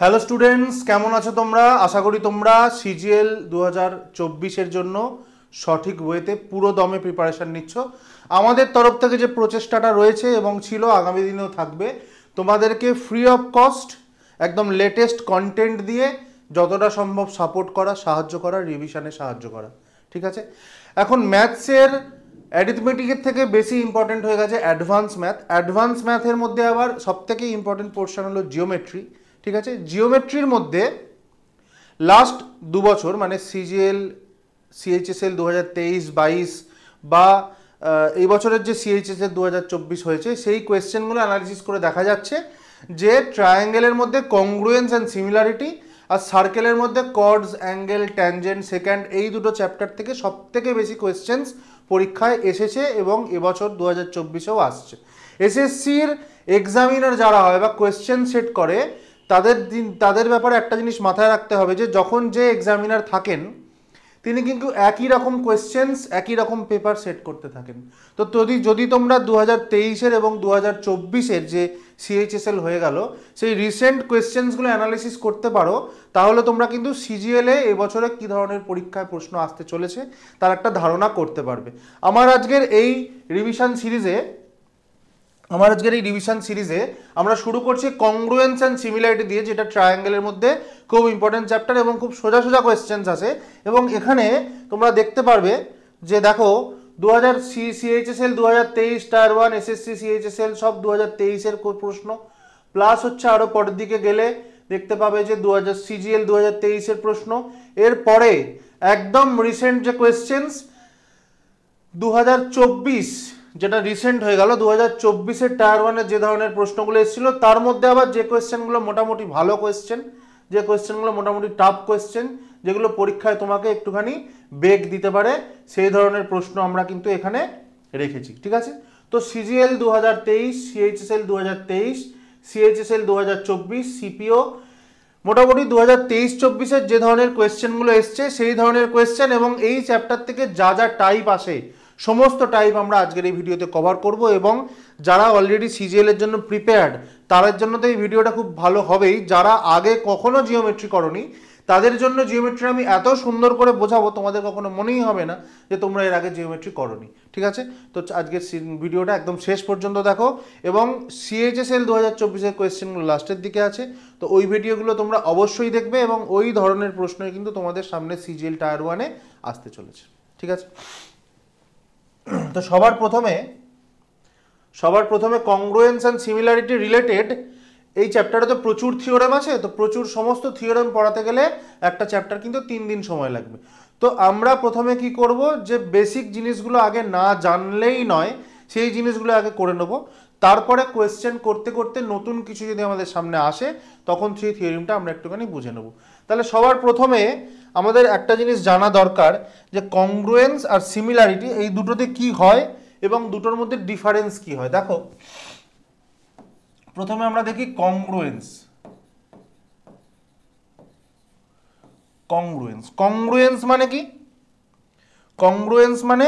Hello students, কেমন আছো তোমরা? আশা করি তোমরা সিজিএল 2024-এর জন্য সঠিক ওয়েতে পুরো দমে প্রিপারেশান নিচ্ছ। আমাদের তরফ থেকে যে প্রচেষ্টাটা রয়েছে এবং ছিল, আগামী দিনেও থাকবে, তোমাদেরকে ফ্রি অফ কস্ট একদম লেটেস্ট কন্টেন্ট দিয়ে যতটা সম্ভব সাপোর্ট করা, সাহায্য করা, রিভিশনে সাহায্য করা। ঠিক আছে? এখন ম্যাথসের অ্যারিথমেটিকের থেকে বেশি ইম্পর্টেন্ট হয়ে গেছে অ্যাডভান্স ম্যাথ। অ্যাডভান্স ম্যাথের মধ্যে আবার সবথেকে ইম্পর্টেন্ট পোর্শন হলো জিওমেট্রি। ঠিক আছে? জিওমেট্রির মধ্যে লাস্ট 2 বছর মানে সিজিএল সিএইচএসএল 2023-22 বা এই বছরের যে সিএইচএসএল 2024 হয়েছে, সেই কোয়েশ্চেনগুলো অ্যানালিসিস করে দেখা যাচ্ছে যে ট্রায়াঙ্গেলের মধ্যে কংগ্রুয়েন্স অ্যান্ড সিমিলারিটি আর সার্কেলের মধ্যে কর্ডস, অ্যাঙ্গেল, ট্যানজেন্ট, সেকেন্ড, এই দুটো চ্যাপ্টার থেকে সবথেকে বেশি কোয়েশ্চেন্স পরীক্ষায় এসেছে এবং এবছর 2024-এও আসছে। এসএসসির এক্সামিনার যারা হয় বা কোয়েশ্চেন সেট করে, তাদের ব্যাপারে একটা জিনিস মাথায় রাখতে হবে যে যখন যে এক্সামিনার থাকেন তিনি কিন্তু একই রকম কোয়েশ্চেন্স, একই রকম পেপার সেট করতে থাকেন। তো যদি তোমরা 2023-এর এবং 2024-এর যে সিএইচএসএল হয়ে গেল সেই রিসেন্ট কোয়েশ্চেন্সগুলো অ্যানালিসিস করতে পারো, তাহলে তোমরা কিন্তু সিজিএলে এবছরে কী ধরনের পরীক্ষায় প্রশ্ন আসতে চলেছে তার একটা ধারণা করতে পারবে। আমার আজকের এই রিভিশন সিরিজে আমরা শুরু করছি কংগ্রুয়েন্স অ্যান্ড সিমিলারিটি দিয়ে, যেটা ট্রায়াঙ্গেলের মধ্যে খুব ইম্পর্টেন্ট চ্যাপ্টার এবং খুব সোজা সোজা কোয়েশ্চেন্স আছে। এবং এখানে তোমরা দেখতে পারবে যে দেখো 2000 সিএইচএসএল 2023 টায়ার 1, এসএসসি সিএইচএসএল সব 2023-এর প্রশ্ন, প্লাস হচ্ছে আরও পরের দিকে গেলে দেখতে পাবে যে সিজিএল 2023-এর প্রশ্ন। এরপরে একদম রিসেন্ট যে কোয়েশ্চেন্স 2024, যেটা রিসেন্ট হয়ে গেল, 2024-এর টায়ার 1-এর যে ধরনের প্রশ্নগুলো এসেছিল তার মধ্যে আবার যে কোয়েশ্চেনগুলো মোটামুটি ভালো কোয়েশ্চেন, যে কোয়েশ্চেনগুলো মোটামুটি টাফ কোয়েশ্চেন, যেগুলো পরীক্ষায় তোমাকে একটুখানি বেগ দিতে পারে, সেই ধরনের প্রশ্ন আমরা কিন্তু এখানে রেখেছি। ঠিক আছে? তো সিজিএল 2023, সিএইচএসএল 2023, সিএইচএসএল 2024, সিপিও মোটামুটি 2023-24-এর যে ধরনের কোয়েশ্চেনগুলো এসছে সেই ধরনের কোয়েশ্চেন এবং এই চ্যাপ্টার থেকে যা যা টাইপ আসে সমস্ত টাইপ আমরা আজকের এই ভিডিওতে কভার করব। এবং যারা অলরেডি সিজিএলের জন্য প্রিপেয়ার্ড তাদের জন্য তো এই ভিডিওটা খুব ভালো হবেই। যারা আগে কখনো জিওমেট্রি করনি তাদের জন্য জিওমেট্রি আমি এত সুন্দর করে বোঝাবো তোমাদের কখনো মনেই হবে না যে তোমরা এর আগে জিওমেট্রি করনি। ঠিক আছে? তো আজকের ভিডিওটা একদম শেষ পর্যন্ত দেখো এবং সিএইচএসএল 2024-এর কোয়েশ্চেনগুলো লাস্টের দিকে আছে, তো ওই ভিডিওগুলো তোমরা অবশ্যই দেখবে এবং ওই ধরনের প্রশ্নই কিন্তু তোমাদের সামনে সিজিএল টায়ার 1-এ আসতে চলেছে। ঠিক আছে? তো সবার প্রথমে কংগ্রুয়েন্স অ্যান্ড সিমিলারিটি রিলেটেড এই চ্যাপ্টারে তো প্রচুর থিওরেম আছে, তো প্রচুর সমস্ত থিওরেম পড়াতে গেলে একটা চ্যাপ্টার কিন্তু 3 দিন সময় লাগবে। তো আমরা প্রথমে কি করব, যে বেসিক জিনিসগুলো আগে না জানলেই নয়, সেই জিনিসগুলো আগে করে নেব। তারপরে কোয়েশ্চেন করতে করতে নতুন কিছু যদি আমাদের সামনে আসে তখন সেই থিওরিমটা আমরা একটুখানি বুঝে নেব। তাহলে সবার প্রথমে আমাদের একটা জিনিস জানা দরকার যে কংগ্রুয়েন্স আর সিমিলারিটি এই দুটোতে কি হয় এবং দুটোর মধ্যে ডিফারেন্স কি হয়। দেখো, প্রথমে আমরা দেখি কংগ্রুয়েন্স। কংগ্রুয়েন্স মানে কি? কংগ্রুয়েন্স মানে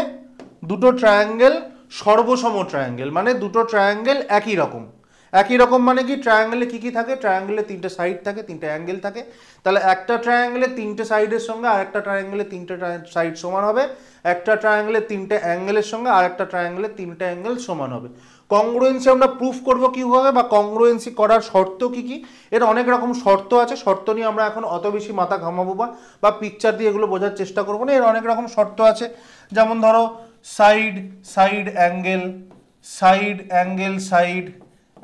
দুটো ট্রায়াঙ্গেল সর্বসম ট্রায়াঙ্গেল, মানে দুটো ট্রায়াঙ্গেল একই রকম। একই রকম মানে কি? ট্রায়াঙ্গেলে কি কি থাকে? ট্রায়াঙ্গেলে 3টে সাইড থাকে, 3টে অ্যাঙ্গেল থাকে। তাহলে একটা ট্রায়াঙ্গেলে 3টে সাইডের সঙ্গে আরেকটা ট্রায়াঙ্গেলে 3টে সাইড সমান হবে, একটা ট্রায়াঙ্গেলে 3টে অ্যাঙ্গেলের সঙ্গে আরেকটা ট্রায়াঙ্গেলে 3টে অ্যাঙ্গেল সমান হবে। কংগ্রুয়েন্সি আমরা প্রুফ করব কিভাবে বা কংগ্রুয়েন্সি করার শর্ত কি কি? এর অনেক রকম শর্ত আছে, শর্ত নিয়ে আমরা এখন অত বেশি মাথা ঘামাবো বা পিকচার দিয়ে এগুলো বোঝার চেষ্টা করবো না। এর অনেক রকম শর্ত আছে, যেমন ধরো side side angle, side angle side,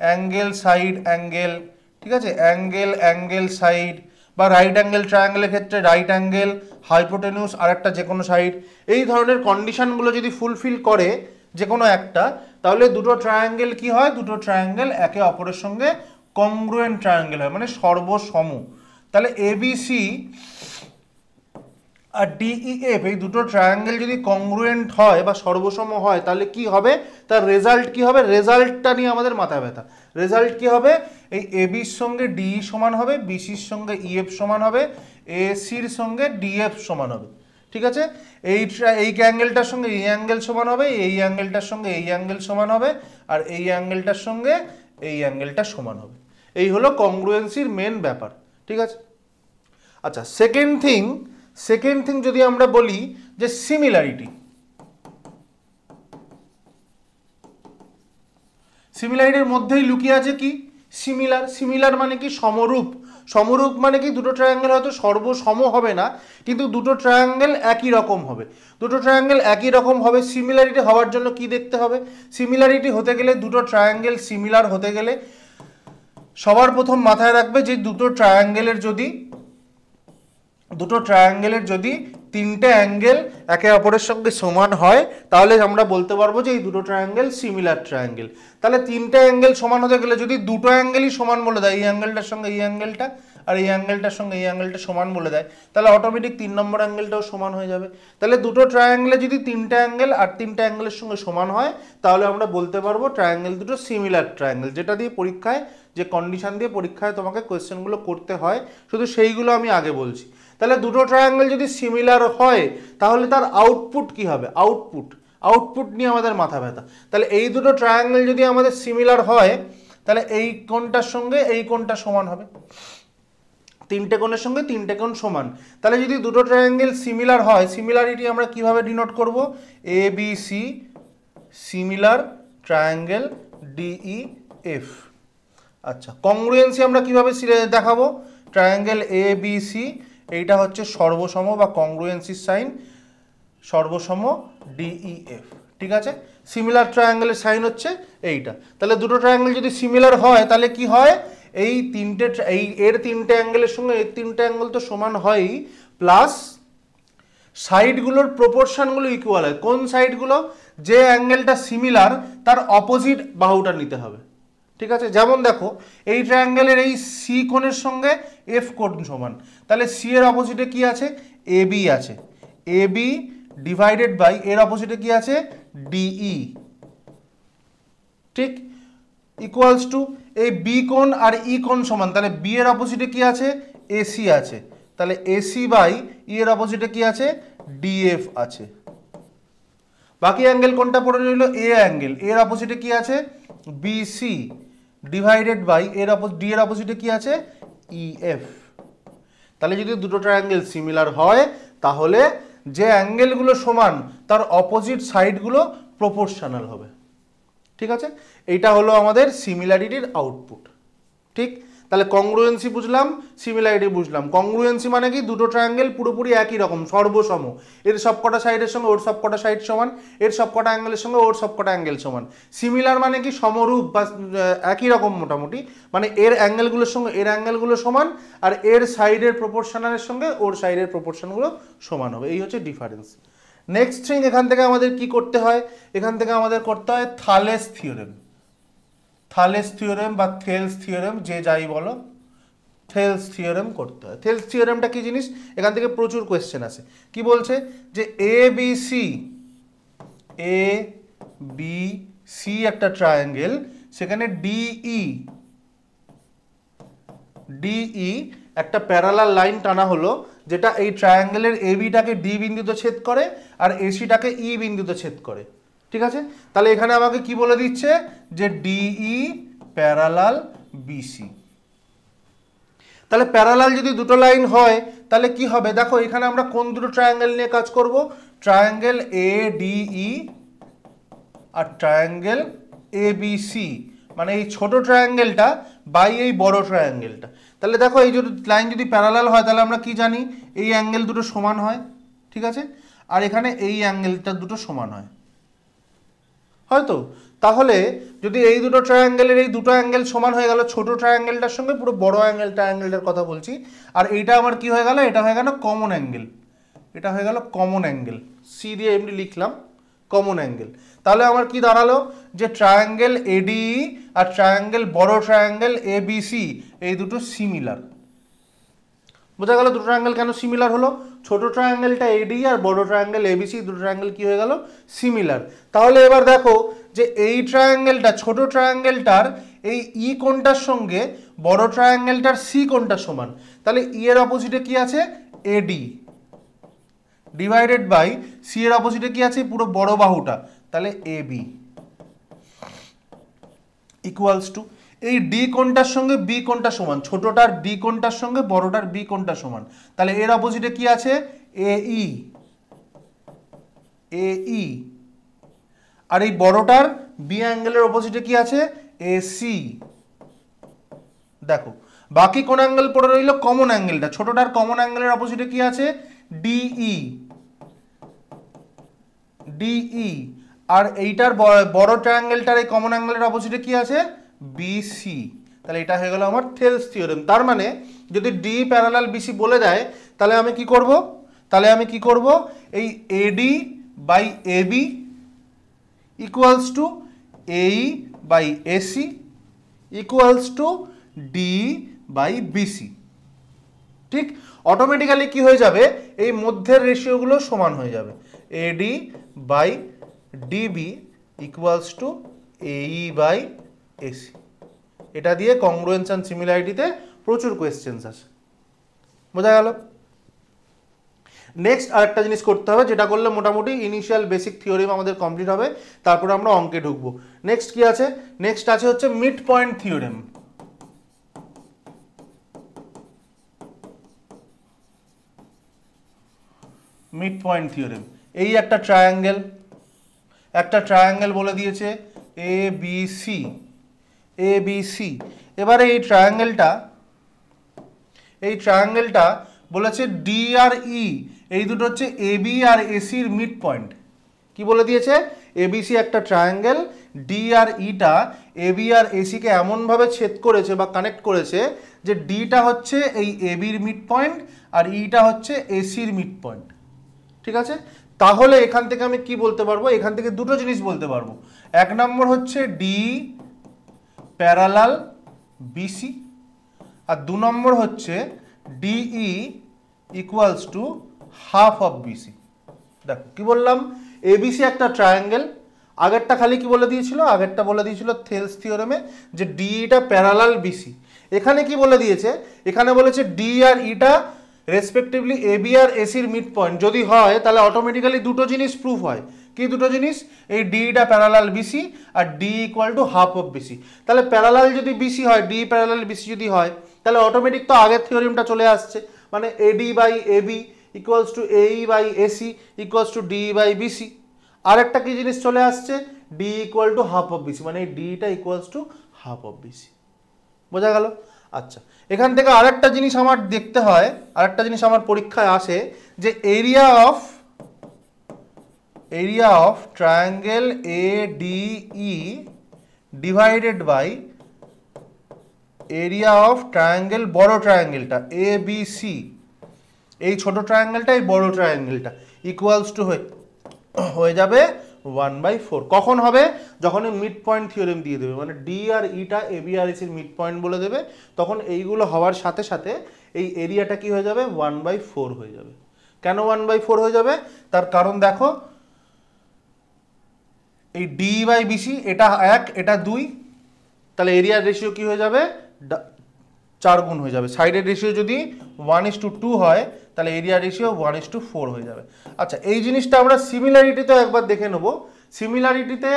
angle side angle, ঠিক আছে, অ্যাঙ্গেল অ্যাঙ্গেল সাইড, বা রাইট অ্যাঙ্গেল ট্রায়াঙ্গেলের ক্ষেত্রে রাইট অ্যাঙ্গেল, হাইপোটেনিউস আর একটা যে কোনো সাইড। এই ধরনের কন্ডিশনগুলো যদি ফুলফিল করে যে কোনো একটা, তাহলে দুটো ট্রায়াঙ্গেল কি হয়? দুটো ট্রায়াঙ্গেল একে অপরের সঙ্গে কংগ্রুয়েন্ট ট্রায়াঙ্গেল হয়, মানে সর্বসম। তাহলে এবিসি আর ডিইএফ এই দুটো ট্রায়াঙ্গেল যদি কংগ্রুয়েন্ট হয় বা সর্বসম হয় তাহলে কি হবে? তার রেজাল্ট কি হবে? রেজাল্টটা নিয়ে আমাদের মাথা ব্যথা। রেজাল্ট কি হবে? এই এবির সঙ্গে ডিই সমান হবে, বিসির সঙ্গে ইএফ সমান হবে, এসির সঙ্গে ডিএফ সমান হবে। ঠিক আছে? এই অ্যাঙ্গেলটার সঙ্গে এই অ্যাঙ্গেল সমান হবে, এই অ্যাঙ্গেলটার সঙ্গে এই অ্যাঙ্গেল সমান হবে, আর এই অ্যাঙ্গেলটার সঙ্গে এই অ্যাঙ্গেলটা সমান হবে। এই হলো কংগ্রুয়েন্সির মেন ব্যাপার। ঠিক আছে। আচ্ছা, সেকেন্ড থিং যদি আমরা বলি যে সিমিলারিটির মধ্যেই লুকিয়ে আছে কি সিমিলার মানে কি সমরূপ মানে কি দুটো ট্রায়াঙ্গেল হয়তো সর্বসম হবে না, কিন্তু দুটো ট্রায়াঙ্গেল একই রকম হবে। সিমিলারিটি হওয়ার জন্য কি দেখতে হবে? সিমিলারিটি হতে গেলে দুটো ট্রায়াঙ্গেল সিমিলার হতে গেলে সবার প্রথম মাথায় রাখবে যে দুটো ট্রায়াঙ্গেলের যদি তিনটে অ্যাঙ্গেল একে অপরের সঙ্গে সমান হয় তাহলে আমরা বলতে পারবো যে এই দুটো ট্রায়াঙ্গেল সিমিলার ট্রায়াঙ্গেল। তাহলে তিনটে অ্যাঙ্গেল সমান হতে গেলে যদি দুটো অ্যাঙ্গেলই সমান বলে দেয়, এই অ্যাঙ্গেলটার সঙ্গে এই অ্যাঙ্গেলটা আর এই অ্যাঙ্গেলটার সঙ্গে এই অ্যাঙ্গেলটা সমান বলে দেয়, তাহলে অটোমেটিক 3 নম্বর অ্যাঙ্গেলটাও সমান হয়ে যাবে। তাহলে দুটো ট্রায়াঙ্গেলে যদি তিনটে অ্যাঙ্গেল আর তিনটে অ্যাঙ্গেলের সঙ্গে সমান হয় তাহলে আমরা বলতে পারবো ট্রায়াঙ্গেল দুটো সিমিলার ট্রায়াঙ্গেল। যেটা দিয়ে পরীক্ষায় যে কন্ডিশন দিয়ে পরীক্ষায় তোমাকে কোয়েশ্চেনগুলো করতে হয় শুধু সেইগুলো আমি আগে বলছি। তাহলে দুটো ট্রায়াঙ্গেল যদি সিমিলার হয় তাহলে তার আউটপুট কি হবে? আউটপুট নিয়ে আমাদের মাথা ব্যথা। তাহলে এই দুটো ট্রায়াঙ্গেল যদি আমাদের সিমিলার হয় তাহলে এই কোণটার সঙ্গে এই কোণটা সমান হবে, তিনটে কোণের সঙ্গে তিনটে কোণ সমান। তাহলে যদি দুটো ট্রায়াঙ্গেল সিমিলার হয়, সিমিলারিটি আমরা কিভাবে ডিনোট করব? ABC similar triangle DEF। আচ্ছা, কংগ্রুয়েন্সি আমরা কিভাবে দেখাবো? ট্রায়াঙ্গেল ABC এইটা হচ্ছে সর্বসম বা কংগ্রুয়েন্সির সাইন সর্বসম DEF। ঠিক আছে, সিমিলার ট্রায়াঙ্গেলের সাইন হচ্ছে এইটা। তাহলে দুটো ট্রায়াঙ্গেল যদি সিমিলার হয় তাহলে কি হয়? এর তিনটে অ্যাঙ্গেলের সঙ্গে এর তিনটে অ্যাঙ্গেল তো সমান হয়ই, প্লাস সাইডগুলোর প্রপোর্শনগুলো ইকুয়াল হয়। কোন সাইডগুলো? যে অ্যাঙ্গেলটা সিমিলার তার অপোজিট বাহুটা নিতে হবে। ঠিক আছে, যেমন দেখো এই ট্রায়াঙ্গেলের এই সি কোণের সঙ্গে এফ কোণ সমান, তাহলে সি এর অপোজিটে কি আছে? এবি আছে। এবি ডিভাইডেড বাই এর অপোজিটে কি আছে? ডিই। ঠিক, ইকুয়ালস টু এই বি কোণ আর ই কোণ সমান, তাহলে বি এর অপোজিটে কি আছে? এসি আছে। তাহলে এসি বাই ই এর অপোজিটে কি আছে? ডিএফ আছে। বাকি অ্যাঙ্গেল কোনটা পড়ে রইল? এ অ্যাঙ্গেল, এর অপোজিটে কি আছে? বিসি ডিভাইডেড বাই ডি এর অপোজিটে কি আছে? ইএফ। তাহলে যদি দুটো ট্রায়াঙ্গেল সিমিলার হয় তাহলে যে অ্যাঙ্গেলগুলো সমান তার অপোজিট সাইডগুলো প্রপোর্শনাল হবে। ঠিক আছে, এইটা হলো আমাদের সিমিলারিটির আউটপুট। ঠিক, তাহলে কংগ্রুয়েন্সি বুঝলাম, সিমিলারিটি বুঝলাম। কংগ্রুয়েন্সি মানে কি? দুটো ট্রায়াঙ্গেল পুরোপুরি একই রকম, সর্বসম, এর সবকটা সাইডের সঙ্গে ওর সবকটা সাইড সমান, এর সবকটা অ্যাঙ্গেলের সঙ্গে ওর সবকটা অ্যাঙ্গেল সমান। সিমিলার মানে কি? সমরূপ বা একই রকম মোটামুটি, মানে এর অ্যাঙ্গেলগুলোর সঙ্গে এর অ্যাঙ্গেলগুলো সমান আর এর সাইডের প্রপোর্শনালের সঙ্গে ওর সাইডের প্রপোর্শনগুলো সমান হবে। এই হচ্ছে ডিফারেন্স। নেক্সট থিং, এখান থেকে আমাদের কি করতে হয়? এখান থেকে আমাদের করতে হয় থালেস থিওরেম বা থেলস থিওরেম, যে যাই বলো, থেলস থিওরেম করতে হয়। থেলস থিওরেমটা কি জিনিস? এখান থেকে প্রচুর কোয়েশ্চেন আসে। কি বলছে? যে এ বি সি একটা ট্রায়াঙ্গেল, সেখানে ডিই একটা প্যারালাল লাইন টানা হলো, যেটা এই ট্রায়াঙ্গেলের এবিটাকে ডি বিন্দুতে ছেদ করে আর এসিটাকে ই বিন্দুতে ছেদ করে। ঠিক আছে, তাহলে এখানে আমাকে কি বলে দিচ্ছে? যে ডিই প্যারালাল বিসি। তাহলে প্যারালাল যদি দুটো লাইন হয় তাহলে কি হবে? দেখো এখানে আমরা কোন দুটো ট্রায়াঙ্গেল নিয়ে কাজ করব? ট্রায়াঙ্গেল এডিই আর ট্রায়াঙ্গেল এবিসি, মানে এই ছোট ট্রায়াঙ্গেলটা বাই এই বড় ট্রায়াঙ্গেলটা। তাহলে দেখো এই যদি লাইন যদি প্যারালাল হয় তাহলে আমরা কি জানি? এই অ্যাঙ্গেল দুটো সমান হয়। ঠিক আছে, আর এখানে এই অ্যাঙ্গেলটা দুটো সমান হয় হয়তো। তাহলে যদি এই দুটো ট্রায়াঙ্গেলের এই দুটো অ্যাঙ্গেল সমান হয়ে গেল, ছোট ট্রায়াঙ্গেলটার সঙ্গে পুরো বড় ট্রায়াঙ্গেলটার কথা বলছি, আর এইটা আমার কি হয়ে গেল? এটা হয়ে গেল কমন অ্যাঙ্গেল। এটা হয়ে গেল কমন অ্যাঙ্গেল, সি দিয়ে এমনি লিখলাম কমন অ্যাঙ্গেল। তাহলে আমার কি দাঁড়ালো? যে ট্রায়াঙ্গেল এডিই আর ট্রায়াঙ্গেল বড় ট্রায়াঙ্গেল এবিসি এই দুটো সিমিলার। বোঝা গেল দুটো ট্রায়াঙ্গেল কেন সিমিলার হলো? ছোট ট্রায়াঙ্গেলটা এডি আর বড় ট্রায়াঙ্গেল এবিসি দুটো ট্রায়াঙ্গেল কি হয়ে গেল? সিমিলার। তাহলে এবার দেখো যে এই ট্রায়াঙ্গেলটা ছোট ট্রায়াঙ্গেলটার এই ই কোণটার সঙ্গে বড় ট্রায়াঙ্গেলটার সি কোণটা সমান, তাহলে ই এর অপোজিটে কি আছে? এডি ডিভাইডেড বাই সি এর অপোজিটে কি আছে? পুরো বড় বাহুটা, তাহলে এবি ইকুয়ালস টু এই ডি কোণটার সঙ্গে বি কোণটা সমান, ছোটটার ডি কোণটার সঙ্গে বড়টার বি কোণটা সমান, তাহলে এর অপোজিটে কি আছে এই এই, আর এই বড়টার বি অ্যাঙ্গেলের অপোজিটে কি আছে এসি। দেখো বাকি কোন অ্যাঙ্গেল পড়ে রইল কমন অ্যাঙ্গেলটা, ছোটটার কমন অ্যাঙ্গেলের অপোজিটে কি আছে ডিই ডিই, আর এইটার বড় ট্রায়াঙ্গেলটার এই কমন অ্যাঙ্গেলের অপোজিটে কি আছে বিসি। তাহলে এটা হয়ে গেল আমার থেলস থিওরেম। তার মানে যদি ডি প্যারালাল বিসি বলে দেয় তাহলে আমি কি করব, এই AD by AB equals to AE by AC equals to D by BC. ঠিক অটোমেটিক্যালি কি হয়ে যাবে, এই মধ্যের রেশিওগুলো সমান হয়ে যাবে, AD by DB equals to AE by AC. এটা দিয়ে কংগ্রুয়েন্স অ্যান্ড সিমিলারিটিতে প্রচুর কোয়েশ্চেন্স আছে, বোঝা গেল। নেক্সট আরেকটা জিনিস করতে হবে, যেটা করলে মোটামুটি ইনিশিয়াল বেসিক থিওরিম আমাদের কমপ্লিট হবে, তারপরে আমরা অঙ্কে ঢুকবো। নেক্সট কি আছে, নেক্সট আছে হচ্ছে mid point theorem. Mid point theorem, এই একটা ট্রায়াঙ্গেল বলে দিয়েছে এ বি সি। এবারে এই ট্রায়াঙ্গেলটা বলেছে ডি আর ই, এই দুটো হচ্ছে এবি আর এসির মিড পয়েন্ট। কি বলে দিয়েছে, এবিসি একটা ট্রায়াঙ্গেল, ডি আর ইটা এবি আর এসিকে এমনভাবে ছেদ করেছে বা কানেক্ট করেছে যে ডিটা হচ্ছে এই এবির মিড পয়েন্ট আর ইটা হচ্ছে এসির মিড পয়েন্ট। ঠিক আছে, তাহলে এখান থেকে আমি কি বলতে পারবো, এখান থেকে দুটো জিনিস বলতে পারবো। এক নম্বর হচ্ছে ডি প্যারালাল বিসি, আর দু নম্বর হচ্ছে DE equals to half of BC. দেখো কি বললাম, এবিসি একটা ট্রায়াঙ্গেল, আগেরটা খালি কি বলে দিয়েছিল, আগেরটা বলে দিয়েছিল থেলস থিওরেমে যে ডিটা প্যারালাল বিসি। এখানে কি বলে দিয়েছে, এখানে বলেছে ডি আর ইটা রেসপেক্টিভলি এবি আর এসির মিড পয়েন্ট যদি হয় তাহলে অটোমেটিক্যালি দুটো জিনিস প্রুফ হয়। কি দুটো জিনিস, এই ডিটা প্যারালাল বিসি আর D equal to half of BC. তাহলে প্যারালাল যদি বিসি হয়, ডি প্যারালাল বিসি যদি হয়, তাহলে অটোমেটিক তো আগের থিওরিমটা চলে আসছে, মানে AD by AB equals to AE by AC equals to D by BC. আরেকটা কি জিনিস চলে আসছে, D equal to half of BC, মানে এই ডিটা equals to half of BC. বোঝা গেল। আচ্ছা, এখান থেকে আরেকটা জিনিস আমার দেখতে হয়, আরেকটা জিনিস আমার পরীক্ষায় আসে যে area of triangle A D E divided by area of triangle, বড় ট্রায়াঙ্গেলটা এ বি সি, এই ছোট ট্রায়াঙ্গেলটা এই বড় ট্রায়াঙ্গেলটা ইকুয়ালস টু হয়ে যাবে 1/4। কখন হবে, যখন মিড পয়েন্ট থিওরেম দিয়ে দেবে, মানে ডি আর ইটা এবি আর এসির মিড পয়েন্ট বলে দেবে, তখন এইগুলো হওয়ার সাথে সাথে এই এরিয়াটা কি হয়ে যাবে 1/4 হয়ে যাবে। কেন 1/4 হয়ে যাবে, তার কারণ দেখো এই ডি বাই বিসি এটা 1 এটা 2, তাহলে এরিয়ার রেশিও কি হয়ে যাবে 4 গুণ হয়ে যাবে। সাইডের রেশিও যদি 1:2 হয় তাহলে এরিয়া রেশিও 1:4 হয়ে যাবে। আচ্ছা, এই জিনিসটা আমরা সিমিলারিটিতে একবার দেখে নেব। সিমিলারিটিতে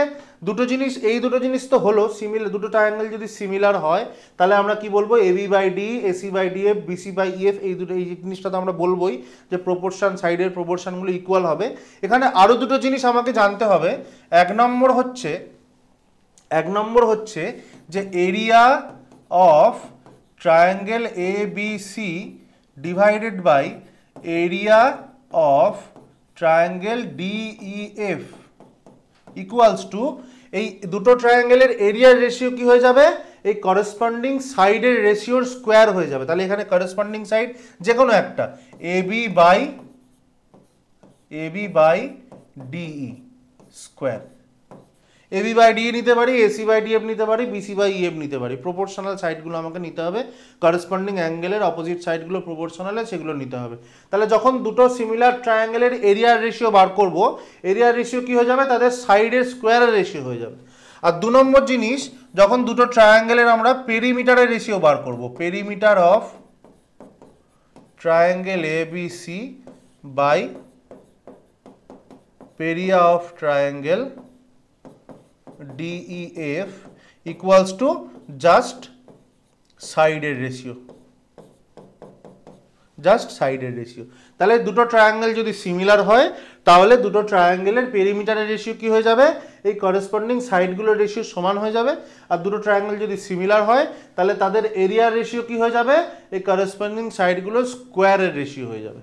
দুটো জিনিস, এই দুটো জিনিস তো হলো সিমিলার, দুটো ট্রায়াঙ্গেল যদি সিমিলার হয় তাহলে আমরা কি বলবো, AB by D, AC by DF, BC by EF, এই জিনিসটা তো আমরা বলবোই যে প্রপোর্শন, সাইডের প্রপোর্শনগুলো ইকুয়াল হবে। এখানে আরও দুটো জিনিস আমাকে জানতে হবে। এক নম্বর হচ্ছে যে area of triangle A B C divided by area of triangle DEF equals to, এই দুটো ট্রায়াঙ্গেলের এরিয়ার রেশিও কি হয়ে যাবে, এই করেসপন্ডিং সাইডের রেশিওর স্কোয়ার হয়ে যাবে। তাহলে এখানে করেসপন্ডিং সাইড যে কোনো একটা, AB by DE square, AB by D নিতে পারি, এসি বাই ডিএফ নিতে পারি, বিসি বাই ইএফ নিতে পারি। প্রপোর্শনাল সাইডগুলো আমাকে নিতে হবে, করেসপন্ডিং অ্যাঙ্গেলের অপোজিট সাইডগুলো প্রপোর্শনালে সেগুলো নিতে হবে। তাহলে যখন দুটো সিমিলার ট্রায়াঙ্গেলের এরিয়ার রেশিও বার করব, এরিয়ার রেশিও কি হয়ে যাবে, তাদের সাইডের স্কোয়ারের রেশিও হয়ে যাবে। আর দু নম্বর জিনিস, যখন দুটো ট্রায়াঙ্গেলের আমরা পেরিমিটারের রেশিও বার করব, perimeter of triangle A B C by পেরিয়া of triangle DEF equals to just সাইডের রেশিও, জাস্ট সাইডের রেশিও। তাহলে দুটো ট্রায়াঙ্গেল যদি সিমিলার হয় তাহলে দুটো ট্রায়াঙ্গেলের পেরিমিটারের রেশিও কি হয়ে যাবে, এই করেসপন্ডিং সাইডগুলোর রেশিও সমান হয়ে যাবে। আর দুটো ট্রায়াঙ্গেল যদি সিমিলার হয় তাহলে তাদের এরিয়ার রেশিও কি হয়ে যাবে, এই করেসপন্ডিং সাইডগুলোর স্কোয়ারের রেশিও হয়ে যাবে।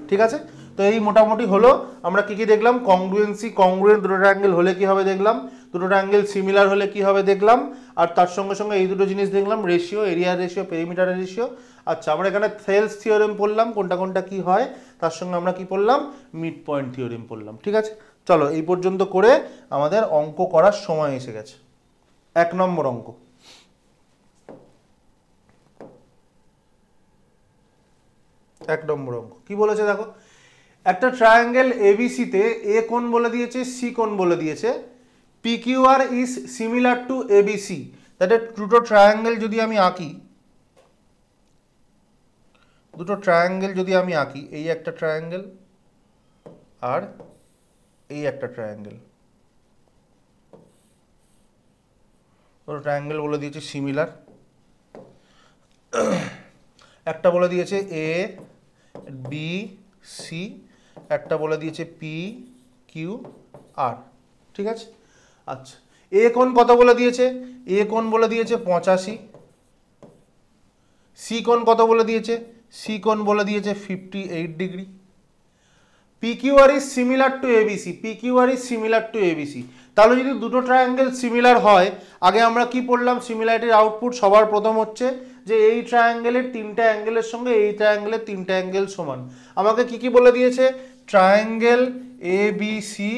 ঠিক আছে, তো এই মোটামুটি হলো আমরা কি কি দেখলাম, কংগ্রুয়েন্সি, কংগ্রুয়েন্ট দুটো ট্রায়াঙ্গেল হলে কি হবে দেখলাম, দুটো ট্রায়াঙ্গেল সিমিলার হলে কি হবে দেখলাম, আর তার সঙ্গে সঙ্গে এই দুটো জিনিস দেখলাম, রেশিও, এরিয়ার রেশিও, পেরিমিটারের রেশিও। আচ্ছা, আমরা এখানে থেলস থিওরেম পড়লাম, কোনটা কোনটা কি হয়, তার সঙ্গে আমরা কি পড়লাম, মিড পয়েন্ট থিওরেম পড়লাম। ঠিক আছে, চলো এই পর্যন্ত করে আমাদের অঙ্ক করার সময় এসে গেছে। 1 নম্বর অঙ্ক, কি বলেছে দেখো, একটা ট্রায়াঙ্গেল এবিসিতে এ কোণ বলে দিয়েছে, সি কোণ বলে দিয়েছে, PQR is similar to ABC. That দুটো ট্রায়াঙ্গেল যদি আমি আঁকি, এই একটা ট্রায়াঙ্গেল আর এই একটা ট্রায়াঙ্গেল, দুটো ট্রায়াঙ্গেল বলে দিয়েছে সিমিলার, একটা বলে দিয়েছে এ বি সি, একটা বলে দিয়েছে পি কিউ আর। ঠিক আছে, আচ্ছা, এ কোণ কত বলে দিয়েছে, এ কোণ বলে দিয়েছে 85, সি কোণ কত বলে দিয়েছে, সি কোণ বলে দিয়েছে 58 degree. PQR is similar to ABC, PQR is similar to ABC. তাহলে যদি দুটো ট্রায়াঙ্গেল সিমিলার হয়, আগে আমরা কি পড়লাম, সিমিলারিটির আউটপুট সবার প্রথম হচ্ছে যে এই ট্রায়াঙ্গেলের তিনটা অ্যাঙ্গেলের সঙ্গে এই ট্রায়াঙ্গেলের তিনটা অ্যাঙ্গেল সমান। আমাকে কি কি বলে দিয়েছে, triangle A B C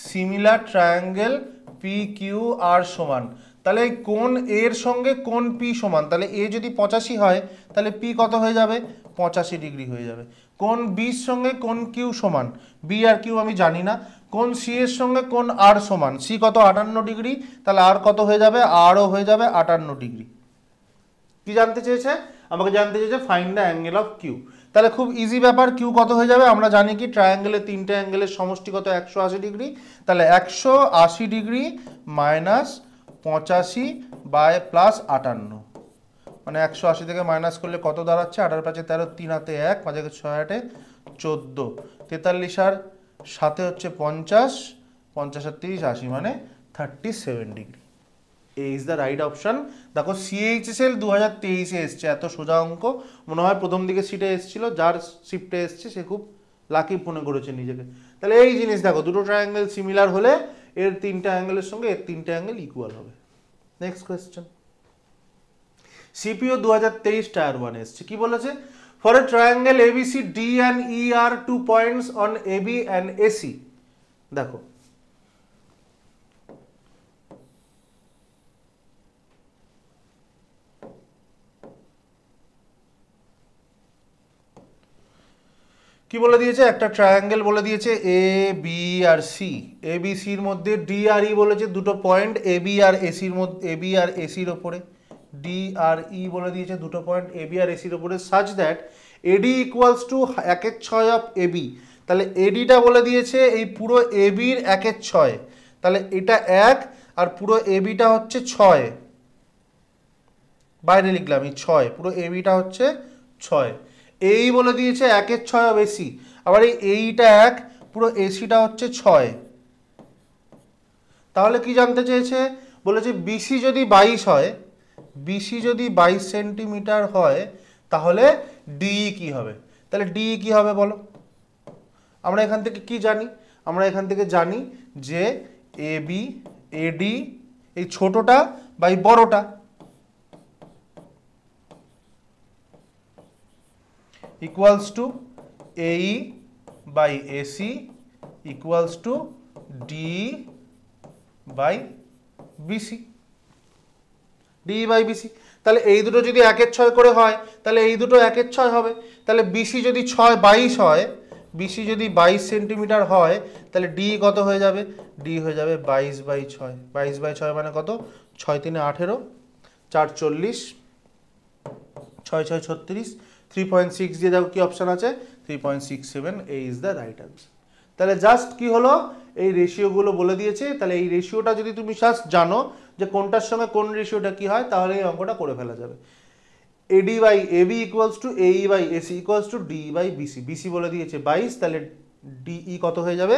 similar triangle P Q R সমান। তাহলে কোণ এর সঙ্গে কোণ পি সমান, তাহলে এ যদি 85 হয় তাহলে পি কত হয়ে যাবে, 85 ডিগ্রি হয়ে যাবে। কোণ বির সঙ্গে কোণ কিউ সমান, বি আর কিউ আমি জানি না। কোণ সি এর সঙ্গে কোণ আর সমান, সি কত 58 ডিগ্রি, তাহলে আর কত হয়ে যাবে, আরও হয়ে যাবে 58 ডিগ্রি। কি জানতে চেয়েছে, আমাকে জানতে চেয়েছে find the angle of Q. তাহলে খুব ইজি ব্যাপার, কিউ কত হয়ে যাবে, আমরা জানি কি ট্রায়াঙ্গেলের তিনটে অ্যাঙ্গেলের সমষ্টি কত, 180 ডিগ্রি। তাহলে 180 ডিগ্রি মাইনাস 85 বাই প্লাস 58, মানে 180 থেকে মাইনাস করলে কত দাঁড়াচ্ছে, 8 আর 5 13, 3 হাতে 1, 5 6 8 14, 43 আর 7 হচ্ছে 50, 50 আর 30 80, মানে 37 degree. A is the right option. দেখো সিএইচএসএল 2023-এ এসছে, এত সোজা অঙ্ক মনে হয় প্রথম দিকে সিটে এসেছিল, যার শিফটে এসছে সে খুব লাকি মনে করেছে নিজেকে। তাহলে এই জিনিস দেখো, দুটো ট্রায়াঙ্গেল সিমিলার হলে এর তিনটা অ্যাঙ্গেলের সঙ্গে এর তিনটা অ্যাঙ্গেল ইকুয়াল হবে। নেক্সট কোয়েশ্চেন, সিপিও 2023 টায়ার 1 এসছে, কি বলেছে, for a triangle ABC D and E are 2 points on AB and AC. দেখো কি বলে দিয়েছে, একটা ট্রায়াঙ্গেল বলে দিয়েছে এ বি আর সি, এ বি সির মধ্যে ডি আর ই বলেছে দুটো পয়েন্ট এ বি আর এসির মধ্যে, এ বি আর এসির ওপরে, ডি আর ই বলে দিয়েছে দুটো পয়েন্ট এ বি আর এসির ওপরে, such that AD equals to 1/6 of AB. তাহলে এডিটা বলে দিয়েছে এই পুরো এবির 1/6, তাহলে এটা 1 আর পুরো এবিটা হচ্ছে 6, বাইরে লিখলাম এই 6, পুরো এবিটা হচ্ছে 6। এই বলে দিয়েছে 1/6 অফ এসি, আবার এইটা 1, পুরো এসিটা হচ্ছে 6। তাহলে কি জানতে চেয়েছে, বলেছে বিসি যদি 22 হয়, বিসি যদি 22 সেন্টিমিটার হয় তাহলে ডিই কি হবে। তাহলে ডিই কি হবে বলো, আমরা এখান থেকে কি জানি, আমরা এখান থেকে জানি যে এবি এডি এই ছোটটা বাই বড়টা equals to AE by AC equals to DE by BC, DE by BC। তাহলে এই দুটো যদি 1/6 করে হয় তাহলে এই দুটো 1/6 হবে। তাহলে BC যদি 22 হয়, BC যদি 22 সেন্টিমিটার হয় তাহলে DE কত হয়ে যাবে, DE হয়ে যাবে 22/6, 22/6 মানে কত, 6 3 18, 4 40, 6 6 36, 3.6 দিয়ে দেখো কি অপশন আছে, 3.67, এ ইজ দ্য রাইট আনসার। তাহলে জাস্ট কি হলো, এই রেশিওগুলো বলে দিয়েছে। তাহলে এই রেশিওটা যদি তুমি জাস্ট জানো যে কোনটার সঙ্গে কোন রেশিওটা কি হয়, তাহলে এই অঙ্কটা করে ফেলা যাবে। AD by AB equals to AE by AC equals to DE by BC। BC বলে দিয়েছে 22, তাহলে DE কত হয়ে যাবে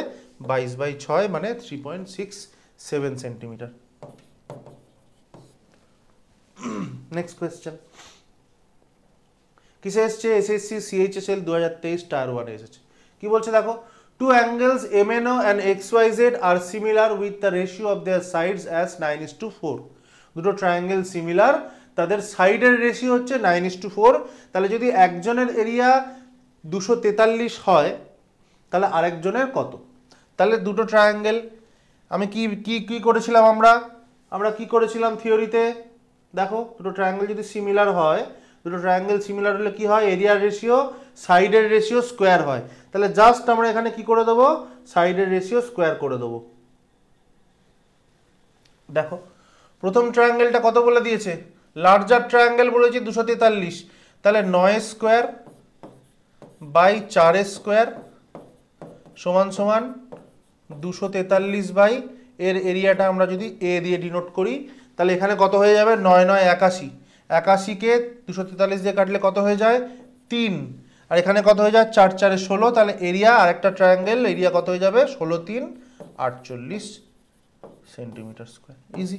22/6 মানে 3.67 সেন্টিমিটার। নেক্সট কোয়েশ্চেন কিসে এসছে? SSC CHSL 2023 টায়ার 1 এসেছে। কি বলছে দেখো, two angles MNO and XYZ are similar with the ratio of their sides as 9:4। দুটো ট্রায়াঙ্গেল সিমিলার, তাদের সাইডের রেশিও হচ্ছে 9:4। তাহলে যদি একজনের এরিয়া 243 হয় তাহলে আরেকজনের কত? তাহলে দুটো ট্রায়াঙ্গেল আমি কি করেছিলাম, আমরা কি করেছিলাম থিওরিতে? দেখো দুটো ট্রায়াঙ্গেল যদি সিমিলার হয়, দুটো ট্রায়াঙ্গেল সিমিলার হলে কি হয়, এরিয়ার রেশিও সাইডের রেশিও স্কোয়ার হয়। তাহলে জাস্ট আমরা এখানে কি করে দেবো, সাইডের রেশিও স্কোয়ার করে দেবো। দেখো প্রথম ট্রায়াঙ্গেলটা কত বলে দিয়েছে, লার্জার ট্রায়াঙ্গেল বলেছি 243, তাহলে 9 স্কোয়ার বাই 4 স্কোয়ার সমান সমান 243 বাই এর এরিয়াটা আমরা যদি A দিয়ে ডিনোট করি, তাহলে এখানে কত হয়ে যাবে, 9 9 81, 81কে 243 দিয়ে কাটলে কত হয়ে যায় 3, আর এখানে কত হয়ে যায় 4 4 16, তাহলে এরিয়া আরেকটা ট্রায়াঙ্গেল এরিয়া কত হয়ে যাবে 16 3 48 সেন্টিমিটার স্কোয়ার। ইজি,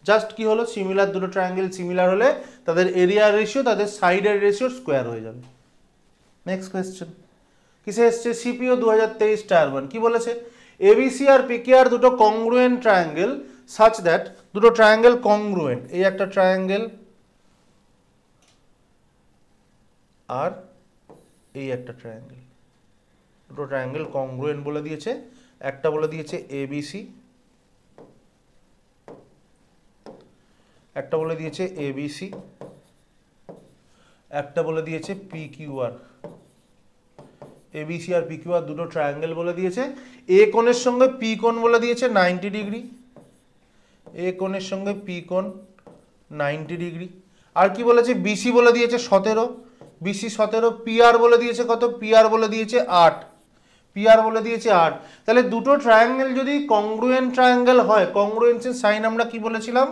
জাস্ট কি হলো, সিমিলার দুটো ট্রায়াঙ্গেল সিমিলার হলে তাদের এরিয়া রেশিও তাদের সাইডের রেশিও স্কোয়ার হয়ে যাবে। নেক্সট কোয়েশ্চেন কিসে এসছে? CPO 2023 tier 1। কি বলেছে, ABC আর PQR দুটো কংগ্রুয়েন্ট ট্রায়াঙ্গেল সাচ দ্যাট, দুটো ট্রায়াঙ্গেল কংগ্রুয়েন্ট, এই একটা ট্রায়াঙ্গেল আর এই একটা ট্রায়াঙ্গেল, দুটো ট্রায়াঙ্গেল কংগ্রুয়েন্ট বলে দিয়েছে। একটা বলে দিয়েছে ABC, একটা বলে দিয়েছে ABC, একটা বলে দিয়েছে PQR। ABC আর PQR দুটো ট্রায়াঙ্গেল বলে দিয়েছে। A কোণের সঙ্গে P কোণ বলে দিয়েছে 90 ডিগ্রি, A কোণের সঙ্গে P কোণ 90 ডিগ্রি। আর কি বলেছে, BC বলে দিয়েছে 17, BC 17, PR বলে দিয়েছে কত, PR বলে দিয়েছে 8, PR বলে দিয়েছে 8। তাহলে দুটো ট্রায়াঙ্গেল যদি কংগ্রুয়েন্ট ট্রায়াঙ্গেল হয়, কংগ্রুয়েন্সির সাইন আমরা কি বলেছিলাম,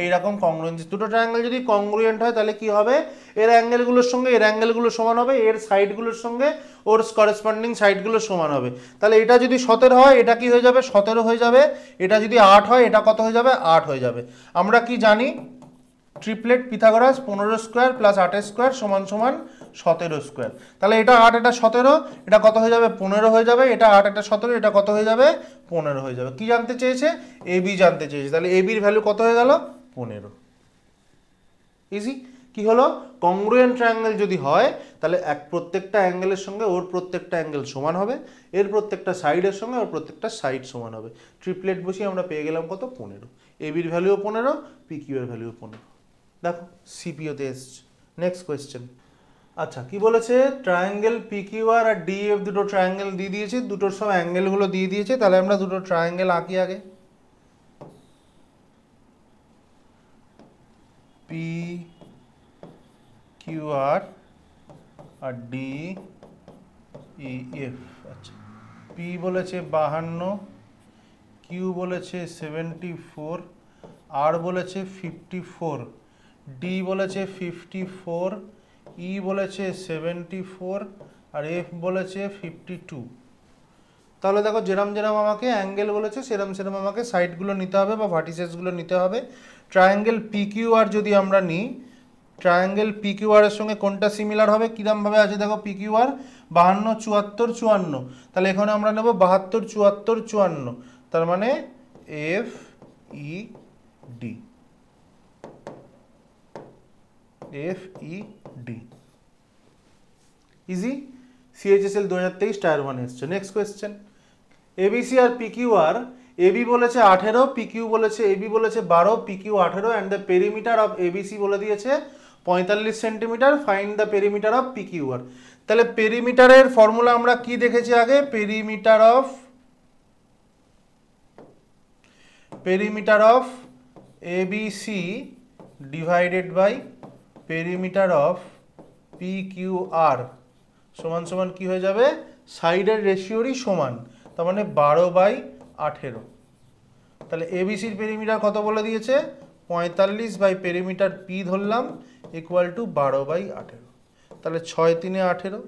এইরকম কংগ্রুয়েন্সি। দুটো ট্রায়াঙ্গেল যদি কংগ্রুয়েন্ট হয় তাহলে কি হবে, এর অ্যাঙ্গেলগুলোর সঙ্গে এর অ্যাঙ্গেলগুলো সমান হবে, এর সাইডগুলোর সঙ্গে ওর করেসপন্ডিং সাইডগুলো সমান হবে। তাহলে এটা যদি 17 হয় এটা কি হয়ে যাবে 17 হয়ে যাবে, এটা যদি 8 হয় এটা কত হয়ে যাবে 8 হয়ে যাবে। আমরা কি জানি, triplet Pythagoras 15 square plus 8 square সমান সমান 17 স্কোয়ার। তাহলে এটা 8 এটা 17, এটা কত হয়ে যাবে 15 হয়ে যাবে, এটা 8 এটা 17, এটা কত হয়ে যাবে 15 হয়ে যাবে। কি জানতে চেয়েছে, AB জানতে চেয়েছে, তাহলে AB এর ভ্যালু কত হয়ে গেল 15। ইজি, কি হলো, কংগ্রুয়েন্ট ট্রায়াঙ্গেল যদি হয় তাহলে প্রত্যেকটা অ্যাঙ্গেলের সঙ্গে ওর প্রত্যেকটা অ্যাঙ্গেল সমান হবে, এর প্রত্যেকটা সাইডের সঙ্গে ওর প্রত্যেকটা সাইড সমান হবে। ট্রিপলেট বসিয়ে আমরা পেয়ে গেলাম কত 15, AB এর ভ্যালুও 15, PQ এর ভ্যালুও 15। দেখো সিপিওতে এসছে। নেক্সট কোয়েশ্চেন, আচ্ছা কি বলেছে, ট্রায়াঙ্গেল PQR আর DF দুটো ট্রায়াঙ্গেল দিয়ে দিয়েছে, দুটোর সব অ্যাঙ্গেলগুলো দিয়ে দিয়েছে। তাহলে আমরা দুটো ট্রায়াঙ্গেল আঁকি আগে। PQR আর DEF। আচ্ছা, P বলেছে 52, Q বলেছে 74, R বলেছে 54, D বলেছে 54, E বলেছে 74 আর F বলেছে 52। তাহলে দেখো যেরম যেরম আমাকে অ্যাঙ্গেল বলেছে সেরম সেরম আমাকে সাইডগুলো নিতে হবে বা ভার্টিসেসগুলো নিতে হবে। ট্রায়াঙ্গেল PQR যদি আমরা নিই, ট্রায়াঙ্গেল PQR এর সঙ্গে কোনটা সিমিলার হবে, কিরমভাবে আছে দেখো, PQR 52 74 54, তাহলে এখানে আমরা নেব 72 74 54, তার মানে FED। ইজি, CHSL 2023 টায়ার 1 এসছে। নেক্সট কোয়েশ্চেন, ABC আর PQR, AB বলেছে 18, PQ বলেছে AB বলেছে 12, PQ 18 and the perimeter of ABC বলে দিয়েছে 45 centimetre, find the perimeter of PQR। তাহলে পেরিমিটারের ফর্মুলা আমরা কি দেখেছি আগে, perimeter of ABC divided by perimeter of PQR সমান সমান কি হয়ে যাবে, সাইডের রেশিওরই সমান, তার মানে 12/18। তাহলে ABCর পেরিমিটার কত বলে দিয়েছে 45 বাই পেরিমিটার পি ধরলাম ইকুয়াল টু 12 বাই 18। তাহলে 6 3 18,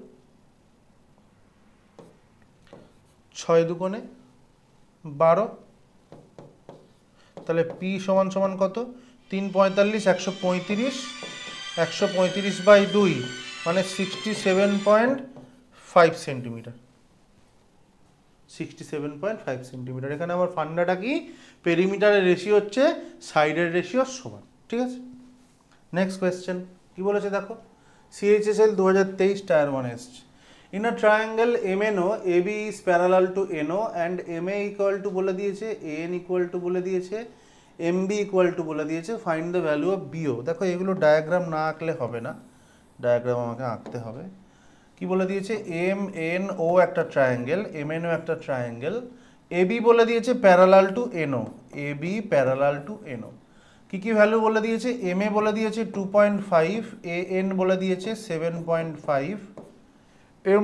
6 2 12। তাহলে পি সমান সমান কত? 3 45 135, 135 বাই 2 মানে 67.5 সেন্টিমিটার। 67.5 সেন্টিমিটার। এখানে আমার ফান্ডাটা কি? পেরিমিটারের রেশিও হচ্ছে সাইডের রেশিওর সমান। ঠিক আছে, নেক্সট কোয়েশ্চেন কি বলেছে দেখো। CHSL 2023 টায়ার 1 এসছে। In a triangle MNO AB is parallel to NO and MA equal to বলে দিয়েছে, AN equal to বলে দিয়েছে, MB equal to বলে দিয়েছে, find the value of BO। দেখো এগুলো ডায়াগ্রাম না আঁকলে হবে না, ডায়াগ্রাম আমাকে আঁকতে হবে। কি বলে দিয়েছে? MNO একটা ট্রায়াঙ্গেল, MNO একটা ট্রায়াঙ্গেল, AB বলে দিয়েছে parallel to NO, AB parallel to NO। কি কি ভ্যালু বলে দিয়েছে? MA বলে দিয়েছে 2.5, AN বলে দিয়েছে 7.5,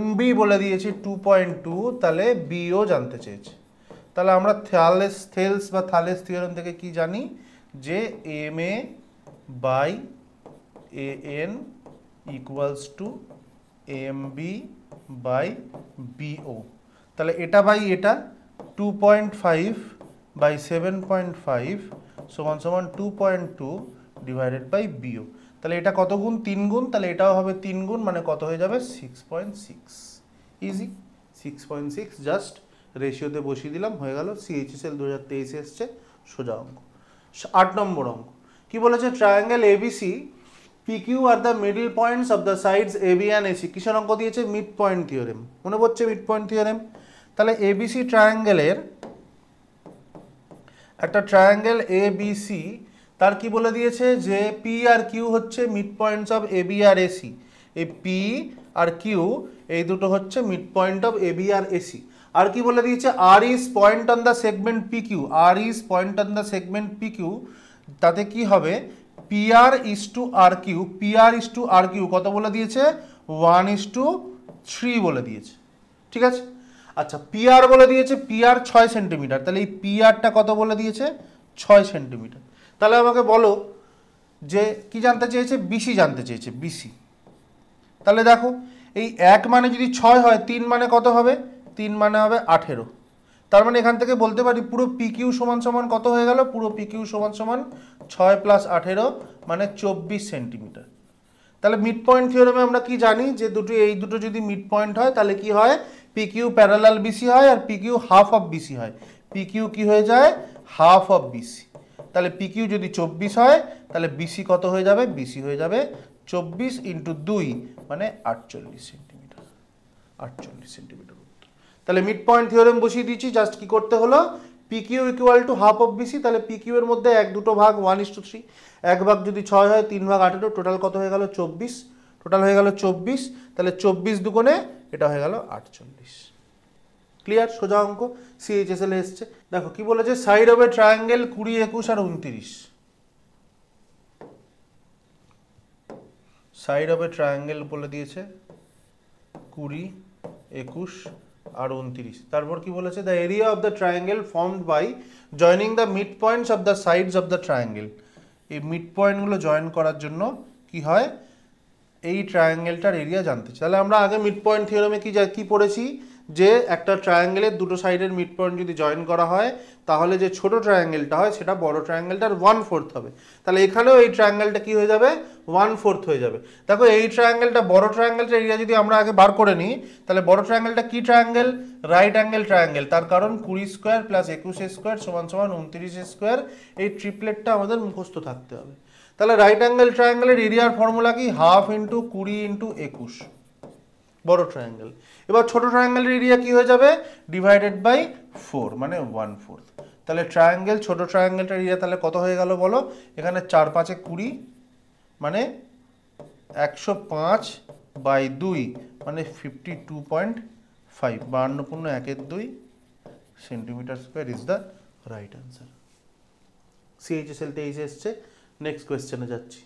MB বলে দিয়েছে 2.2, তাহলে BO জানতে চেয়েছে। তাহলে আমরা থেলস বা থালেস থিওরেম থেকে কি জানি যে MA by AN equals to MB by BO। তাহলে এটা বাই এটা 2.5 বাই 7.5 সমান সমান 2.2 ডিভাইডেড বাই BO। তাহলে এটা কত গুণ? 3 গুণ। তাহলে এটাও হবে 3 গুণ, মানে কত হয়ে যাবে? 6.6। ইজি, 6.6 জাস্ট রেশিওতে বসিয়ে দিলাম, হয়ে গেল। CHSL 2023 এসছে, সোজা অঙ্ক। 8 নম্বর অঙ্ক কি বলেছে? Triangle ABC PQ are the middle points of the sides AB and AC। কিসের অঙ্ক দিয়েছে? Mid point theorem. মনে পড়ছে মিড পয়েন্ট থিওরেম? তাহলে ABC ট্রায়াঙ্গেলের একটা ট্রায়াঙ্গেল ABC, তার কি বলে দিয়েছে যে P আর Q হচ্ছে মিড পয়েন্টস অফ AB আর AC। এই P আর Q এই দুটো হচ্ছে মিড পয়েন্ট অফ AB আর AC। আর কি বলে দিয়েছে? R is point on the segment PQ, R is point on the segment PQ। তাতে কি হবে? PR is to RQ, PR is to RQ কত বলে দিয়েছে? 1:3 বলে দিয়েছে। ঠিক আছে, আচ্ছা PR বলে দিয়েছে, PR 6 সেন্টিমিটার। তাহলে এই PRটা কত বলে দিয়েছে? 6 সেন্টিমিটার। তাহলে আমাকে বলো যে কি জানতে চেয়েছে? BC জানতে চেয়েছে, BC। তাহলে দেখো এই 1 মানে যদি 6 হয়, 3 মানে কত হবে? 3 মানে হবে 18। তার মানে এখান থেকে বলতে পারি পুরো PQ সমান সমান কত হয়ে গেল? পুরো PQ সমান সমান 6 প্লাস 18 মানে 24 সেন্টিমিটার। তাহলে মিড পয়েন্ট থিওরেমে আমরা কি জানি যে এই দুটো যদি মিড পয়েন্ট হয় তাহলে কি হয়? PQ প্যারালাল BC হয় আর PQ হাফ অফ BC হয়। PQ কি হয়ে যায়? Half of BC। তাহলে PQ যদি 24 হয় তাহলে BC কত হয়ে যাবে? BC হয়ে যাবে 24 ইন্টু 2 মানে 48 সেন্টিমিটার। 48 সেন্টিমিটার উত্তর। তাহলে মিড পয়েন্ট থিওরেম বসিয়ে দিয়েছি, জাস্ট কি করতে হলো? PQ equal to half of BC। তাহলে PQ এর মধ্যে 1-2 ভাগ 1:3, 1 ভাগ যদি 6 হয় 3 ভাগ 18, টোটাল কত হয়ে গেল? 24। টোটাল হয়ে গেল 24। তাহলে 24 দুগুণে এটা হয়ে গেল 48। ক্লিয়ার? সোজা অঙ্ক, CHSL এসছে। দেখো কি বলেছে? সাইড অফ এ ট্রায়াঙ্গেল 20, 21 আর 29। সাইড অফ এ ট্রায়াঙ্গেল বলে দিয়েছে 20, 21 আর 29। তারপর কি বলেছে? The area of the triangle formed by joining the mid points of the sides of the triangle. এই মিড পয়েন্টগুলো জয়েন করার জন্য কি হয়? এই ট্রায়াঙ্গেলটার এরিয়া জানতে চাই। তাহলে আমরা আগে মিড পয়েন্ট থিওরেমে কি পড়েছি যে একটা ট্রায়াঙ্গেলের দুটো সাইডের মিড পয়েন্ট যদি জয়েন করা হয় তাহলে যে ছোট ট্রায়াঙ্গেলটা হয় সেটা বড় ট্রায়াঙ্গেলটার 1/4 হবে। তাহলে এখানেও এই ট্রায়াঙ্গেলটা কি হয়ে যাবে? 1/4 হয়ে যাবে। দেখো এই ট্রায়াঙ্গেলটা, বড় ট্রায়াঙ্গেলটার এরিয়া যদি আমরা আগে বার করে নিই তাহলে বড় ট্রায়াঙ্গেলটা কি ট্রায়াঙ্গেল? Right angle triangle. তার কারণ 20 স্কোয়ার প্লাস 21 স্কোয়ার সমান সমান 29 স্কোয়ার। এই ট্রিপলেটটা আমাদের মুখস্থ থাকতে হবে। তাহলে রাইট অ্যাঙ্গেল ট্রায়াঙ্গেলের এরিয়ার ফর্মুলা কি? হাফ ইন্টু 20 ইন্টু 21, বড় ট্রায়াঙ্গেল। এবার ছোট ট্রায়াঙ্গেলের এরিয়া কি হয়ে যাবে? ডিভাইডেড বাই 4 মানে 1/4। তাহলে ট্রায়াঙ্গেল, ছোট ট্রায়াঙ্গেলটার এরিয়া তাহলে কত হয়ে গেল বলো? এখানে 4 5 20 মানে 105 বাই 2 মানে 52.5, 52.1 centimetre square is the right answer. CHSL 23 এসছে। নেক্সট কোয়েশ্চেনে যাচ্ছি।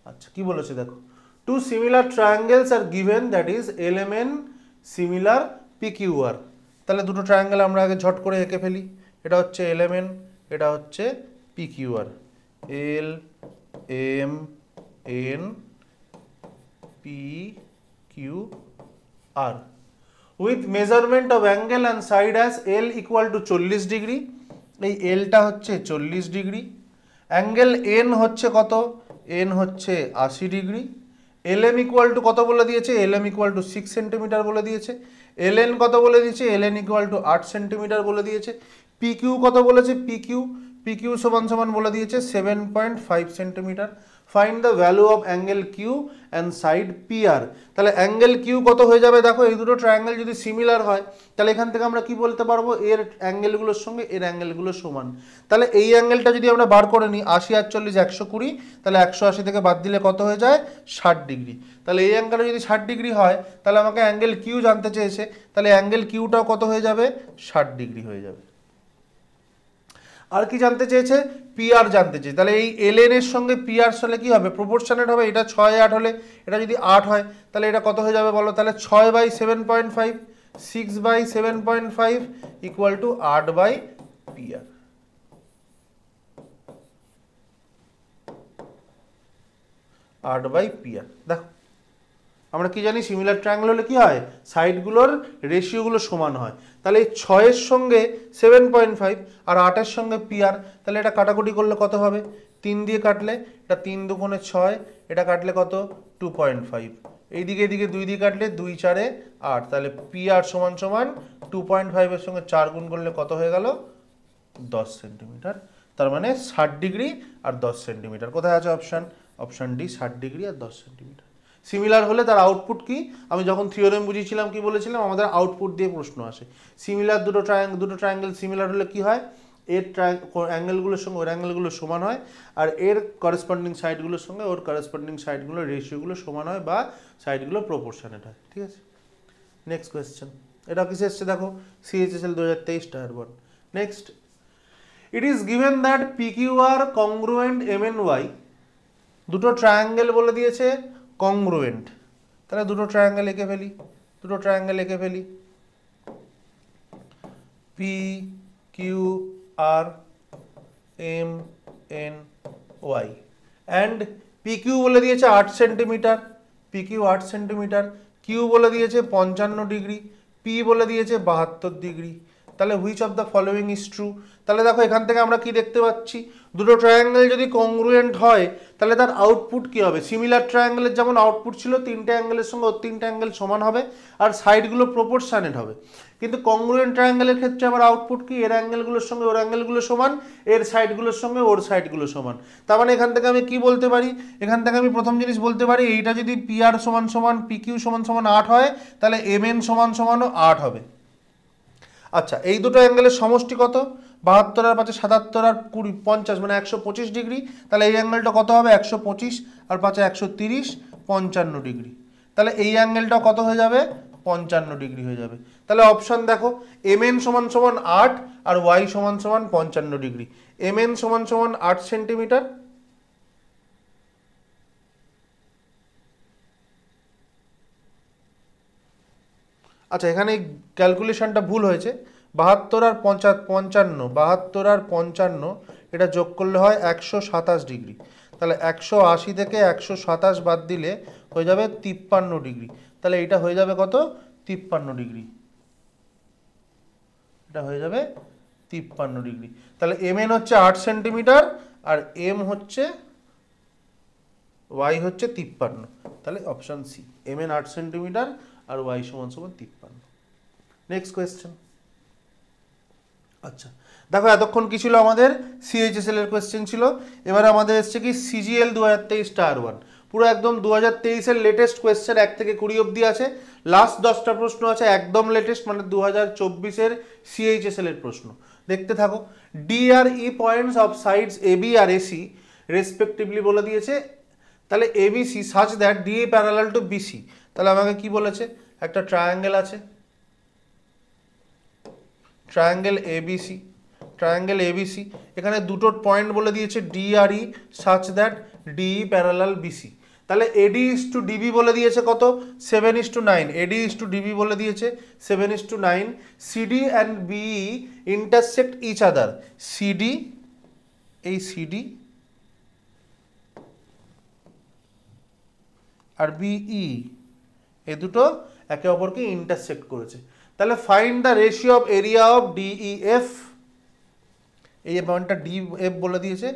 আচ্ছা কি বলেছে দেখো, two similar triangles are given, that is LMN similar PQR। তাহলে দুটো ট্রায়াঙ্গেল আমরা আগে ঝট করে এঁকে ফেলি। এটা হচ্ছে LMN, এটা হচ্ছে PQR। L M N P Q R with measurement of angle and side as L equal to 40 degree. এই এলটা হচ্ছে 40 ডিগ্রি, অ্যাঙ্গেল এন হচ্ছে কত, এন হচ্ছে 80 degree, L M equal to কত বলে দিয়েছে, L M equal to 6 centimetre বলে দিয়েছে, এল এন কত বলে দিয়েছে, L N equal to 8 centimetre বলে দিয়েছে, পি কিউ কত বলেছে, পি কিউ সমান সমান বলে দিয়েছে 7.5 centimetre. Find the value of angle Q and side P R. তাহলে অ্যাঙ্গেল কিউ কত হয়ে যাবে, দেখো এই দুটো ট্রায়াঙ্গেল যদি সিমিলার হয় তাহলে এখান থেকে আমরা কি বলতে পারবো, এর অ্যাঙ্গেলগুলোর সঙ্গে এর অ্যাঙ্গেলগুলো সমান। তাহলে এই অ্যাঙ্গেলটা যদি আমরা বার করে নিই 80 আর 40 120, তাহলে 180 থেকে বাদ দিলে কত হয়ে যায় 60 ডিগ্রি। তাহলে এই অ্যাঙ্গেলটা যদি 60 ডিগ্রি হয় তাহলে আমাকে অ্যাঙ্গেল কিউ জানতে চেয়েছে, তাহলে অ্যাঙ্গেল কিউটাও কত হয়ে যাবে 60 ডিগ্রি হয়ে যাবে। আর কি জানতে চেয়েছে, পিআর জানতে চেয়েছে। তাহলে এই এলএন এর সঙ্গে পিআর সালে কি হবে, প্রপোর্শনেট হবে। এটা 6/8 হলে এটা যদি 8 হয় তাহলে এটা কত হয়ে যাবে বলো, তাহলে 6/7.5, 6/7.5 ইকুয়াল টু 8/পিআর। দেখো আমরা কি জানি, সিমিলার ট্রায়াঙ্গেল হলে কি হয়, সাইডগুলোর রেশিওগুলো সমান হয়। তাহলে এই 6-এর সঙ্গে 7.5 আর 8-এর সঙ্গে পিআর, তাহলে এটা কাটাকুটি করলে কত হবে, 3 দিয়ে কাটলে এটা 3 দুগুণে 6, এটা কাটলে কত 2.5, এইদিকে এদিকে 2 দিয়ে কাটলে 2 4 8, তাহলে পিআর সমান সমান 2.5 এর সঙ্গে 4 গুণ করলে কত হয়ে গেল 10 সেন্টিমিটার। তার মানে 60 ডিগ্রি আর 10 সেন্টিমিটার। কোথায় আছে অপশান, অপশান ডি 60 ডিগ্রি আর 10 সেন্টিমিটার। সিমিলার হলে তার আউটপুট কি, আমি যখন থিওরেম বুঝিয়েছিলাম কি বলেছিলাম, আমাদের আউটপুট দিয়ে প্রশ্ন আসে। সিমিলার দুটো ট্রায়াঙ্গেল সিমিলার হলে কি হয়, এর অ্যাঙ্গেলগুলোর সঙ্গে ওর অ্যাঙ্গেলগুলো সমান হয়, আর এর করেসপন্ডিং সাইডগুলোর সঙ্গে ওর করেসপন্ডিং সাইডগুলোর রেশিওগুলো সমান হয় বা সাইডগুলো প্রপোর্শনেট হয়। ঠিক আছে, নেক্সট কোয়েশ্চেন। এটা কিসে এসছে দেখো, CHSL 2023 tier 1। Next, it is given that PQR কংগ্রুয়েন্ট MNY, দুটো ট্রায়াঙ্গেল বলে দিয়েছে কংগ্রুয়েন্ট। তাহলে দুটো ট্রায়াঙ্গেল এঁকে ফেলি, PQR MNY অ্যান্ড PQ বলে দিয়েছে 8 সেন্টিমিটার, PQ 8 সেন্টিমিটার, Q বলে দিয়েছে 55 ডিগ্রি, P বলে দিয়েছে 72 ডিগ্রি। তাহলে which of the following is true. তাহলে দেখো এখান থেকে আমরা কি দেখতে পাচ্ছি, দুটো ট্রায়াঙ্গেল যদি কংগ্রুয়েন্ট হয় তাহলে তার আউটপুট কি হবে, সিমিলার ট্রায়াঙ্গেলের যেমন আউটপুট ছিল 3টে অ্যাঙ্গেলের সঙ্গে ওর 3টে অ্যাঙ্গেল সমান হবে আর সাইডগুলো প্রপোর্শনেট হবে। কিন্তু কংগ্রুয়েন্ট ট্রায়াঙ্গেলের ক্ষেত্রে আবার আউটপুট কি, এর অ্যাঙ্গেলগুলোর সঙ্গে ওর অ্যাঙ্গেলগুলো সমান, এর সাইডগুলোর সঙ্গে ওর সাইডগুলো সমান। তার মানে এখান থেকে আমি কি বলতে পারি, এখান থেকে আমি প্রথম জিনিস বলতে পারি, এইটা যদি PR সমান সমান PQ সমান সমান 8 হয় তাহলে MN সমান সমানও 8 হবে। আচ্ছা, এই দুটো অ্যাঙ্গেলের সমষ্টি কত, 72 আর 5 77 আর 20 50 মানে 125 ডিগ্রি। তাহলে এই অ্যাঙ্গেলটা কত হবে, 125 আর 5 130, 55 ডিগ্রি। তাহলে এই অ্যাঙ্গেলটা কত হয়ে যাবে, 55 ডিগ্রি হয়ে যাবে। তাহলে অপশন দেখো, MN সমান সমান 8 আর Y সমান সমান 55 ডিগ্রি। MN সমান সমান 8 সেন্টিমিটার, আচ্ছা এখানে ক্যালকুলেশনটা ভুল হয়েছে, 72 আর 55 এটা যোগ করলে হয় 127 ডিগ্রি। তাহলে 180 থেকে 127 বাদ দিলে হয়ে যাবে 53 ডিগ্রি। তাহলে এটা হয়ে যাবে কত, 53 ডিগ্রি, এটা হয়ে যাবে 53 ডিগ্রি। তাহলে MN হচ্ছে 8 সেন্টিমিটার আর M হচ্ছে Y হচ্ছে 53। তাহলে অপশন সি, MN 8 সেন্টিমিটার আর Y সমান সমান 53। Next question. আচ্ছা দেখো এতক্ষণ কি ছিল আমাদের, CHSL এর কোয়েশ্চেন ছিল। এবারে আমাদের এসছে কি CGL 2023 টায়ার 1, পুরো একদম 2023 এর লেটেস্ট কোয়েশ্চেন 1 থেকে 20 অবধি আছে। লাস্ট 10টা প্রশ্ন আছে একদম লেটেস্ট, মানে 2024 এর CHSL এর প্রশ্ন। দেখতে থাকো। D আর E points of sides AB আর AC রেসপেক্টিভলি বলে দিয়েছে। তাহলে ABC such that DA parallel to BC। তাহলে আমাকে কি বলেছে, একটা ট্রায়াঙ্গেল আছে, ট্রায়াঙ্গেল ABC, এখানে দুটো পয়েন্ট বলে দিয়েছে D আর E such that DE parallel BC। তাহলে AD is to DB বলে দিয়েছে কত, 7:9, AD is to DB বলে দিয়েছে 7:9। CD and BE intersect each other, এই CD আর বিই এই দুটো একে অপরকে ইন্টারসেক্ট করেছে। তাহলে find the ratio of area of DEF, এই মানটা ডিএফ বলে দিয়েছে,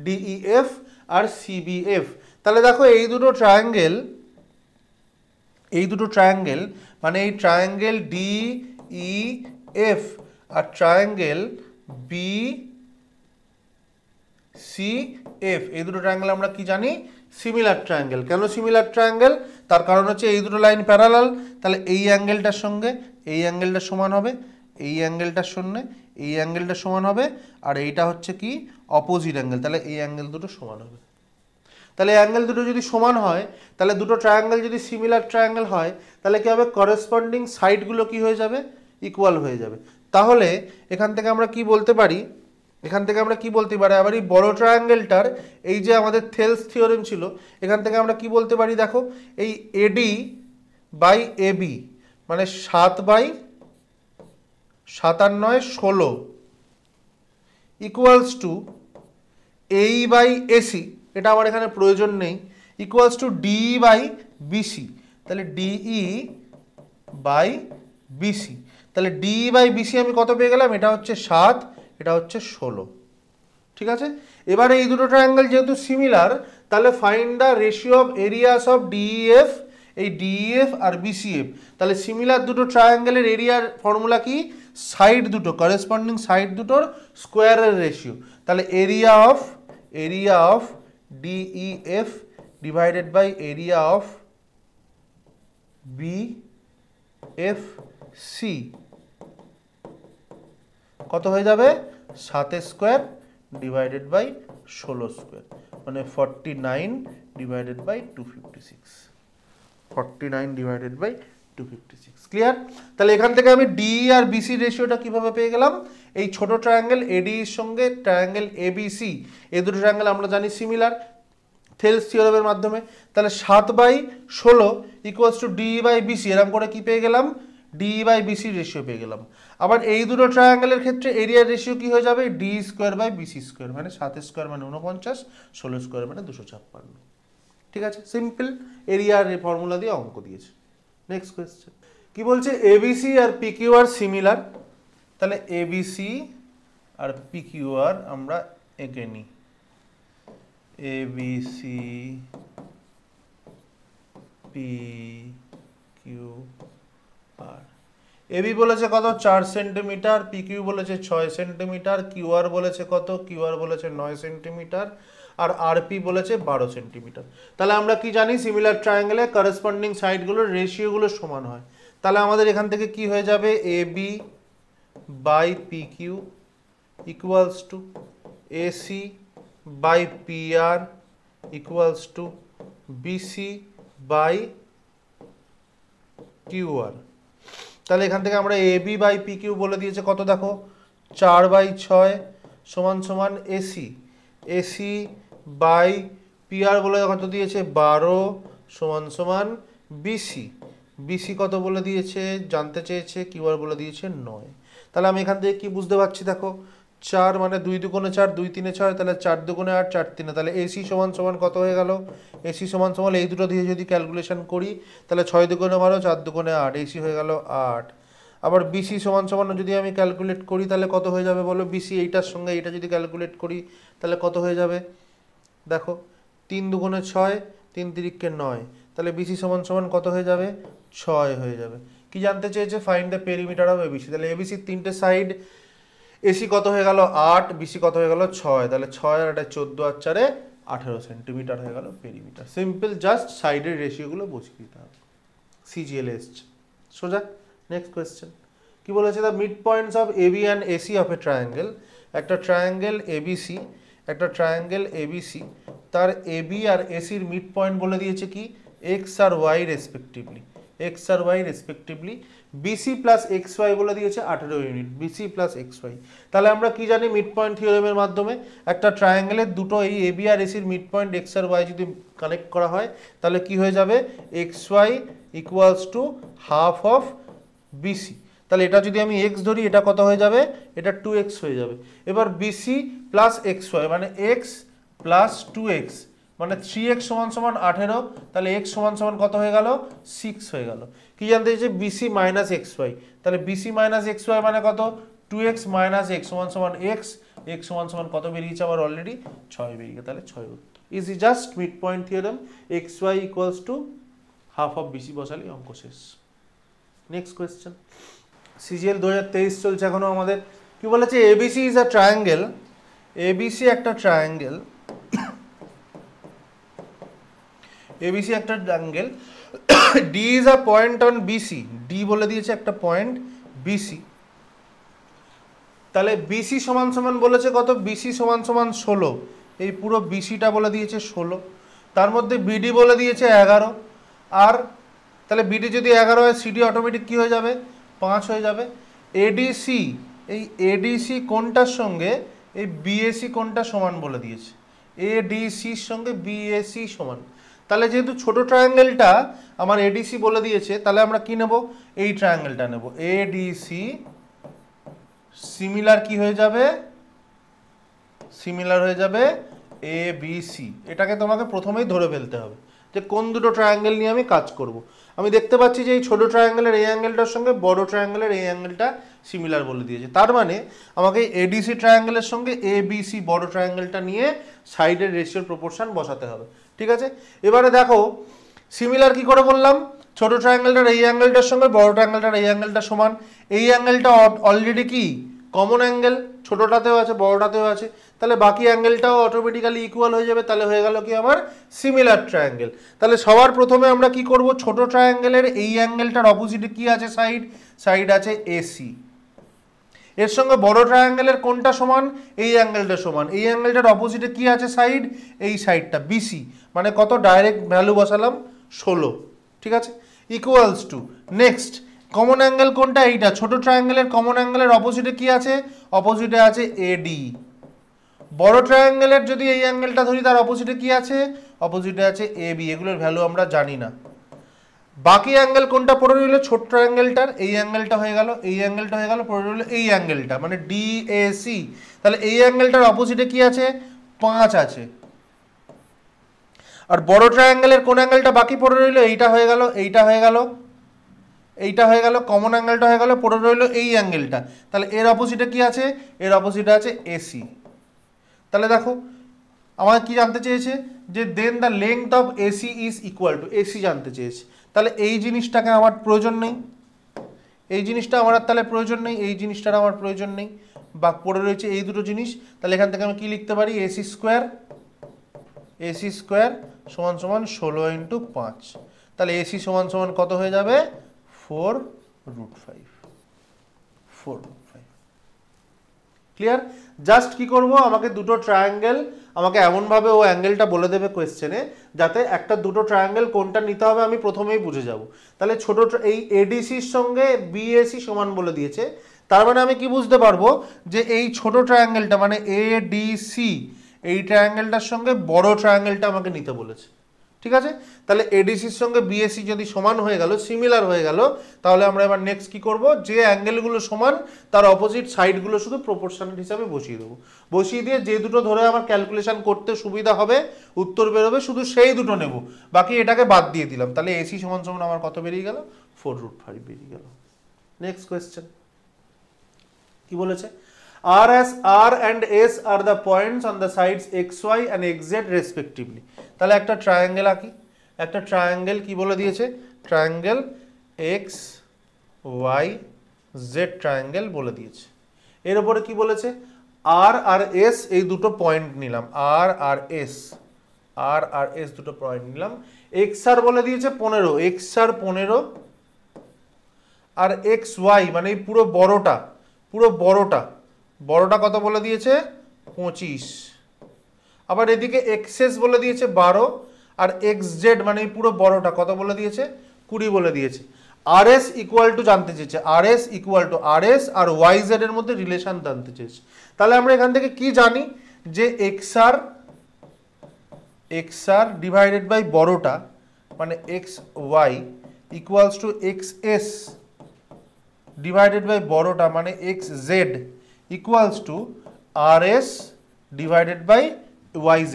ডিইএফ আর সিবিএফ। তাহলে দেখো এই দুটো ট্রায়াঙ্গেল মানে এই ট্রায়াঙ্গেল ডিইএফ আর ট্রায়াঙ্গেল বিসিএফ, এই দুটো ট্রায়াঙ্গেল আমরা কি জানি? Similar triangle. কেন সিমিলার ট্রায়াঙ্গেল? তার কারণ হচ্ছে এই দুটো লাইন প্যারালাল, তাহলে এই অ্যাঙ্গেলটার সঙ্গে এই অ্যাঙ্গেলটা সমান হবে, এই অ্যাঙ্গেলটার সঙ্গে এই অ্যাঙ্গেলটা সমান হবে, আর এইটা হচ্ছে কি অপোজিট অ্যাঙ্গেল, তাহলে এই অ্যাঙ্গেল দুটো সমান হবে। তাহলে অ্যাঙ্গেল দুটো যদি সমান হয়, তাহলে দুটো ট্রায়াঙ্গেল যদি সিমিলার ট্রায়াঙ্গেল হয়, তাহলে কি হবে? করেসপন্ডিং সাইডগুলো কি হয়ে যাবে? ইকুয়াল হয়ে যাবে। তাহলে এখান থেকে আমরা কি বলতে পারি? আবার এই বড় ট্রায়াঙ্গেলটার এই যে আমাদের থেলস থিওরেম ছিল, এখান থেকে আমরা কি বলতে পারি? দেখো এই এডি বাই এবি মানে 7/7 equals to AE by AC, এটা আমার এখানে প্রয়োজন নেই, equals to D by BC. তাহলে ডিই বাই বিসি, তাহলে ডি বাই বিসি আমি কত পেয়ে গেলাম? এটা হচ্ছে 7, এটা হচ্ছে 16। ঠিক আছে, এবারে এই দুটো ট্রায়াঙ্গেল যেহেতু সিমিলার, তাহলে find the ratio of areas of DEF, এই ডিইএফ আর বিসিএফ। তাহলে সিমিলার দুটো ট্রায়াঙ্গেলের এরিয়ার ফর্মুলা কি? সাইড দুটো, করেসপন্ডিং সাইড দুটোর স্কোয়ারের রেশিও। তাহলে area of DEF divided by area of BFC কত হয়ে যাবে? 7² ডিভাইডেড বাই 16², মানে 49 divided by 256, 49 divided by 256। Clear? তাহলে এখান থেকে আমি ডি আর বিসি রেশিওটা কিভাবে পেয়ে গেলাম? এই ছোট ট্রায়াঙ্গেল এডি এর সঙ্গে ট্রায়াঙ্গেল এবিসি, এই দুটো ট্রায়াঙ্গেল আমরা জানি সিমিলার থেলস থিওরেমের মাধ্যমে। তাহলে 7/16 equals to D by BC, এরকম করে কি পেয়ে গেলাম? ডি বাই বিসি রেশিও পেয়ে গেলাম। আবার এই দুটো ট্রায়াঙ্গেলের ক্ষেত্রে এরিয়ার রেশিও কি হয়ে যাবে? D square by BC square, মানে 7² মানে 49, 16² মানে 256। ঠিক আছে, সিম্পল এরিয়ার ফর্মুলা দিয়ে অঙ্ক দিয়েছে। নেক্সট কোয়েশ্চেন কি বলছে? এবিসি আর পিকিউআর সিমিলার। তাহলে এবিসি আর পিকিউআর আমরা এঁকে নিই। এবিসি পিকিউআর, এবি বলেছে কত? 4 সেন্টিমিটার, পিকিউ বলেছে 6 সেন্টিমিটার, কিউআর বলেছে কত? কিউআর বলেছে 9 সেন্টিমিটার, আর আরপি বলেছে 12 সেন্টিমিটার। তাহলে আমরা কি জানি? সিমিলার ট্রায়াঙ্গেলে করেসপন্ডিং সাইডগুলোর রেশিওগুলো সমান হয়। তাহলে আমাদের এখান থেকে কি হয়ে যাবে? AB by PQ equals to AC by PR equals to BC by QR. তাহলে এখান থেকে আমরা এবি বাই পিকিউ বলে দিয়েছে কত? দেখো 4/6 সমান সমান এসি বাই পিআর বলে কত দিয়েছে? 12 সমান সমান বিসি কত বলে দিয়েছে? জানতে চেয়েছে। কিউআর বলে দিয়েছে 9। তাহলে আমি এখান থেকে কি বুঝতে পারছি? দেখো 4 মানে 2 দুগুণে 4, 2 3 6, তাহলে 4 দুগুণে 8, 4 3, তাহলে এসি সমান সমান কত হয়ে গেল? এসি সমান সমান এই দুটো দিয়ে যদি ক্যালকুলেশন করি, তাহলে 6 দুগুণে 12, 4 দুগুণে 8, এসি হয়ে গেল 8। আবার বিসি সমান সমান যদি আমি ক্যালকুলেট করি, তাহলে কত হয়ে যাবে বলো? বিসি এইটার সঙ্গে এইটা যদি ক্যালকুলেট করি, তাহলে কত হয়ে যাবে? দেখো 3 দুগুণে 6, 3 তিরিকে 9, তাহলে বিসি সমান সমান কত হয়ে যাবে? 6 হয়ে যাবে। কি জানতে চেয়েছে? Find the perimeter of ABC. তাহলে এবিসির 3টে সাইড, এসি কত হয়ে গেল? 8, বিসি কত হয়ে গেল? 6, তাহলে 6 আর 8 14 আর 4 18 সেন্টিমিটার হয়ে গেল পেরিমিটার। সিম্পল, জাস্ট সাইডের রেশিওগুলো বসিয়ে দিতে হবে। সিজিএল এসছে সোজা। নেক্সট কোয়েশ্চেন কি বলেছে? The mid points of AB and AC of a triangle. একটা ট্রায়াঙ্গেল এবিসি, তার এবি আর এসির মিড পয়েন্ট বলে দিয়েছে কি? এক্স আর Y respectively. BC plus X Y বলে দিয়েছে 18 unit, BC plus X Y. তাহলে আমরা কি জানি? মিড পয়েন্ট থিওরেমের মাধ্যমে একটা ট্রায়াঙ্গেলের দুটো এই এবি আর এসির মিড পয়েন্ট এক্স আর ওয়াই যদি কানেক্ট করা হয়, তাহলে কি হয়ে যাবে? X Y equals to half of BC. তাহলে এটা যদি আমি এক্স ধরি, এটা কত হয়ে যাবে? এটা 2x হয়ে যাবে। এবার বিসি প্লাস এক্স ওয়াই মানে এক্স প্লাস 2x মানে 3x সমান সমান 18, তাহলে x সমান সমান কত হয়ে গেল 6 হয়ে গেল। কি জানতে চাইছে BC মাইনাস xy, তাহলে BC মাইনাস xy মানে কত 2x মাইনাস x সমান সমান x, x সমান সমান কত বেরিয়েছে আমার অলরেডি 6 বেরিয়ে গেছে, তাহলে 6 উত্তর। Easy just mid point theorem, xy equals to half of BC বসালে অঙ্ক শেষ। নেক্সট কোয়েশ্চেন, CGL 2023 চলছে এখনো আমাদের। কি বলেছে ABC is a triangle, ABC একটা ট্রায়াঙ্গেল, ABC একটা triangle, D is a point on BC, D বলে দিয়েছে একটা পয়েন্ট BC, তাহলে BC সমান সমান বলেছে কত BC সমান সমান 16, এই পুরো BCটা বলে দিয়েছে 16, তার মধ্যে BD বলে দিয়েছে 11, আর তাহলে BD যদি 11 হয় CD অটোমেটিক কি হয়ে যাবে 5 হয়ে যাবে। ADC, এই ADC কোনটার সঙ্গে এই BAC কোনটা সমান বলে দিয়েছে, ADCর সঙ্গে BAC সমান, তাহলে যেহেতু ছোট ট্রায়াঙ্গেলটা আমার ADC বলে দিয়েছে, তাহলে আমরা কি নেব এই ট্রায়াঙ্গেলটা নেব, ADC সিমিলার কি হয়ে যাবে, সিমিলার হয়ে যাবে ABC। এটাকে তোমাকে প্রথমেই ধরে ফেলতে হবে যে কোন দুটো ট্রায়াঙ্গেল নিয়ে আমি কাজ করব। আমি দেখতে পাচ্ছি যে এই ছোট ট্রায়াঙ্গেলের এই অ্যাঙ্গেলটার সঙ্গে বড় ট্রায়াঙ্গেলের এই অ্যাঙ্গেলটা সিমিলার বলে দিয়েছে, তার মানে আমাকে ADC ট্রায়াঙ্গেলের সঙ্গে ABC বড় ট্রায়াঙ্গেলটা নিয়ে সাইডের রেশিওর প্রপোর্শন বসাতে হবে। ঠিক আছে, এবারে দেখো সিমিলার কি করে বললাম, ছোট ট্রায়াঙ্গেলটার এই অ্যাঙ্গেলটার সঙ্গে বড় ট্রায়াঙ্গেলটার এই অ্যাঙ্গেলটা সমান, এই অ্যাঙ্গেলটা অলরেডি কি কমন অ্যাঙ্গেল, ছোটটাতেও আছে বড়টাতেও আছে, তাহলে বাকি অ্যাঙ্গেলটাও অটোমেটিক্যালি ইকুয়াল হয়ে যাবে, তাহলে হয়ে গেল কি আমার সিমিলার ট্রায়াঙ্গেল। তাহলে সবার প্রথমে আমরা কি করব, ছোট ট্রায়াঙ্গেলের এই অ্যাঙ্গেলটার অপোজিটে কি আছে সাইড, সাইড আছে AC, এর সঙ্গে বড় ট্রায়াঙ্গেলের কোনটা সমান এই অ্যাঙ্গেলটা সমান, এই অ্যাঙ্গেলটার অপোজিটে কি আছে সাইড, এই সাইডটা BC, মানে কত ডাইরেক্ট ভ্যালু বসালাম 16। ঠিক আছে, equals to next common angle কোনটা, এইটা ছোট ট্রায়াঙ্গেলের কমন অ্যাঙ্গেলের অপোজিটে কি আছে, অপোজিটে আছে AD, বড় ট্রায়াঙ্গেলের যদি এই অ্যাঙ্গেলটা ধরি তার অপোজিটে কি আছে, অপোজিটে আছে AB, এগুলোর ভ্যালু আমরা জানি না। বাকি অ্যাঙ্গেল কোনটা পড়ে রইল, ছোট ট্রায়াঙ্গেলটার এই অ্যাঙ্গেলটা হয়ে গেল, এই অ্যাঙ্গেলটা হয়ে গেল, পড়ে রইল এই অ্যাঙ্গেলটা মানে DAC, তাহলে এই অ্যাঙ্গেলটার অপোজিটে কি আছে 5 আছে, আর বড় ট্রায়াঙ্গেলের কোন অ্যাঙ্গেলটা বাকি পড়ে রইল, এইটা হয়ে গেল, এইটা হয়ে গেল, এইটা হয়ে গেল, কমন অ্যাঙ্গেলটা হয়ে গেল, পড়ে রইল এই অ্যাঙ্গেলটা, তাহলে এর অপোজিটে কি আছে, এর অপোজিটে আছে AC। তাহলে দেখো আমাকে কি জানতে চেয়েছে যে then the length of AC is equal to, AC জানতে চেয়েছে, তাহলে এই জিনিসটাকে আমার প্রয়োজন নেই, এই জিনিসটা আমার আর তাহলে প্রয়োজন নেই, এই জিনিসটার আমার প্রয়োজন নেই, বা পড়ে রয়েছে এই দুটো জিনিস, তাহলে এখান থেকে আমি কি লিখতে পারি AC স্কোয়ার, AC স্কোয়ার সমান সমান 16 ইন্টু 5, তাহলে AC সমান সমান কত হয়ে যাবে 4√5, 4√5। ক্লিয়ার, জাস্ট কি করব, আমাকে দুটো ট্রায়াঙ্গেল, আমাকে এমনভাবে ও অ্যাঙ্গেলটা বলে দেবে কোয়েশ্চেনে যাতে একটা দুটো ট্রায়াঙ্গেল কোনটা নিতে হবে আমি প্রথমেই বুঝে যাব। তাহলে ছোট এই ADCর সঙ্গে BAC সমান বলে দিয়েছে, তার মানে আমি কি বুঝতে পারবো যে এই ছোট ট্রায়াঙ্গেলটা মানে ADC, এই ট্রায়াঙ্গেলটার সঙ্গে বড় ট্রায়াঙ্গেলটা আমাকে নিতে বলেছে। ঠিক আছে, তাহলে ADCর সঙ্গে BAC যদি সমান হয়ে গেল, সিমিলার হয়ে গেল, তাহলে আমরা এবার নেক্সট কি করব, যে অ্যাঙ্গেলগুলো সমান তার অপোজিট সাইডগুলো শুধু প্রপোর্শনাল হিসাবে বসিয়ে দেবো, বসিয়ে দিয়ে যে দুটো ধরে আমার ক্যালকুলেশন করতে সুবিধা হবে, উত্তর বেরোবে, শুধু সেই দুটো নেব, বাকি এটাকে বাদ দিয়ে দিলাম, তাহলে AC সমান সমান আমার কত বেরিয়ে গেল 4√5 বেরিয়ে গেল। নেক্সট কোয়েশ্চেন কি বলেছে, R and S are the points on the sides XY and XZ respectively। তাহলে একটা ট্রায়াঙ্গেল আঁকি, একটা ট্রায়াঙ্গেল কি বলে দিয়েছে, ট্রায়াঙ্গেল XYZ ট্রায়াঙ্গেল বলে দিয়েছে, এর উপরে কি বলেছে R আর S এই দুটো পয়েন্ট নিলাম, R আর S দুটো পয়েন্ট নিলাম, XR বলে দিয়েছে 15, XR 15, আর XY মানে এই পুরো বড়টা, পুরো বড়টা কত বলে দিয়েছে 25, আবার এদিকে XS বলে দিয়েছে 12, আর XZ মানে এই পুরো বড়টা কত বলে দিয়েছে 20 বলে দিয়েছে। RS ইকুয়াল টু জানতে চেয়েছে, RS ইকুয়াল টু RS আর YZ এর মধ্যে রিলেশন জানতে চেয়েছে। তাহলে আমরা এখান থেকে কি জানি যে XR ডিভাইডেড বাই বড়টা মানে XY equals to XS divided by বড়টা মানে XZ equals to RS divided by YZ।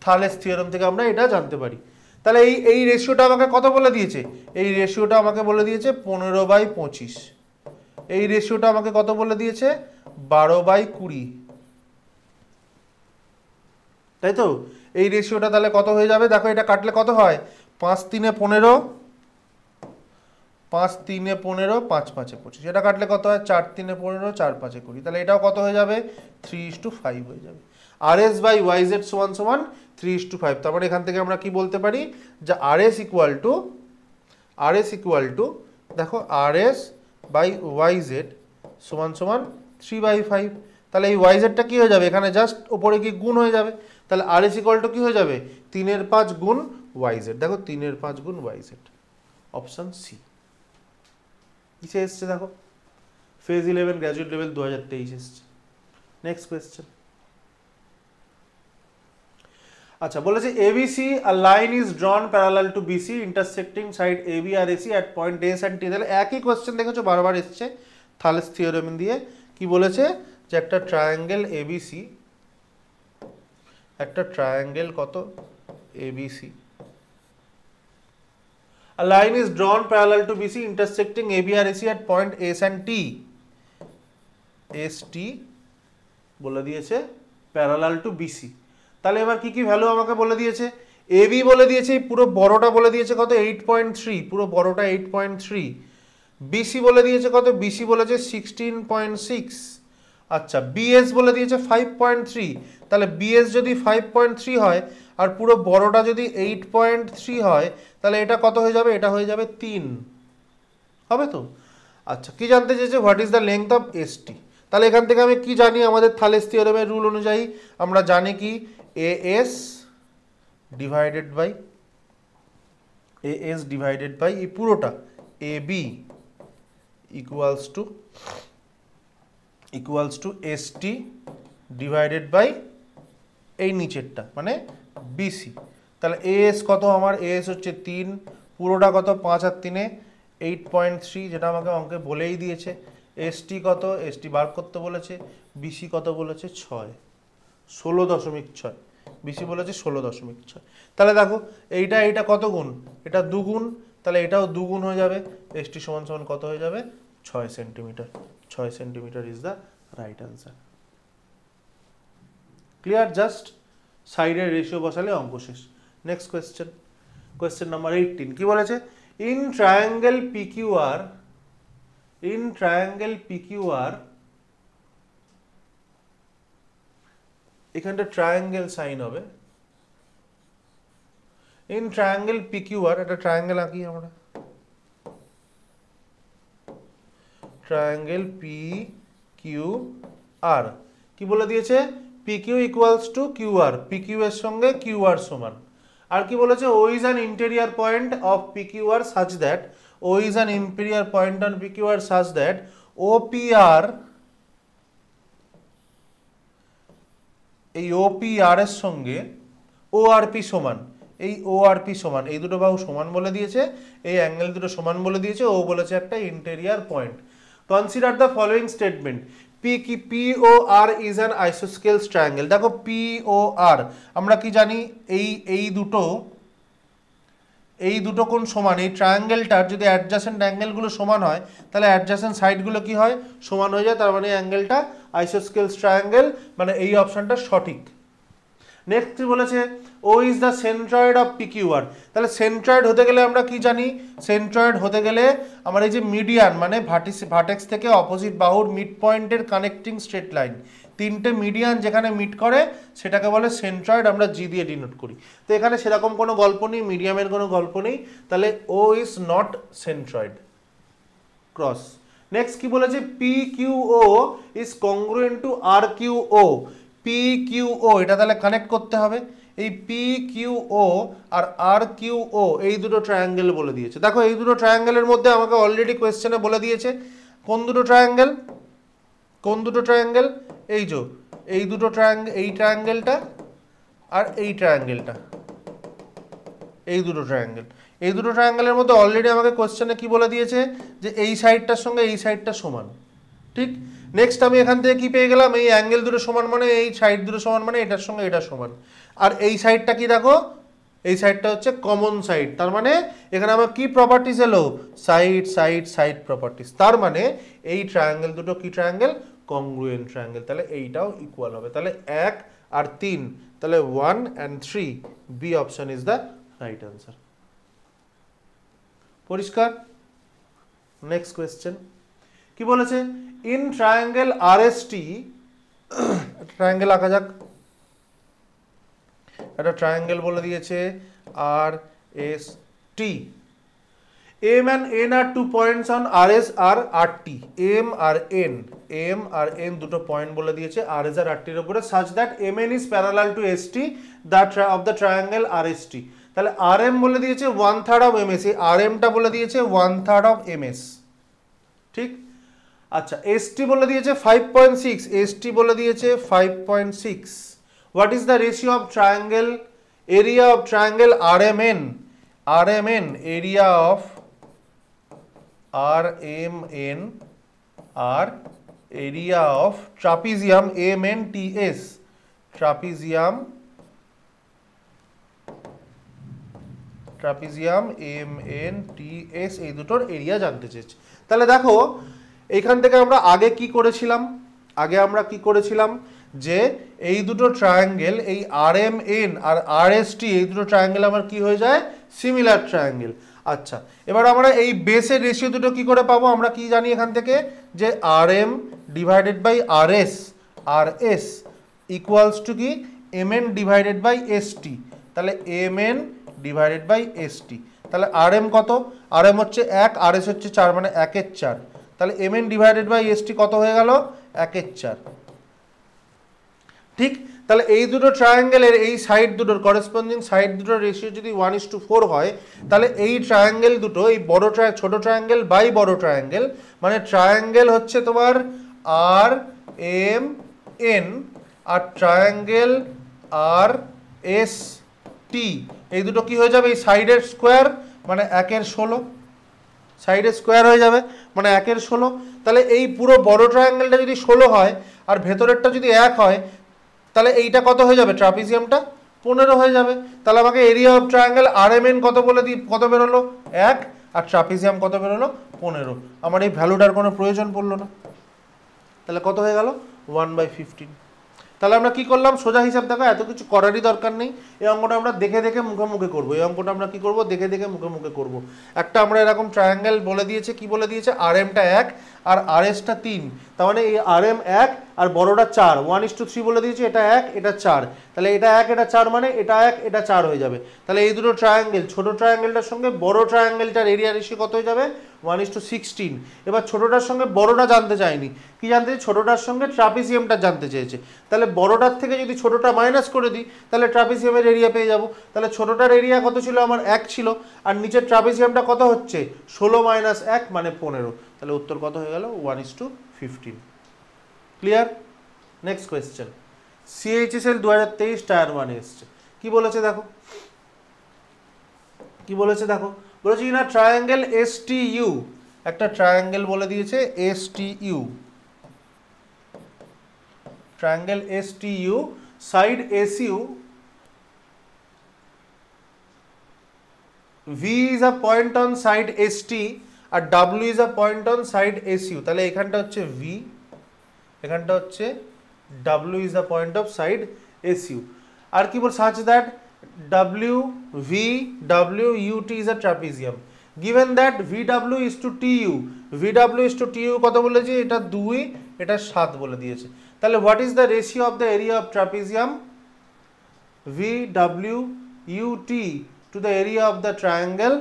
Thales theorem থেকে আমরা এটা জানতে পারি। তাহলে এই রেশিওটা আমাকে কত বলে দিয়েছে? এই রেশিওটা আমাকে বলে দিয়েছে 15/25। এই রেশিওটা আমাকে কত বলে দিয়েছে? 12/20। তাই তো? এই রেশিওটা তাহলে কত হয়ে যাবে? দেখো এটা কাটলে কত হয়? 5 3 15, 5 3 15, 5 5 25। এটা কাটলে কত হয়? 4 3 15, 4 5 20। তাহলে এটাও কত হয়ে যাবে? 3:5 হয়ে যাবে। RS বাই YZ সমান সমান 3:5। তারপরে এখান থেকে আমরা কি বলতে পারি? যে RS ইকুয়াল টু দেখো RS বাই YZ সমান সমান 3/5। তাহলে এই YZ-টা কি হয়ে যাবে? এখানে জাস্ট উপরে কি গুণ হয়ে যাবে। তাহলে RS ইকুয়াল টু কি হয়ে যাবে? 3/5 গুণ YZ। দেখো 3/5 গুণ YZ, অপশন সি। কিসে এসছে দেখো? ফেজ 11 গ্র্যাজুয়েট লেভেল 2023 এসছে। Next question. আচ্ছা, বলেছে ABC a line is drawn parallel to BC intersecting side AB আর AC at point A and T। তাহলে একই কোয়েশ্চেন দেখেছো বারবার এসছে থালেস থিওরেম দিয়ে। কি বলেছে? যে একটা ট্রায়াঙ্গেল ABC, একটা ট্রায়াঙ্গেল কত ABC, a line is drawn parallel to BC intersecting AB আর AC at point S and T। ST বলে দিয়েছে প্যারালাল টু BC। তাহলে এবার কি কি ভ্যালু আমাকে বলে দিয়েছে? AB বলে দিয়েছে এই পুরো বড়টা বলে দিয়েছে কত? 8.3, পুরো বড়টা 8.3। BC বলে দিয়েছে কত? BC বলেছে 16.6। আচ্ছা, BS বলে দিয়েছে 5.3। তাহলে BS যদি 5.3 হয় আর পুরো বড়টা যদি 8.3 হয়, তাহলে এটা কত হয়ে যাবে? এটা হয়ে যাবে 3 হবে তো? আচ্ছা, কি জানতে চেয়েছে? What is the length of ST। তাহলে এখান থেকে আমি কি জানি? আমাদের থালেস থিওরেমের রুল অনুযায়ী আমরা জানি কি AS ডিভাইডেড বাই এই পুরোটা AB equals to ST divided by এই নিচেরটা মানে BC। তাহলে AS কত? আমার AS হচ্ছে 3, পুরোটা কত? 5 আর 3 8.3, যেটা আমাকে অঙ্কে বলেই দিয়েছে। ST কত? ST বার করতে বলেছে। BC কত বলেছে? 6, 16.6। BC বলেছে 16.6। তাহলে দেখো এইটা কত গুণ? এটা 2 গুণ, তাহলে এটাও 2 গুণ হয়ে যাবে। ST সমান সমান কত হয়ে যাবে? 6 centimetre. 6 centimetre is the right answer. Clear? Just সাইডের রেশিও বসালে অঙ্ক শেষ। Next question, question number 18। কি বলেছে? ইন ট্রায়াঙ্গেল PQR এখানটা ট্রায়াঙ্গেল সাইন হবে। ইন ট্রায়াঙ্গেল PQR, একটা ট্রায়াঙ্গেল আঁকি আমরা। ট্রায়াঙ্গেল PQR কি বলে দিয়েছে? PQ equals to QR, PQ এর সঙ্গে QR সমান। আর কি বলেছে? O is an interior point of PQR such that O is an interior point on PQR such that OPR, এই OPR এর সঙ্গে ORP সমান। এই ORP সমান, এই দুটো বাহু সমান বলে দিয়েছে, এই অ্যাঙ্গেল দুটো সমান বলে দিয়েছে। ও বলেছে একটা interior point. Consider the following statement. POR is an isosceles triangle। দেখো POR আমরা কি জানি? এই দুটো কোণ সমান। এই ট্রায়াঙ্গেলটার যদি অ্যাডজাসেন্ট অ্যাঙ্গেলগুলো সমান হয়, তাহলে অ্যাডজাসেন্ট সাইডগুলো কি হয়? সমান হয়ে যায়। তার মানে অ্যাঙ্গেলটা আইসোস্কেলস ট্রায়াঙ্গেল, মানে এই অপশনটা সঠিক। নেক্সট বলেছে O is the centroid of PQR। তাহলে সেন্ট্রয়েড হতে গেলে আমরা কি জানি? সেন্ট্রয়েড হতে গেলে আমার এই যে মিডিয়ান মানে ভার্টেক্স থেকে অপোজিট বাহুর মিড পয়েন্টের কানেক্টিং স্ট্রেট লাইন, তিনটে মিডিয়ান যেখানে মিট করে সেটাকে বলে সেন্ট্রয়েড, আমরা G দিয়ে ডিনোট করি। তো এখানে সেরকম কোনো গল্প নেই, মিডিয়ামের কোনো গল্প নেই। তাহলে O is not centroid. Cross. Next কি বলেছে? PQO is congruent to RQO। PQO এটা তাহলে কানেক্ট করতে হবে। এই PQO আর RQO এই দুটো ট্রায়াঙ্গেল বলে দিয়েছে। দেখো এই দুটো ট্রায়াঙ্গেলের মধ্যে আমাকে অলরেডি কোয়েশ্চেনে বলে দিয়েছে কোন দুটো ট্রায়াঙ্গেল। এই যে এই দুটো ট্রায়াঙ্গেল, এই ট্রায়াঙ্গেলটা আর এই ট্রায়াঙ্গেলটা, এই দুটো ট্রায়াঙ্গেলের মধ্যে অলরেডি আমাকে কোয়েশ্চেনে কি বলে দিয়েছে? যে এই সাইডটার সঙ্গে এই সাইডটা সমান। ঠিক নেক্সট আমি এখান থেকে কি পেয়ে গেলাম, এই অ্যাঙ্গেল দুটো সমান মানে এই সাইড দুটো সমান মানে এটার সঙ্গে এটা সমান। আর এই সাইডটা কি দেখো, এই সাইডটা হচ্ছে কমন সাইড, তার মানে এখানে আমার কি প্রপার্টিস এলো, সাইড সাইড সাইড প্রপার্টিস। তার মানে এই ট্রায়াঙ্গেল দুটো কি ট্রায়াঙ্গেল, কংগ্রুয়েন্ট ট্রায়াঙ্গেল। তাহলে এইটাও ইকুয়াল হবে। তাহলে 1 আর 3, তাহলে 1 and 3, B option is the right answer. পরিষ্কার? নেক্সট কোয়েশ্চেন কি বলেছে, in triangle R S T, triangle আঁকা যাক, একটা ট্রায়াঙ্গেল বলে দিয়েছে R S T, M and N are 2 points on R S আর আর টি। এম আর এন দুটো পয়েন্ট বলে দিয়েছে আর এস আর আর টির উপরে, such that M N is parallel to S T of the triangle R S T. তাহলে R M বলে দিয়েছে 1/3 অফ এম এস, এই আর এমটা বলে দিয়েছে 1/3 অফ এম এস, ঠিক। আচ্ছা, এস টি বলে দিয়েছে 5.6, এস টি বলে দিয়েছে 5.6। What is the ratio of triangle, area of triangle RMN? RMN, area of RMN, or area of trapezium MNTS, trapezium MNTS, এই দুটোর এরিয়া জানতে চেয়েছে। তাহলে দেখো এইখান থেকে আমরা আগে কি করেছিলাম, যে এই দুটো ট্রায়াঙ্গেল, এই আর এম এন আর আর এস টি, এই দুটো ট্রায়াঙ্গেল আমার কি হয়ে যায়, সিমিলার ট্রায়াঙ্গেল। আচ্ছা, এবার আমরা এই বেসের রেশিও দুটো কি করে পাবো, আমরা কি জানি এখান থেকে, যে R M divided by R S equals to কি, M N divided by S T. তাহলে M N divided by S T, তাহলে আর এম কত, আর এম হচ্ছে 1, আর এস হচ্ছে 4, মানে 1/4। তাহলে M N divided by S T কত হয়ে গেল, 1/4, ঠিক। তাহলে এই দুটো ট্রায়াঙ্গেলের এই সাইড দুটোর করেসপন্ডিং সাইড দুটোর রেশিও যদি 1:4 হয়, তাহলে এই ট্রায়াঙ্গেল দুটো, এই বড় ছোট ট্রায়াঙ্গেল বাই বড় ট্রায়াঙ্গেল, মানে ট্রায়াঙ্গেল হচ্ছে তোমার আর এম এন আর ট্রায়াঙ্গেল আর এস টি, এই দুটো কি হয়ে যাবে, এই সাইডের স্কোয়ার মানে 1/16, সাইডের স্কোয়ার হয়ে যাবে মানে 1/16। তাহলে এই পুরো বড় ট্রায়াঙ্গেলটা যদি 16 হয় আর ভেতরেরটা যদি 1 হয়, তাহলে এইটা কত হয়ে যাবে, ট্রাপিজিয়ামটা 15 হয়ে যাবে। তাহলে আমাকে area of triangle R M N কত বেরোলো, 1, আর ট্রাপিজিয়াম কত বেরোলো, 15। আমার এই ভ্যালুটার কোনো প্রয়োজন পড়লো না। তাহলে কত হয়ে গেল, 1/15। তাহলে আমরা কি করলাম, সোজা হিসাব দেখো, এত কিছু করারই দরকার নেই। এই অঙ্কটা আমরা দেখে দেখে মুখে মুখে করবো। এই অঙ্কটা আমরা কি করবো, দেখে দেখে মুখে মুখে করবো। একটা আমরা এরকম ট্রায়াঙ্গেল বলে দিয়েছে, কি বলে দিয়েছে, আর এমটা 1 আর আর এসটা 3, তার মানে এই আর এম 1 আর বড়টা 4, 1:3 বলে দিয়েছে, এটা 1 এটা 4, তাহলে এটা 1 এটা 4, মানে এটা 1 এটা 4 হয়ে যাবে। তাহলে এই দুটো ট্রায়াঙ্গেল, ছোট ট্রায়াঙ্গেলটার সঙ্গে বড় ট্রায়াঙ্গেলটার এরিয়া রেশিও কত হয়ে যাবে, 1:16। এবার ছোটটার সঙ্গে বড়টা জানতে চাইনি, কি জানতে চাই, ছোটটার সঙ্গে ট্রাপিজিয়ামটা জানতে চেয়েছে। তাহলে বড়টার থেকে যদি ছোটটা মাইনাস করে দিই, তাহলে ট্রাপিজিয়ামের এরিয়া পেয়ে যাব। তাহলে ছোটটার এরিয়া কত ছিল, আমার 1 ছিল, আর নিচের ট্রাপিজিয়ামটা কত হচ্ছে, 16 - 1 মানে 15। তাহলে উত্তর কত হয়ে গেল, 1:15। Clear? Next question, CHSL 2023 tier 1 এসছে। কি বলেছে দেখো, বলেছে না ট্রায়াঙ্গেল এস টি ইউ, একটা ট্রায়াঙ্গেল বলে দিয়েছে S T U, triangle S T U, side S U, V is a point on side S T আর W is a point on side S U. তাহলে এখানটা হচ্ছে V, এখানটা হচ্ছে W is a point of side S U. আর কি বল, such that W V W U T is a trapezium. Given that VW is to TU, VW is to TU কত বলেছে, এটা 2 এটা 7 বলে দিয়েছে। তাহলে what is the ratio of the area of trapezium, VW UT to the area of the triangle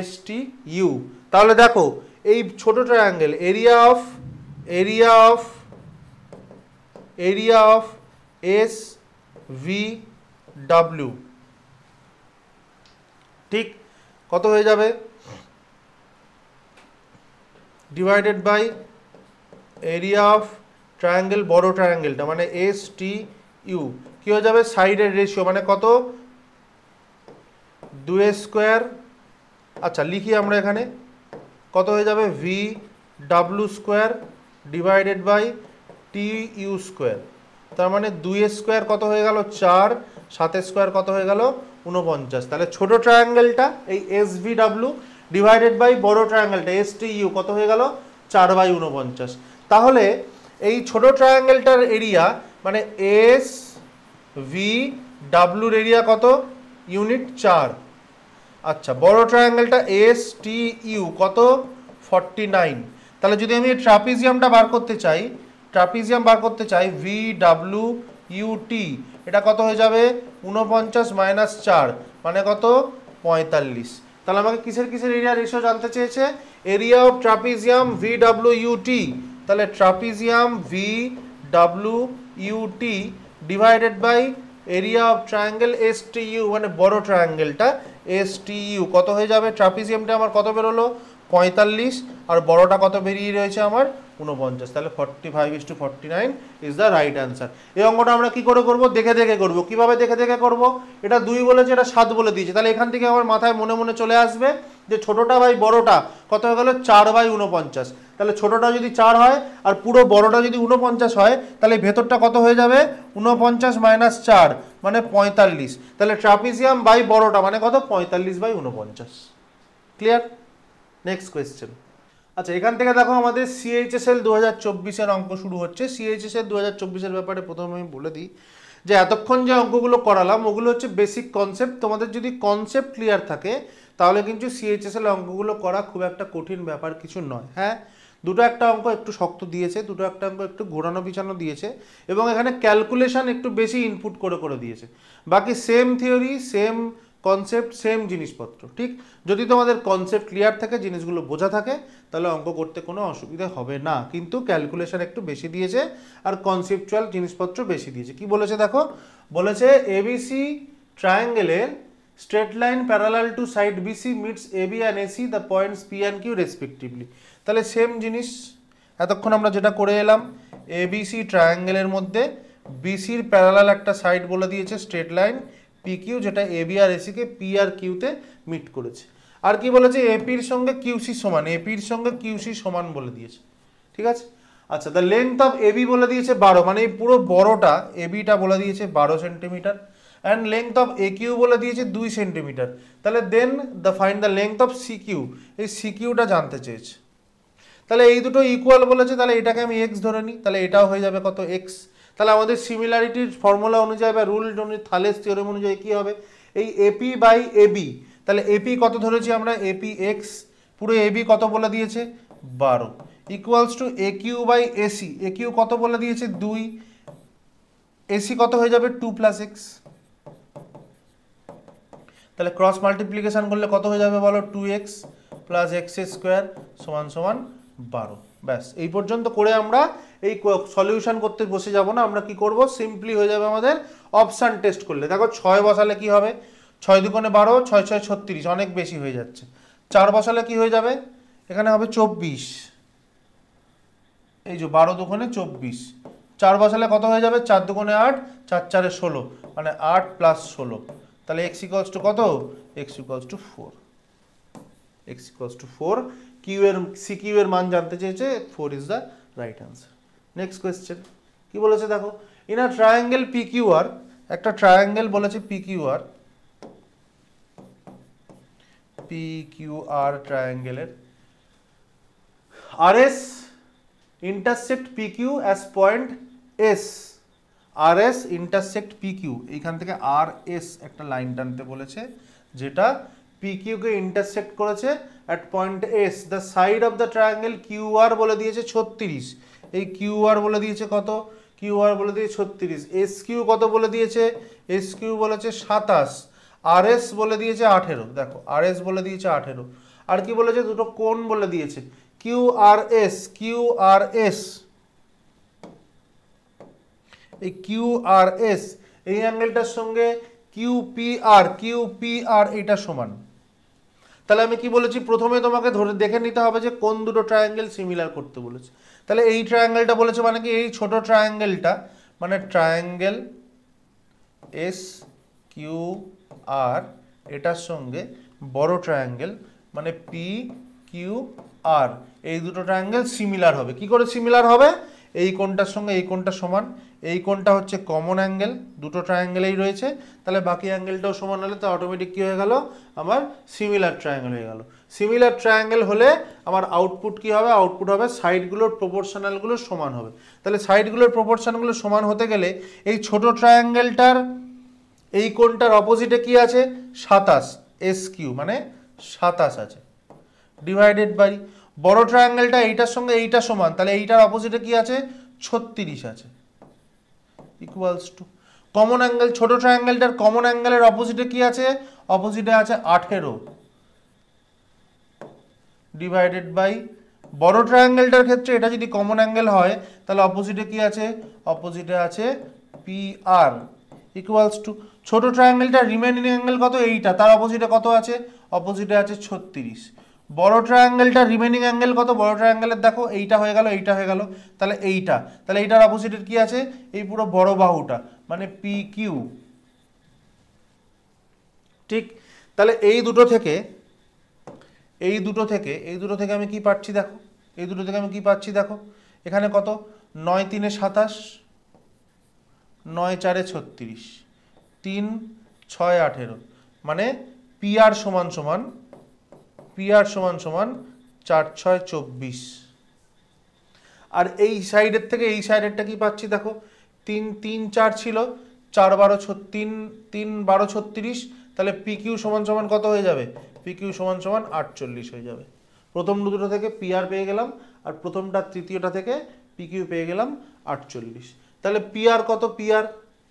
STU? তাহলে দেখো এই ছোট ট্রায়াঙ্গেল, area of SVW, ঠিক কত হয়ে যাবে, divided by area of triangle, বড় ট্রায়াঙ্গেলটা মানে এস টি ইউ, কি হয়ে যাবে, সাইডের রেশিও মানে কত, 2² আচ্ছা লিখি আমরা এখানে, কত হয়ে যাবে, V W square divided by T U square, তার মানে 2 স্কোয়ার কত হয়ে গেল 4, 7 স্কোয়ার কত হয়ে গেল 49। তাহলে ছোট ট্রায়াঙ্গেলটা এই S V W divided by বড় ট্রায়াঙ্গেলটা এস টি ইউ কত হয়ে গেল 4/49। তাহলে এই ছোট ট্রায়াঙ্গেলটার এরিয়া মানে এস ভি ডাব্লিউর এরিয়া কত ইউনিট 4। আচ্ছা, বড় ট্রায়াঙ্গেলটা এস টি ইউ কত 49। তাহলে যদি আমি ট্রাপিজিয়ামটা বার করতে চাই ভি ডাব্লিউ ইউ টি, এটা কত হয়ে যাবে 49 মাইনাস 4 মানে কত 45। তাহলে আমাকে কিসের এরিয়া রেশিও জানতে চেয়েছে, area of trapezium V W U T. তাহলে trapezium V W U T divided by area of triangle S T U, মানে বড় ট্রায়াঙ্গেলটা এস টি ইউ কত হয়ে যাবে, ট্রাপিজিয়ামটা আমার কত বেরোলো 45 আর বড়টা কত বেরিয়ে রয়েছে আমার 49। তাহলে 45:49 ইজ দ্য রাইট অ্যান্সার। এই অঙ্কটা আমরা কি করে করব, দেখে করব। কিভাবে দেখে করব, এটা 2 বলেছে, এটা 7 বলে দিয়েছে। তাহলে এখান থেকে আমার মাথায় মনে চলে আসবে যে ছোটটা বাই বড়টা কত হয়ে গেল 4/49। তাহলে ছোটটা যদি 4 হয় আর পুরো বড়টা যদি 49 হয়, তাহলে ভেতরটা কত হয়ে যাবে 49 মাইনাস 4 মানে 45। তাহলে ট্রাপিজিয়াম বাই বড়টা মানে কত 45/49। ক্লিয়ার? Next question. আচ্ছা, এখান থেকে দেখো আমাদের সিএইচএসএল 2024-এর অঙ্ক শুরু হচ্ছে। সিএইচএসএল 2024-এর ব্যাপারে প্রথমে আমি বলে দিই যে এতক্ষণ যে অঙ্কগুলো করালাম ওগুলো হচ্ছে বেসিক কনসেপ্ট। তোমাদের যদি কনসেপ্ট ক্লিয়ার থাকে তাহলে কিন্তু সিএইচএসএল অঙ্কগুলো করা খুব একটা কঠিন ব্যাপার কিছু নয়। হ্যাঁ, দুটো একটা অঙ্ক একটু শক্ত দিয়েছে, দুটো একটা অঙ্ক একটু ঘোরানো পিছানো দিয়েছে এবং এখানে ক্যালকুলেশন একটু বেশি ইনপুট করে দিয়েছে। বাকি same theory, same concept, same জিনিসপত্র। ঠিক, যদি তোমাদের কনসেপ্ট ক্লিয়ার থাকে, জিনিসগুলো বোঝা থাকে, তাহলে অঙ্ক করতে কোনো অসুবিধা হবে না। কিন্তু ক্যালকুলেশন একটু বেশি দিয়েছে আর কনসেপচুয়াল জিনিসপত্র বেশি দিয়েছে। কি বলেছে দেখো, বলেছে এবিসি ট্রায়াঙ্গেলের straight line parallel to side BC meets AB and AC the points P and Q respectively. তাহলে সেম জিনিস এতক্ষণ আমরা যেটা করে এলাম, এবিসি ট্রায়াঙ্গেলের মধ্যে বিসির প্যারালাল একটা সাইড বলে দিয়েছে স্ট্রেট লাইন পি কিউ, যেটা এবি আর এসিকে পি আর কিউতে মিট করেছে। আর কি বলেছে, এপির সঙ্গে কিউসি সমান, বলে দিয়েছে। ঠিক আছে। আচ্ছা, দ্য লেন্থ অফ এবি বলে দিয়েছে 12, মানে এই পুরো বড়টা এবিটা বলে দিয়েছে 12 centimetre, and length of A Q বলে দিয়েছে 2 সেন্টিমিটার। তাহলে then find the length of C Q, এই সি কিউটা জানতে চেয়েছে। তাহলে এই দুটো ইকুয়াল বলেছে, তাহলে এটাকে আমি এক্স ধরে নিই, তাহলে এটাও হয়ে যাবে কত এক্স। তাহলে আমাদের সিমিলারিটির ফর্মুলা অনুযায়ী বা রুল থালেস থিওরেম অনুযায়ী কি হবে, এই এপি বাই এবি, তাহলে এপি কত ধরেছি আমরা, এপি এক্স, পুরো এবি কত বলে দিয়েছে 12, equals to A Q by AC, A Q কত বলে দিয়েছে 2, এসি কত হয়ে যাবে 2 প্লাস এক্স। তাহলে ক্রস মাল্টিপ্লিকেশন করলে কত হয়ে যাবে বলো, 2x প্লাস এক্স স্কোয়ার সমান 12। ব্যাস, এই পর্যন্ত করে আমরা এই সলিউশন করতে বসে যাব না। আমরা কি করব, সিম্পলি হয়ে যাবে আমাদের অপশান টেস্ট করলে। দেখো 6 বসালে কি হবে, 6 দুগুণে 12, 6 6 36, অনেক বেশি হয়ে যাচ্ছে। 4 বসালে কি হয়ে যাবে, এখানে হবে 24, এই যে 12 দুগুণে 24। 4 বসালে কত হয়ে যাবে, 4 দুগুণে 8, 4 4 16, মানে 8 প্লাস 16। তাহলে x ইকুয়ালস টু কত, x equals to 4, x equals to 4। Q এর সি কিউ এর মান জানতে চেয়েছে, 4 is the right answer. Next question কি বলেছে দেখো, in a triangle P Q R, একটা ট্রায়াঙ্গেল বলেছে পি কিউ আর ট্রায়াঙ্গেলের R S intersect P Q as point S, R S intersect P Q, এইখান থেকে আর এস একটা line টানতে বলেছে যেটা পি কিউকে ইন্টারসেক্ট করেছে at point S. The side of the triangle Q R বলে দিয়েছে 36, এই কিউ আর বলে দিয়েছে কত, কিউ আর বলে দিয়েছে 36, এস কিউ কত বলে দিয়েছে, এস কিউ বলেছে 27, আর এস বলে দিয়েছে 18। দেখো আর এস বলে দিয়েছে 18, আর কি বলেছে, দুটো কোণ বলে দিয়েছে কিউ আর এস, এই কিউ আর এস এই অ্যাঙ্গেলটার সঙ্গে কিউ পি আর এটা সমান। তাহলে আমি কি বলেছি, প্রথমে তোমাকে ধরে দেখে নিতে হবে যে কোন দুটো ট্রায়াঙ্গেল সিমিলার করতে বলেছে। তাহলে এই ট্রায়াঙ্গেলটা বলেছে মানে কি, এই ছোট ট্রায়াঙ্গেলটা মানে ট্রায়াঙ্গেল এস কিউ আর, এটার সঙ্গে বড় ট্রায়াঙ্গেল মানে পি কিউ আর, এই দুটো ট্রায়াঙ্গেল সিমিলার হবে। কি করে সিমিলার হবে, এই কোণটার সঙ্গে এই কোণটা সমান, এই কোণটা হচ্ছে কমন অ্যাঙ্গেল, দুটো ট্রায়াঙ্গেলেই রয়েছে, তাহলে বাকি অ্যাঙ্গেলটাও সমান হলে তো অটোমেটিক কী হয়ে গেল, আমার সিমিলার ট্রায়াঙ্গেল হয়ে গেল। সিমিলার ট্রায়াঙ্গেল হলে আমার আউটপুট কী হবে, আউটপুট হবে সাইডগুলোর প্রপোর্শনালগুলো সমান হবে। তাহলে সাইডগুলোর প্রপোর্শনগুলো সমান হতে গেলে এই ছোট ট্রায়াঙ্গেলটার এই কোণটার অপোজিটে কি আছে, 27 SQ মানে 27 আছে, ডিভাইডেড বাই বড় ট্রায়াঙ্গেলটা এইটার সঙ্গে এইটা সমান, তাহলে এইটার অপোজিটে কি আছে, 36 আছে, ইকুয়ালস টু কমন অ্যাঙ্গেল, ছোট ট্রায়াঙ্গেলটার কমন অ্যাঙ্গেলের অপোজিটে কি আছে, অপোজিটে আছে 18 ডিভাইডেড বাই বড় ট্রায়াঙ্গেলটার ক্ষেত্রে এটা যদি কমন অ্যাঙ্গেল হয় তাহলে অপোজিটে কি আছে, অপোজিটে আছে PR ইকুয়ালস টু ছোট ট্রায়াঙ্গেলটার রিমেইনিং অ্যাঙ্গেল কত, এইটা, তার অপোজিটে কত আছে, অপোজিটে আছে 36। বড় ট্রায়াঙ্গেলটার রিমেইনিং অ্যাঙ্গেল কত, বড় ট্রায়াঙ্গেলের দেখো এইটা হয়ে গেল, এইটা হয়ে গেল, তাহলে এইটা, তাহলে এইটার অপোজিটে কি আছে, এই পুরো বড় বাহুটা মানে PQ। ঠিক, তাহলে এই দুটো থেকে আমি কি পাচ্ছি দেখো, এই দুটো থেকে আমি কি পাচ্ছি দেখো, এখানে কত, 9 3 27, 9 4 36, 3 6 18, মানে PR সমান সমান 4 6 24। আর এই সাইডের থেকে এই সাইডেরটা কি পাচ্ছি দেখো, 3 3 4 ছিল, 4 12 3 12 36, তাহলে PQ সমান সমান কত হয়ে যাবে, PQ সমান সমান 48 হয়ে যাবে। প্রথম দুটো থেকে PR পেয়ে গেলাম, আর প্রথমটা তৃতীয়টা থেকে PQ পেয়ে গেলাম 48। তাহলে PR কত,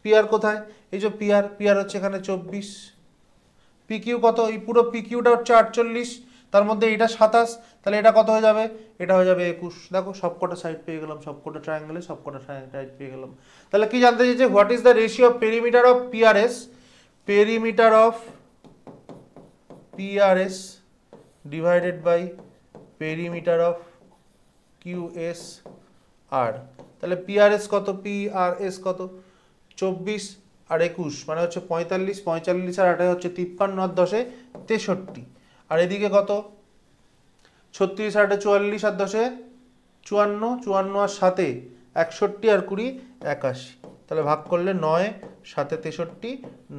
PR কোথায়, এই যে PR হচ্ছে এখানে 24, PQ কত, এই পুরো PQটা হচ্ছে 48, তার মধ্যে এটা 27, তাহলে এটা কত হয়ে যাবে, এটা হয়ে যাবে 21। দেখো সবকটা সাইড পেয়ে গেলাম, সবকটা ট্রায়াঙ্গেলে সবকটা সাইড পেয়ে গেলাম। তাহলে কি জানতে চাইছে, what is the ratio of perimeter of PRS, perimeter of PRS divided by perimeter of QSR। তাহলে PRS কত, PRS কত, 24 আর 21 মানে হচ্ছে 45, 45 আর 8 হচ্ছে 53 আর 10 63, আর এদিকে কত, 36 আর 44 আর 10 54, 54 আর 7 61 আর 20 81, তাহলে ভাগ করলে 9 7 63,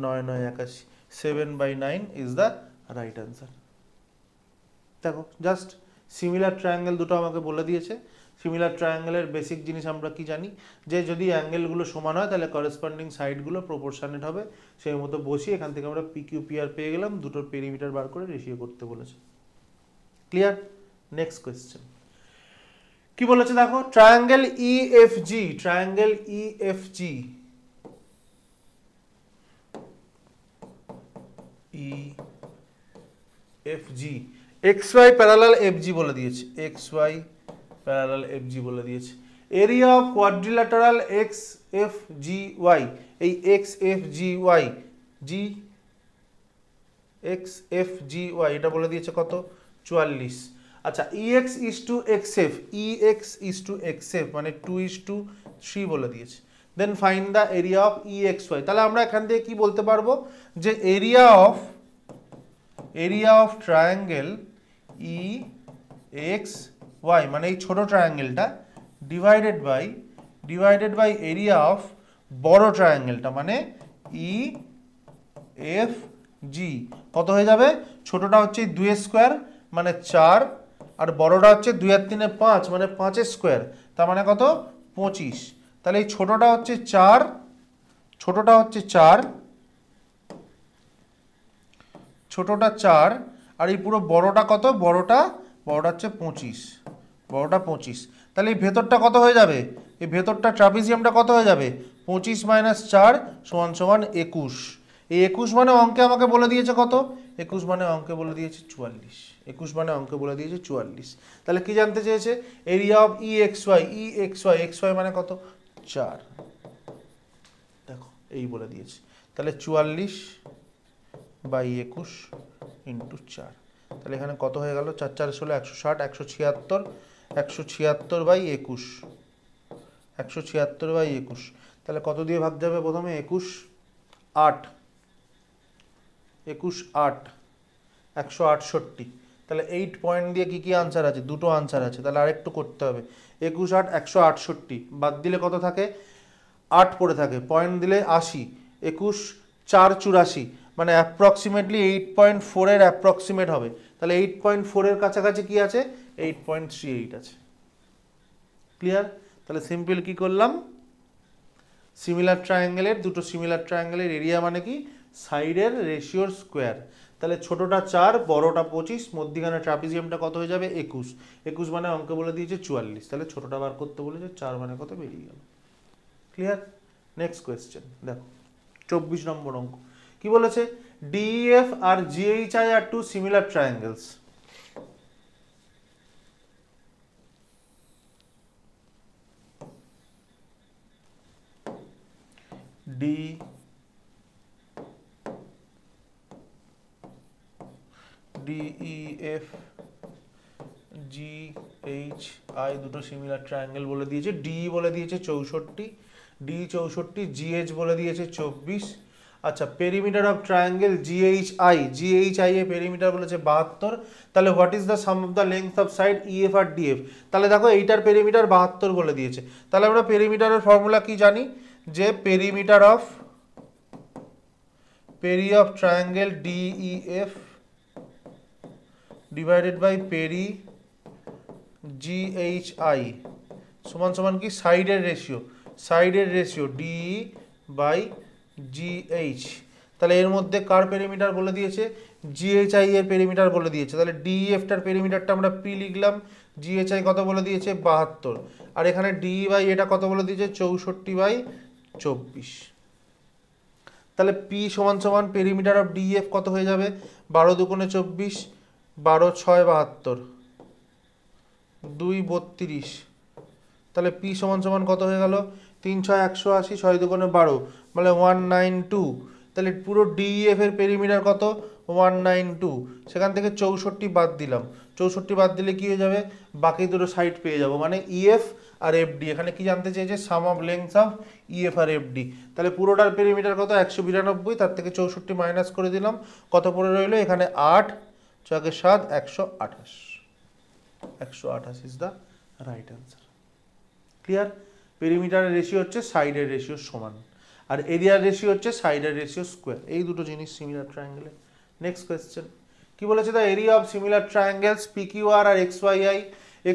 9 9 81, 7/9 ইজ দ্য রাইট অ্যান্সার। দেখো জাস্ট সিমিলার ট্রায়াঙ্গেল দুটো আমাকে বলে দিয়েছে। সিমিলার ট্রায়াঙ্গেলের বেসিক জিনিস আমরা কি জানি, যে যদি অ্যাঙ্গেলগুলো সমান হয় তাহলে করেসপন্ডিং সাইডগুলো প্রপোর্শনেট হবে, সেই মতো বসিয়ে এখান থেকে আমরা PQ PR পেয়ে গেলাম, দুটোর পেরিমিটার বার করে রেশিও করতে বলেছে। ক্লিয়ার? নেক্সট কোয়েশ্চেন কি বলেছে দেখো, triangle EFG, triangle EFG XY parallel FG বলে দিয়েছে, XY প্যারালাল FG বলে দিয়েছে। এরিয়া অফ কোয়াড্রিল্যাটারাল XFGY, এই XFGY এটা বলে দিয়েছে কত, 44। আচ্ছা EX is to XF, EX is to XF মানে 2:3 বলে দিয়েছে। Then find the area of EXY, তাহলে আমরা এখান থেকে কি বলতে পারবো, যে এরিয়া অফ ট্রায়াঙ্গেল EXY মানে এই ছোট ট্রায়াঙ্গেলটা ডিভাইডেড বাই এরিয়া অফ বড় ট্রায়াঙ্গেলটা মানে EFG কত হয়ে যাবে, ছোটটা হচ্ছে 2 স্কোয়ার মানে 4, আর বড়টা হচ্ছে 2 আর 3 5 মানে 5 স্কোয়ার, তার মানে কত 25। তাহলে এই ছোটটা হচ্ছে 4, ছোটটা 4, আর এই পুরো বড়টা কত, বড়টা হচ্ছে 25, বড়টা 25। তাহলে এই ভেতরটা কত হয়ে যাবে, এই ভেতরটা ট্রাপিজিয়ামটা কত হয়ে যাবে, 25 - 4 = 21। এই 21 মানে অঙ্কে আমাকে বলে দিয়েছে কত, 21 মানে অঙ্কে বলে দিয়েছে 44, 21 মানে অঙ্কে বলে দিয়েছে 44। তাহলে কি জানতে চেয়েছে, এরিয়া অফ EXY মানে কত, 4, দেখো এই বলে দিয়েছে। তাহলে 44/21 × 4, তাহলে এখানে কত হয়ে গেল, 4 4 16 160, 176, 176/21, তাহলে কত দিয়ে ভাগ যাবে, প্রথমে 21 8, 168 তাহলে 8 পয়েন্ট দিয়ে কি কি আনসার আছে? দুটো আনসার আছে, তাহলে আরেকটু করতে হবে। 21 8 168, বাদ দিলে কত থাকে? 8 পড়ে থাকে, পয়েন্ট দিলে 80, 21 4 84, মানে অ্যাপ্রক্সিমেটলি 8.4 এর অ্যাপ্রক্সিমেট হবে। তাহলে 8.4 এর কাছাকাছি কি আছে? 8.38 আছে। ক্লিয়ার? তাহলে সিম্পল কি করলাম, সিমিলার ট্রায়াঙ্গেলের, দুটো সিমিলার ট্রায়াঙ্গেলের এরিয়া মানে কি? সাইডের রেশিওর স্কোয়ার। তাহলে ছোটটা 4, বড়টা 25, মধ্যিখানে ট্রাপিজিয়ামটা কত হয়ে যাবে? 21। 21 মানে অঙ্কে বলে দিয়েছে 44, তাহলে ছোটটা বার করতে বলেছে, 4 মানে কত বেরিয়ে গেল। ক্লিয়ার? নেক্সট কোয়েশ্চেন দেখো, 24 নম্বর অঙ্ক কি বলেছে? DEF আর GHI are two similar triangles. DEF GHI দুটো সিমিলার ট্রায়াঙ্গেল বলে দিয়েছে। ডি বলে দিয়েছে 64, ডি 64, GH বলে দিয়েছে 24। আচ্ছা, পেরিমিটার অফ ট্রায়াঙ্গেল GHI এর পেরিমিটার বলেছে 72। তাহলে what is the sum of the length of side EF আর DF? তাহলে দেখো এইটার পেরিমিটার 72 বলে দিয়েছে। তাহলে আমরা পেরিমিটারের ফর্মুলা কি জানি? যে perimeter of triangle DEF divided by peri GHI সমান সমান কি? সাইডের রেশিও DE বাই GH। তাহলে এর মধ্যে কার পেরিমিটার বলে দিয়েছে? GHI এর পেরিমিটার বলে দিয়েছে। তাহলে DEF টার পেরিমিটারটা আমরা P লিখলাম, GHI কত বলে দিয়েছে? 72, আর এখানে DE বাই এটা কত বলে দিয়েছে? 64/24। তাহলে P সমান সমান পেরিমিটার অফ DEF কত হয়ে যাবে? 12 দুগুণে 24, 12 6 72, 2 32। তাহলে P সমান সমান কত হয়ে গেল? 3 6 180, 6 দুগুণে 12, মানে 192। তাহলে পুরো DEF এর পেরিমিটার কত? 192। সেখান থেকে 64 বাদ দিলাম, 64 বাদ দিলে কি হয়ে যাবে? বাকি দুটো সাইড পেয়ে যাব, মানে EF আর FD। এখানে কি জানতে চেয়েছে? Sum of length of EF আর FD। তাহলে পুরোটার পেরিমিটার কত? 192, তার থেকে 64 মাইনাস করে দিলাম, কত পড়ে রইলো? এখানে 8 6 7 128। 128 is the right answer. Clear? পেরিমিটারের রেশিও হচ্ছে সাইডের রেশিও সমান, আর এরিয়ার রেশিও হচ্ছে সাইডের রেশিও স্কোয়ার। এই দুটো জিনিস সিমিলার ট্রায়াঙ্গেলে। নেক্সট কোয়েশ্চেন কি বলেছে? The area of similar triangles PQR আর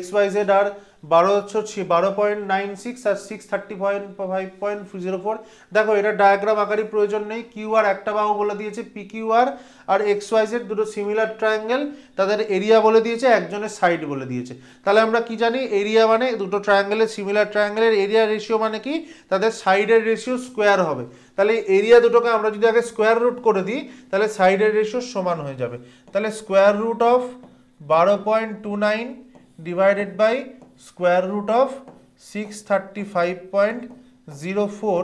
XYZ আর 12.96 আর 630.5.04। দেখো এটা ডায়াগ্রাম আকারে প্রয়োজন নেই। QR একটা বাহু বলে দিয়েছে, PQR আর XYZ দুটো সিমিলার ট্রায়াঙ্গেল, তাদের এরিয়া বলে দিয়েছে, একজনের সাইড বলে দিয়েছে। তাহলে আমরা কি জানি? এরিয়া মানে দুটো ট্রায়াঙ্গেলের, সিমিলার ট্রায়াঙ্গেলের এরিয়া রেশিও মানে কি? তাদের সাইডের রেশিও স্কোয়ার হবে। তাহলে এরিয়া দুটোকে আমরা যদি আগে স্কোয়ার রুট করে দিই, তাহলে সাইডের রেশিও সমান হয়ে যাবে। তাহলে square root of 12.29 divided by square root of 635.04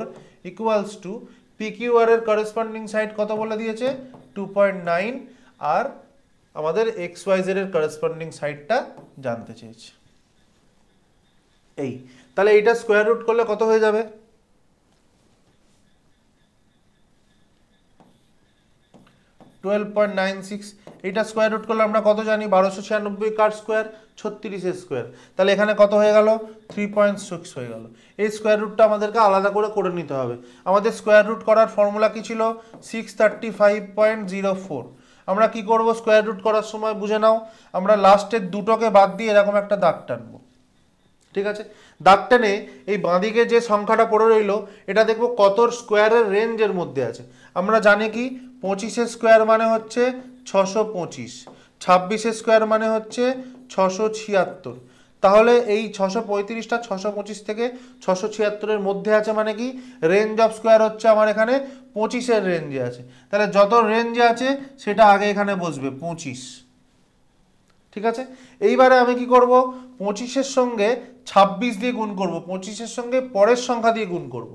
equals to PQR এর করেসপন্ডিং সাইড কত বলে দিয়েছে? 2.9, আর আমাদের XYZ এর করেসপন্ডিং সাইডটা জানতে চেয়েছে। এই তাহলে এইটা স্কোয়ার রুট করলে কত হয়ে যাবে? 12.96। এইটা স্কোয়ার রুট করলে আমরা কত জানি? 1296 কার স্কোয়ার? 36 স্কোয়ার। তাহলে এখানে কত হয়ে গেল? 3.6 হয়ে গেল। এই স্কোয়ার রুটটা আমাদেরকে আলাদা করে নিতে হবে। আমাদের স্কোয়ার রুট করার ফর্মুলা কি ছিল? 635.04। আমরা কি করব? স্কোয়ার রুট করার সময় বুঝে নাও, আমরা লাস্টের দুটোকে বাদ দিয়ে এরকম একটা দাগ টানবো। ঠিক আছে? দাগ টেনে এই বাঁদিকে যে সংখ্যাটা পড়ে রইল, এটা দেখবো কত স্কোয়ারের রেঞ্জের মধ্যে আছে। আমরা জানি কি 25 স্কোয়ার মানে হচ্ছে 625, 26 স্কোয়ার মানে হচ্ছে 676। তাহলে এই 635টা 625 থেকে 676-এর মধ্যে আছে, মানে কি রেঞ্জ অফ স্কোয়ার হচ্ছে আমার এখানে 25-এর রেঞ্জে আছে। তাহলে যত রেঞ্জে আছে সেটা আগে এখানে বসবে 25। ঠিক আছে? এইবারে আমি কি করব? 25-এর সঙ্গে 26 দিয়ে গুণ করব, 25-এর সঙ্গে পরের সংখ্যা দিয়ে গুণ করব।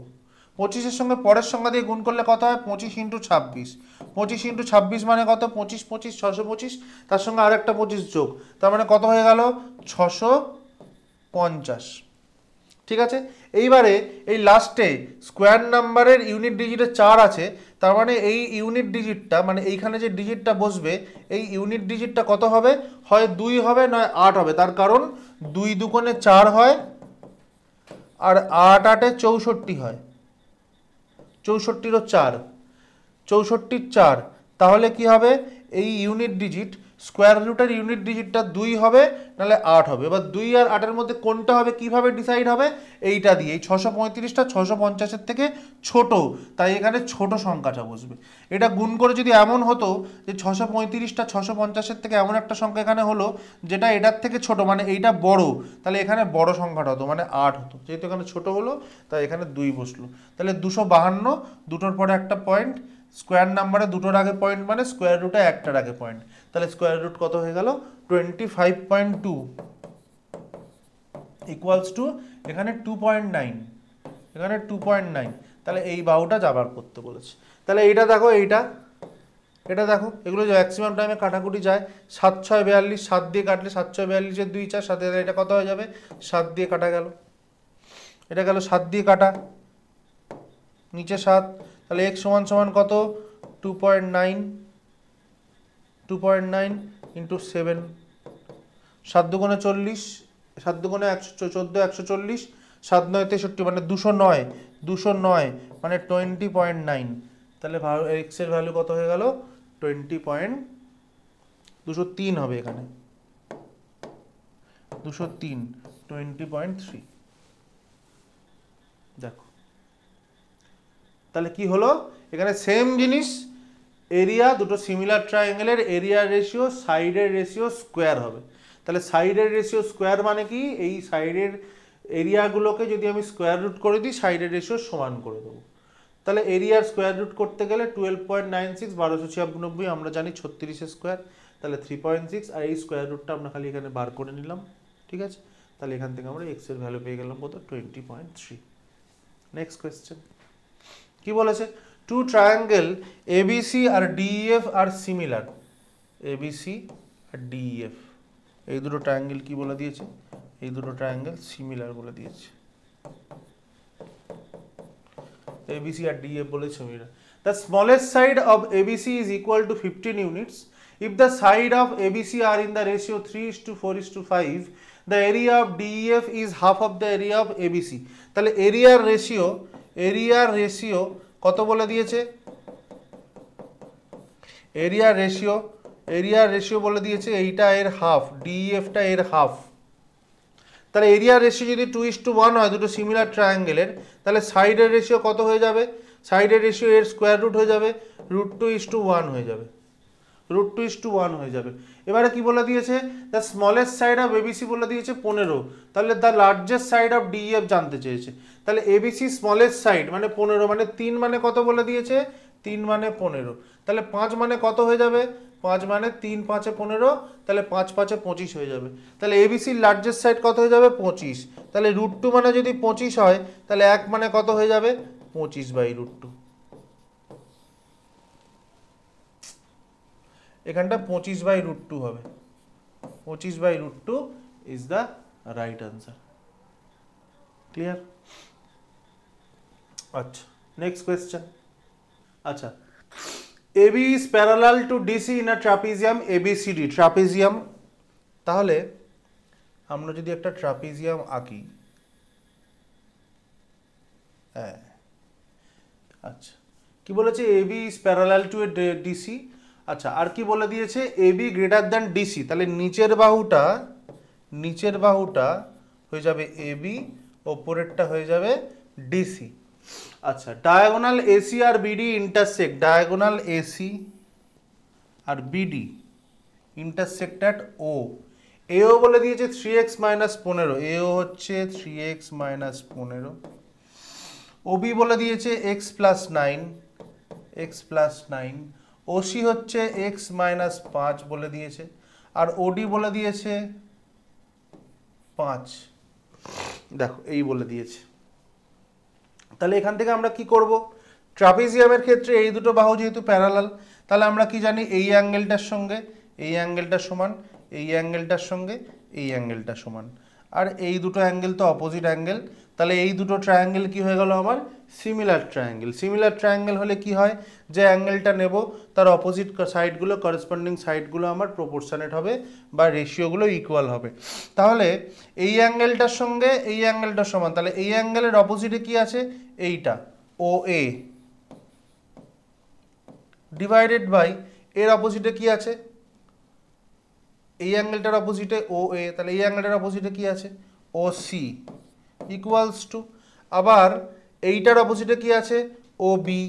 25-এর সঙ্গে পরের সংখ্যা দিয়ে গুণ করলে কত হয়? 25 × 26। 25 × 26 মানে কত? 25 25 625, তার সঙ্গে আর একটা 25 যোগ, তার মানে কত হয়ে গেল? 650। ঠিক আছে। এইবারে এই লাস্টে স্কোয়ার নাম্বারের ইউনিট ডিজিটে 4 আছে, তার মানে এই ইউনিট ডিজিটটা মানে এইখানে যে ডিজিটটা বসবে এই ইউনিট ডিজিটটা কত হবে, হয় 2 হবে নয় 8 হবে। তার কারণ 2 দুগুণে 4 হয় আর 8 8 64 হয়, 64 4, 64 4। তাহলে কি হবে, এই ইউনিট ডিজিট স্কোয়ার রুটের ইউনিট ডিজিটটা 2 হবে নাহলে 8 হবে। এবার 2 আর 8-এর মধ্যে কোনটা হবে কিভাবে ডিসাইড হবে, এইটা দিয়ে। এই 635টা 650-এর থেকে ছোট, তাই এখানে ছোট সংখ্যাটা বসবে। এটা গুণ করে যদি এমন হতো যে 635টা 650-এর থেকে এমন একটা সংখ্যা এখানে হলো যেটা এটার থেকে ছোট, মানে এইটা বড়, তাহলে এখানে বড় সংখ্যাটা হতো মানে 8 হতো। যেহেতু এখানে ছোট হলো তাই এখানে 2 বসলো। তাহলে 252, দুটোর পরে একটা পয়েন্ট, স্কোয়ার নাম্বারে দুটোর আগে পয়েন্ট মানে স্কোয়ার রুটে একটার আগে পয়েন্ট, তাহলে স্কোয়ার রুট কত হয়ে গেল 25.2 ইকুয়ালস টু এখানে 2.9, এখানে 2.9। তাহলে এই বাহুটা যাবার করতে বলেছে। তাহলে এইটা দেখো, এটা দেখো, এগুলো যে ম্যাক্সিমাম টাইমে কাটাকুটি যায়। 7 6 42, 7 দিয়ে কাটলে 7 6 42 2 4, সাথে এটা কত হয়ে যাবে, 7 দিয়ে কাটা গেল, এটা গেল 7 দিয়ে কাটা, নিচে 7। তাহলে x সমান সমান কত, 2.9 ইন্টু 7, 7 দুগুণে 40, 7 দুগুণে 14 140, 7 9 63, মানে 209 মানে 20.9। তাহলে x এর ভ্যালু কত হয়ে গেল 203 হবে, এখানে 203, 20.3। দেখো তাহলে কি হলো, এখানে সেম জিনিস, এরিয়া দুটো সিমিলার ট্রায়াঙ্গেলের এরিয়া রেশিও সাইডের রেশিও স্কোয়ার হবে। তাহলে সাইডের রেশিও স্কোয়ার মানে কি, এই সাইডের এরিয়াগুলোকে যদি আমি স্কোয়ার রুট করে দিই সাইডের রেশিও সমান করে দেবো। তাহলে এরিয়ার স্কোয়ার রুট করতে গেলে 12.96, 1296 আমরা জানি 36 স্কোয়ার, তাহলে 3.6, আর এই স্কোয়ার রুটটা আমরা খালি এখানে বার করে নিলাম। ঠিক আছে, তাহলে এখান থেকে আমরা এক্স এর ভ্যালু পেয়ে গেলাম কত, 20.3। নেক্সট কোয়েশ্চেন কি বলেছে, two triangle ABC R DEF are similar. ABC R DEF এই দুটো ট্রায়াঙ্গেল কি বলে দিয়েছে, এই দুটো ট্রায়াঙ্গেল সিমিলার বলে দিয়েছে। এবিসি আর ডিইএফ বলে similar. The smallest side of ABC is equal to 15 units. If the side of ABC are in the ratio 3:4:5, the area of DEF is half of the area of ABC. তাহলে এরিয়ার ratio কত বলে দিয়েছে, এরিয়ার ratio বলে দিয়েছে এইটা এর হাফ, ডিএফটা এর হাফ। তাহলে এরিয়ার রেশিও যদি 2:1 হয় দুটো সিমিলার ট্রায়াঙ্গেলের, তাহলে সাইডের রেশিও কত হয়ে যাবে, সাইডের রেশিও এর স্কোয়ার রুট হয়ে যাবে, √2:1 হয়ে যাবে, √2:1 হয়ে যাবে। এবারে কি বলে দিয়েছে, the smallest side of ABC বলে দিয়েছে 15, তাহলে the largest side of DF জানতে চেয়েছে। তাহলে এবিসি স্মলেস্ট সাইড মানে 15, মানে 3 মানে কত বলে দিয়েছে, 3 মানে 15, তাহলে 5 মানে কত হয়ে যাবে, 5 মানে 3 5 15, তাহলে 5 5 25 হয়ে যাবে। তাহলে এবিসির লার্জেস্ট সাইড কত হয়ে যাবে 25, তাহলে √2 মানে যদি 25 হয় তাহলে 1 মানে কত হয়ে যাবে 25/√2। এখানটা 25/√2 হবে, 25/√2 is the right answer. Clear? আচ্ছা, নেক্সট কোয়েশ্চেন। আচ্ছা, AB is parallel to DC in a trapezium ABCD, trapezium. তাহলে আমরা যদি একটা ট্রাপিজিয়াম আঁকি, হ্যাঁ আচ্ছা, কি বলেছে, AB is parallel to a DC। আচ্ছা, আর কি বলে দিয়েছে, AB গ্রেটার দ্যান DC, তাহলে নিচের বাহুটা হয়ে যাবে AB, ওপরেরটা হয়ে যাবে DC। আচ্ছা, ডায়াগোনাল AC আর BD ইন্টারসেক্ট, ডায়াগোনাল AC আর BD intersect at O। AO বলে দিয়েছে 3x - 15, AO হচ্ছে 3x - 15। OB বলে দিয়েছে x + 9, OC হচ্ছে x - 5 বলে দিয়েছে, আর OD বলে দিয়েছে 5। দেখো এই বলে দিয়েছে। তাহলে এখান থেকে আমরা কি করব, ট্রাপিজিয়ামের ক্ষেত্রে এই দুটো বাহু যেহেতু প্যারালাল, তাহলে আমরা কি জানি, এই অ্যাঙ্গেলটার সঙ্গে এই অ্যাঙ্গেলটা সমান, এই অ্যাঙ্গেলটার সঙ্গে এই অ্যাঙ্গেলটা সমান। আর এই দুটো অ্যাঙ্গেল তো অপোজিট অ্যাঙ্গেল, তাহলে এই দুটো ট্রায়াঙ্গেল কি হয়ে গেল আমার সিমিলার ট্রায়াঙ্গেল। সিমিলার ট্রায়াঙ্গেল হলে কি হয়, যে অ্যাঙ্গেলটা নেব তার অপোজিট সাইডগুলো করেসপন্ডিং সাইডগুলো আমার প্রপোর্শনেট হবে বা রেশিওগুলো ইকুয়াল হবে। তাহলে এই অ্যাঙ্গেলটার সঙ্গে এই অ্যাঙ্গেলটার সমান, তাহলে এই অ্যাঙ্গেলের অপোজিটে কি আছে, এইটা ও এ ডিভাইডেড বাই এর অপোজিটে কি আছে, এই অ্যাঙ্গেলটার অপোজিটে ও এ, তাহলে এই অ্যাঙ্গেলটার অপোজিটে কি আছে ও সি ইকুয়ালস টু, আবার এইটার অপোজিটে কি আছে ও বি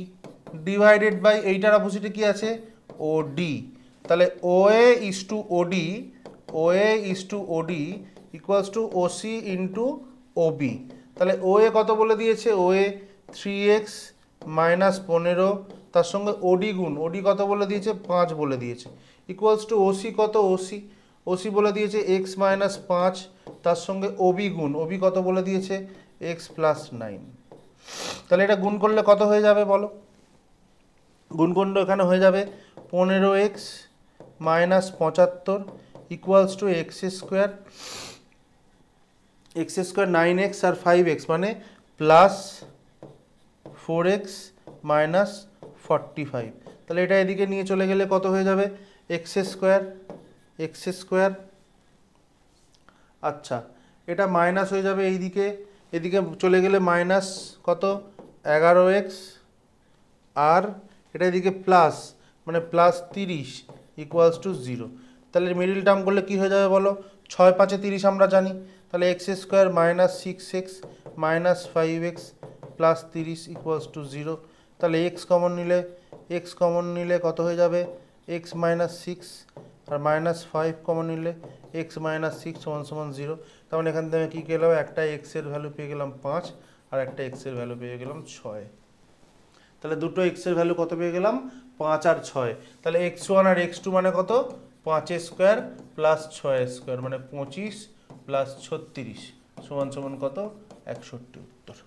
ডিভাইডেড বাই এইটার অপোজিটে কি আছে ও ডি, তাহলে O A is to O D, O A is to O D equals to O C into O B. তাহলে ও এ কত বলে দিয়েছে, ও এ 3x মাইনাস 15, তার সঙ্গে ওডি গুণ, ওডি কত বলে দিয়েছে 5 বলে দিয়েছে, ইকুয়ালস টু ওসি কত, ওসি ওসি বলে দিয়েছে এক্স মাইনাস 5, তার সঙ্গে ওবি গুণ, ওবি কত বলে দিয়েছে এক্স প্লাস 9। তাহলে এটা গুণ করলে কত হয়ে যাবে বলো, গুণ করলে এখানে হয়ে যাবে 15x minus 75 equals to X square, X square 9x আর 5x মানে প্লাস 4x মাইনাস 45। তাহলে এটা এদিকে নিয়ে চলে গেলে কত হয়ে যাবে এক্স স্কোয়ার, এক্স স্কোয়ার, আচ্ছা এটা মাইনাস হয়ে যাবে এইদিকে, এদিকে চলে গেলে মাইনাস কত 11x, আর এটা এদিকে প্লাস মানে প্লাস 30 ইকুয়ালস টু 0। তাহলে মিডিল টার্ম করলে কি হয়ে যাবে বলো, 6 5 30 আমরা জানি, তাহলে x square minus 6x minus 5x plus 30 equals to 0। তাহলে এক্স কমন নিলে কত হয়ে যাবে এক্স মাইনাস 6 আর মাইনাস 5 কমন নিলে এক্স মাইনাস 6 সমান সমান 0। তার মানে এখান থেকে কী পেলাম, একটা এক্সের ভ্যালু পেয়ে গেলাম 5 আর একটা এক্সের ভ্যালু পেয়ে গেলাম 6। তাহলে দুটো এক্সের ভ্যালু কত পেয়ে গেলাম 5 আর 6। তাহলে x1 আর x2 মানে কত 5 স্কোয়ার প্লাস 6 স্কোয়ার মানে 25 প্লাস 36 সমান সমান কত 61 উত্তর।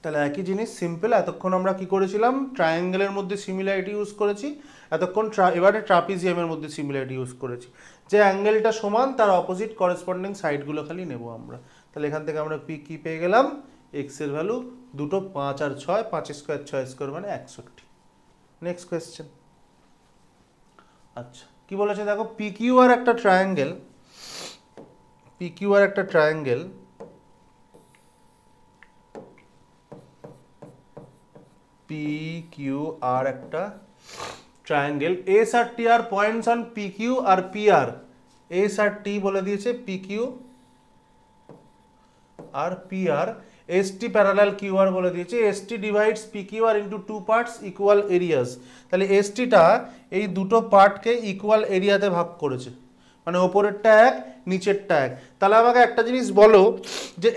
তাহলে একই জিনিস সিম্পল, এতক্ষণ আমরা কি করেছিলাম ট্রায়াঙ্গেলের মধ্যে সিমিলারিটি ইউজ করেছি, এতক্ষণ এবারে ট্রাপিজিয়ামের মধ্যে সিমিলারিটি ইউজ করেছি, যে অ্যাঙ্গেলটা সমান তার অপোজিট করেসপন্ডিং সাইডগুলো খালি নেব আমরা। তাহলে এখান থেকে আমরা কি পেয়ে গেলাম, এক্স এর ভ্যালু দুটো 5 আর 6, 5 স্কোয়ার 6 স্কোয়ার মানে 61। Next question. আচ্ছা কি বলেছে দেখো, পিকিউ আর একটা ট্রায়াঙ্গেল, পিকিউ আর একটা ট্রায়াঙ্গেল পিকিউ আর একটা ট্রায়াঙ্গেল, এস আর T are points on P Q আর পিআর, এস আর টি বলে দিয়েছে পিকিউ আর পিআর, এসটি প্যারালাল কিউআর বলে দিয়েছে, S T divides P Q R into two parts equal areas. তাহলে এসটিটা এই দুটো পার্টকে ইকুয়াল এরিয়াতে ভাগ করেছে, মানে ওপরেরটা এক নিচেরটা এক। তাহলে আমাকে একটা জিনিস বলো যে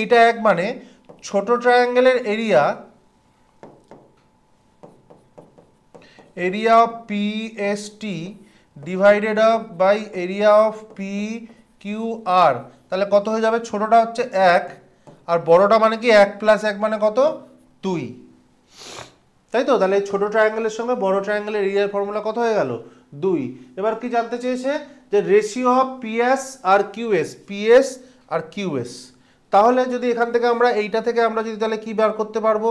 এইটা এক মানে ছোট ট্রায়াঙ্গেলের area, area of P S T divided of by area of P Q R, তাহলে কত হয়ে যাবে, ছোটটা হচ্ছে 1 আর বড়টা মানে কি 1 প্লাস 1 মানে কত 2, তাই তো। তাহলে ছোট ট্রায়াঙ্গেলের সঙ্গে বড় ট্রায়াঙ্গেলের এরিয়ার ফর্মুলা কত হয়ে গেল 2। এবার কি জানতে চেয়েছে যে রেশিও অফ পিএস আর কিউএস, পিএস আর কিউএস। তাহলে যদি এখান থেকে আমরা এইটা থেকে আমরা যদি তাহলে কি বার করতে পারবো,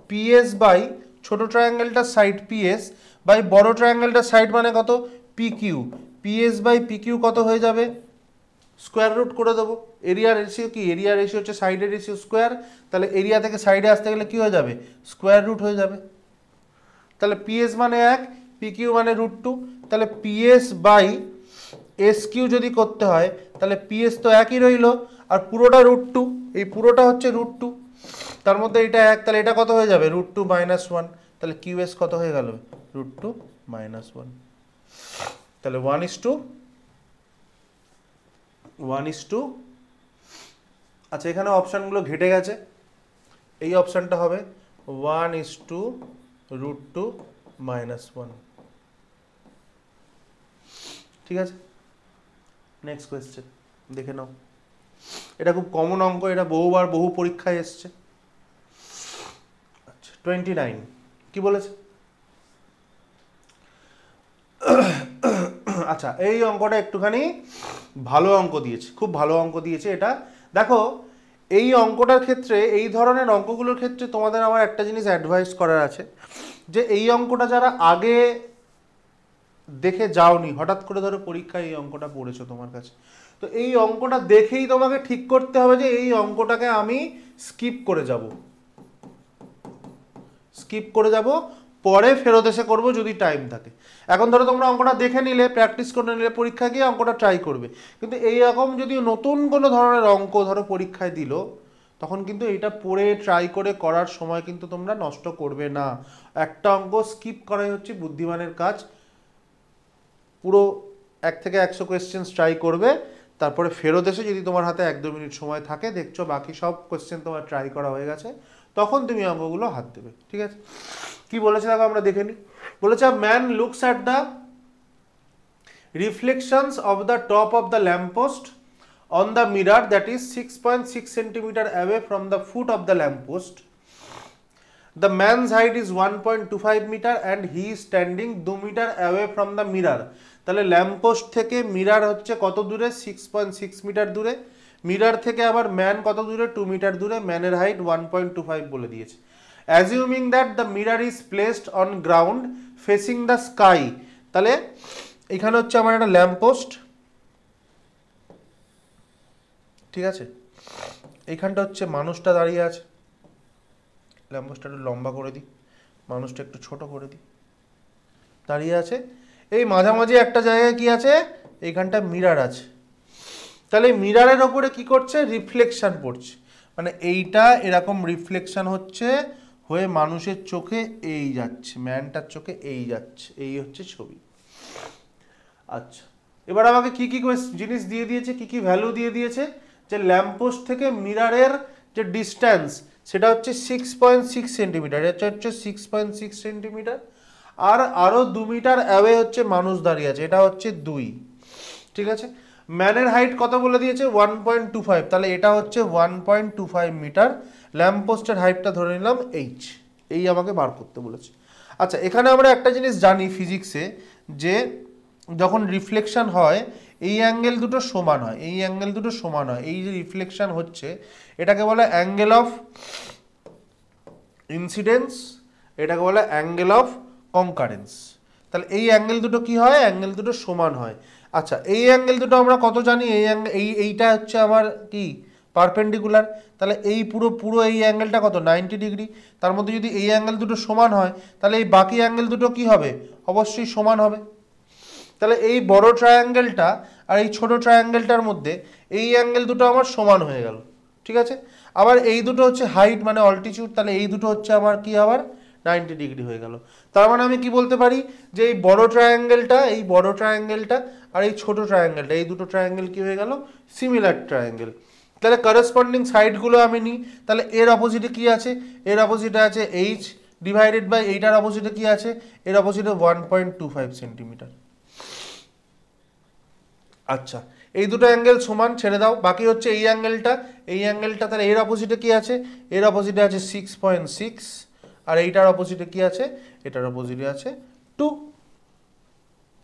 পিএস বাই ছোট ট্রায়াঙ্গেলটার সাইড পিএস বাই বড় ট্রায়াঙ্গেলটার সাইড মানে কত পিকিউ, পিএস বাই পিকিউ কত হয়ে যাবে স্কোয়ার রুট করে দেবো। এরিয়া রেশিও কি, এরিয়া রেশিও হচ্ছে সাইডের রেশিও স্কোয়ার, তাহলে এরিয়া থেকে সাইডে আসতে গেলে কি হয়ে যাবে স্কোয়ার রুট হয়ে যাবে। তাহলে পিএস মানে 1, পিকিউ মানে √2, তাহলে পিএস বাই এস কিউ যদি করতে হয় তাহলে পিএস তো একই রইল আর পুরোটা √2, এই পুরোটা হচ্ছে √2, তার মধ্যে এটা 1, তাহলে এটা কত হয়ে যাবে √2 - 1, তাহলে কিউএস কত হয়ে গেল √2 - 1, তাহলে 1:1, আচ্ছা এখানে অপশানগুলো ঘেটে গেছে, এই অপশানটা হবে 1:√2 - 1, ঠিক আছে। নেক্সট কোয়েশ্চেন দেখে নাও, এটা খুব কমন অঙ্ক, এটা বহুবার বহু পরীক্ষায় এসছে। আচ্ছা 29 কি বলেছে, আচ্ছা, এই অঙ্কটা একটুখানি ভালো অঙ্ক দিয়েছে, খুব ভালো অঙ্ক দিয়েছে এটা। দেখো, এই অঙ্কটার ক্ষেত্রে, এই ধরনের অঙ্কগুলোর ক্ষেত্রে তোমাদের আমার একটা জিনিস অ্যাডভাইস করার আছে, যে এই অঙ্কটা যারা আগে দেখে যাওনি, হঠাৎ করে ধরো পরীক্ষায় এই অঙ্কটা পড়েছো তোমার কাছে, তো এই অঙ্কটা দেখেই তোমাকে ঠিক করতে হবে যে এই অঙ্কটাকে আমি স্কিপ করে যাব, পরে ফেরত এসে করবো যদি টাইম থাকে। এখন ধরো তোমরা অঙ্কটা দেখে নিলে, প্র্যাকটিস করে নিলে, পরীক্ষা গিয়ে অঙ্কটা ট্রাই করবে, কিন্তু এইরকম যদি নতুন কোনো ধরনের অঙ্ক ধরো পরীক্ষায় দিল, তখন কিন্তু এইটা পড়ে ট্রাই করে করার সময় কিন্তু তোমরা নষ্ট করবে না। একটা অঙ্ক স্কিপ করাই হচ্ছে বুদ্ধিমানের কাজ। পুরো 1 থেকে 100 কোয়েশ্চেন্স ট্রাই করবে, তারপরে ফেরত এসে যদি তোমার হাতে 1-2 মিনিট সময় থাকে, দেখছো বাকি সব কোয়েশ্চেন তোমার ট্রাই করা হয়ে গেছে, তখন তুমি অঙ্কগুলো হাত দেবে। ঠিক আছে, কি বলেছে দেখো আমরা দেখে নিই। বলেছে man looks at the reflections of the top of the lamppost on the mirror that is 6.6 centimetre away from the foot of the lamppost. The man's height is 1.25 meter and he is standing 2 meter away from the mirror. তাহলে lamppost থেকে mirror হচ্ছে কত দূরে? 6.6 metre দূরে। Mirror থেকে আবার man কত দূরে? 2 মিটার দূরে। ম্যানের হাইট 1.25 বলে দিয়েছে। Assuming that the mirror is placed on ground facing the sky. তাহলে এখানে হচ্ছে আমার একটা ল্যাম্পপোস্ট, ঠিক আছে, এইখানটা হচ্ছে মানুষটা দাঁড়িয়ে আছে। ল্যাম্পপোস্টটা একটু লম্বা করে দিই, মানুষটা একটু ছোট করে দিই, দাঁড়িয়ে আছে। এই মাঝামাঝি একটা জায়গায় কি আছে? এইখানটা মিরার আছে। তাহলে মিরারের ওপরে কি করছে? রিফ্লেকশন পড়ছে, মানে এইটা এরকম রিফ্লেকশন হচ্ছে, হয়ে মানুষের চোখে এই যাচ্ছে, ম্যানটার চোখে এই যাচ্ছে, এই হচ্ছে ছবি। আচ্ছা, এবার আমাকে কি কি জিনিস দিয়ে দিয়েছে, কি কি ভ্যালু দিয়ে দিয়েছে? যে ল্যাম্পপোস্ট থেকে মিরারের যে ডিস্ট্যান্স সেটা হচ্ছে 6.6 সেন্টিমিটার, এটা হচ্ছে 6.6 সেন্টিমিটার, আর আরও 2 মিটার অ্যাওয়ে হচ্ছে মানুষ দাঁড়িয়ে আছে, এটা হচ্ছে 2, ঠিক আছে। ম্যানের হাইট কত বলে দিয়েছে? 1.25, তাহলে এটা হচ্ছে 1.25 মিটার। ল্যাম্পপোস্টের হাইটটা ধরে নিলাম h, এই আমাকে বার করতে বলেছে। আচ্ছা, এখানে আমরা একটা জিনিস জানি ফিজিক্সে, যে যখন রিফ্লেকশন হয় এই অ্যাঙ্গেল দুটো সমান হয়, এই অ্যাঙ্গেল দুটো সমান হয়। এই যে রিফ্লেকশন হচ্ছে এটাকে বলে অ্যাঙ্গেল অফ ইনসিডেন্স, এটাকে বলে অ্যাঙ্গেল অফ কনকারেন্স। তাহলে এই অ্যাঙ্গেল দুটো কি হয়? অ্যাঙ্গেল দুটো সমান হয়। আচ্ছা, এই অ্যাঙ্গেল দুটো আমরা কত জানি? এইটা হচ্ছে আমার কি? পারপেন্ডিকুলার। তাহলে এই পুরো এই অ্যাঙ্গেলটা কত? 90 ডিগ্রি। তার মধ্যে যদি এই অ্যাঙ্গেল দুটো সমান হয়, তাহলে এই বাকি অ্যাঙ্গেল দুটো কি হবে? অবশ্যই সমান হবে। তাহলে এই বড় ট্রায়াঙ্গেলটা আর এই ছোট ট্রায়াঙ্গেলটার মধ্যে এই অ্যাঙ্গেল দুটো আমার সমান হয়ে গেল, ঠিক আছে। আবার এই দুটো হচ্ছে হাইট মানে অল্টিটিউড, তাহলে এই দুটো হচ্ছে আমার কি আবার 90 ডিগ্রি হয়ে গেল। তার মানে আমি কি বলতে পারি? যে এই বড় ট্রায়াঙ্গেলটা আর এই ছোট ট্রায়াঙ্গেলটা, এই দুটো ট্রায়াঙ্গেল কি হয়ে গেল? Similar triangle. তাহলে করসপন্ডিং সাইডগুলো আমি নিই, তাহলে এর অপোজিটে কি আছে? এর অপোজিটে আছে h ডিভাইডেড বাই এইটার অপোজিটে কি আছে? এর অপোজিটে 1.25 সেন্টিমিটার। আচ্ছা, এই দুটো অ্যাঙ্গেল সমান, ছেড়ে দাও। বাকি হচ্ছে এই অ্যাঙ্গেলটা, তাহলে এর অপোজিটে কি আছে? এর অপোজিটে আছে 6.6, আর এইটার অপোজিটে কি আছে? এটার অপোজিটে আছে 2।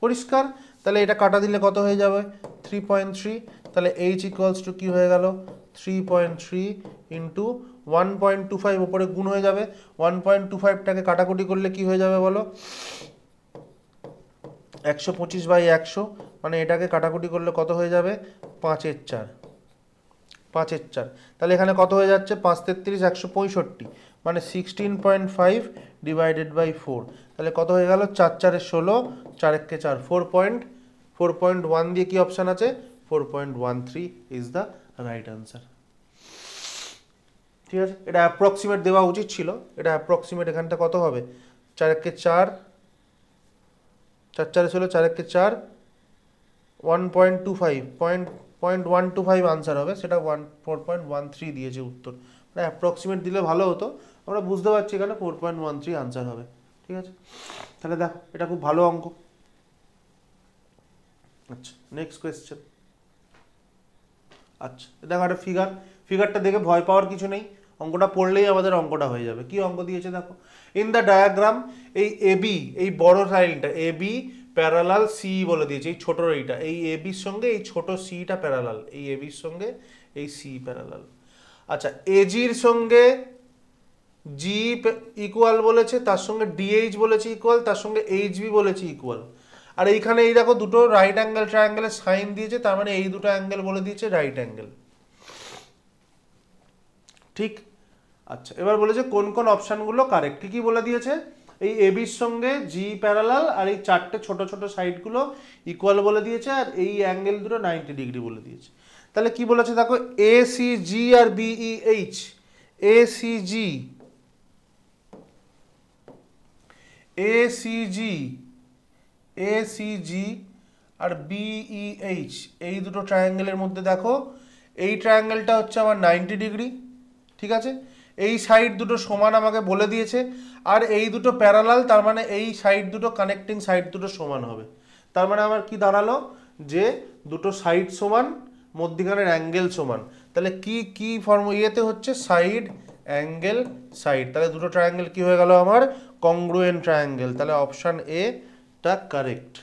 পরিষ্কার? তাহলে এটা কাটা দিলে কত হয়ে যাবে? 3.3। তাহলে h ইকুয়ালস টু কি হয়ে গেল? 3.3 ইন্টু 1.25, উপরে গুণ হয়ে যাবে। 1.25টাকে কাটাকুটি করলে কি হয়ে যাবে বলো? 125/100, মানে এটাকে কাটাকুটি করলে কত হয়ে যাবে? 5-এর 4। তাহলে এখানে কত হয়ে যাচ্ছে? 5 33 165, মানে 16.5 ডিভাইডেড বাই 4। তাহলে কত হয়ে গেল? 4 4 16, 4 1 4, 4.1 দিয়ে কি অপশান আছে? 4.13 ইজ দ্য রাইট আনসার। ঠিক আছে, এটা অ্যাপ্রক্সিমেট দেওয়া উচিত ছিল, এটা অ্যাপ্রক্সিমেট। এখানটা কত হবে? 4 1 4, 4 4 16, 4 1 4, 1.25 আনসার হবে, সেটা 4.13 দিয়েছে উত্তর। মানে অ্যাপ্রক্সিমেট দিলে ভালো হতো, আমরা বুঝতে পারছি এখানে 4.13 আনসার হবে। ঠিক আছে, তাহলে দেখো এটা খুব ভালো অঙ্ক। আচ্ছা, নেক্সট কোয়েশ্চেন। আচ্ছা, দেখো একটা ফিগারটা দেখে ভয় পাওয়ার কিছু নেই, অঙ্কটা পড়লেই আমাদের অঙ্কটা হয়ে যাবে। কি অঙ্ক দিয়েছে দেখো? ইন দ্য ডায়াগ্রাম, এই এবি, এই বড় লাইনটা এবি প্যারালাল সি বলে দিয়েছে, এই ছোট এইটা, এই এ বির সঙ্গে এই ছোট সিটা প্যারালাল, এই এ বির সঙ্গে এই সি প্যারালাল। আচ্ছা, এজির সঙ্গে জি ইকুয়াল বলেছে, তার সঙ্গে ডিএইচ বলেছে ইকুয়াল, তার সঙ্গে এইচবি বলেছে ইকুয়াল। আর এইখানে এই দেখো দুটো রাইট অ্যাঙ্গেল ট্রায়াঙ্গেলের সাইন দিয়েছে, তার মানে এই দুটো অ্যাঙ্গেল বলে দিয়েছে রাইট অ্যাঙ্গেল। ঠিক। আচ্ছা, এবার বলেছে কোন কোন অপশানগুলো কারেক্ট। কি কি বলে দিয়েছে? এই এবির সঙ্গে জি প্যারালাল, আর এই চারটে ছোট ছোট সাইডগুলো ইকুয়াল বলে দিয়েছে, আর এই অ্যাঙ্গেল দুটো 90 ডিগ্রি বলে দিয়েছে। তাহলে কি বলেছে দেখো, এ সি জি আর B E H, A C G, A C G, A C G আর বিই এইচ, এই দুটো ট্রায়াঙ্গেলের মধ্যে দেখো এই ট্রায়াঙ্গেলটা হচ্ছে আমার 90 ডিগ্রি। ঠিক আছে, এই সাইড দুটো সমান আমাকে বলে দিয়েছে, আর এই দুটো প্যারালাল, তার মানে এই সাইড দুটো কানেক্টিং সাইড দুটো সমান হবে। তার মানে আমার কি দাঁড়ালো, যে দুটো সাইড সমান, মধ্যিখানের অ্যাঙ্গেল সমান। তাহলে কি কি ইয়েতে হচ্ছে সাইড অ্যাঙ্গেল সাইড, তাহলে দুটো ট্রায়াঙ্গেল কি হয়ে গেল আমার, কংগ্রুয়েন্ট ট্রায়াঙ্গেল। তাহলে অপশান এ টা কারেক্ট।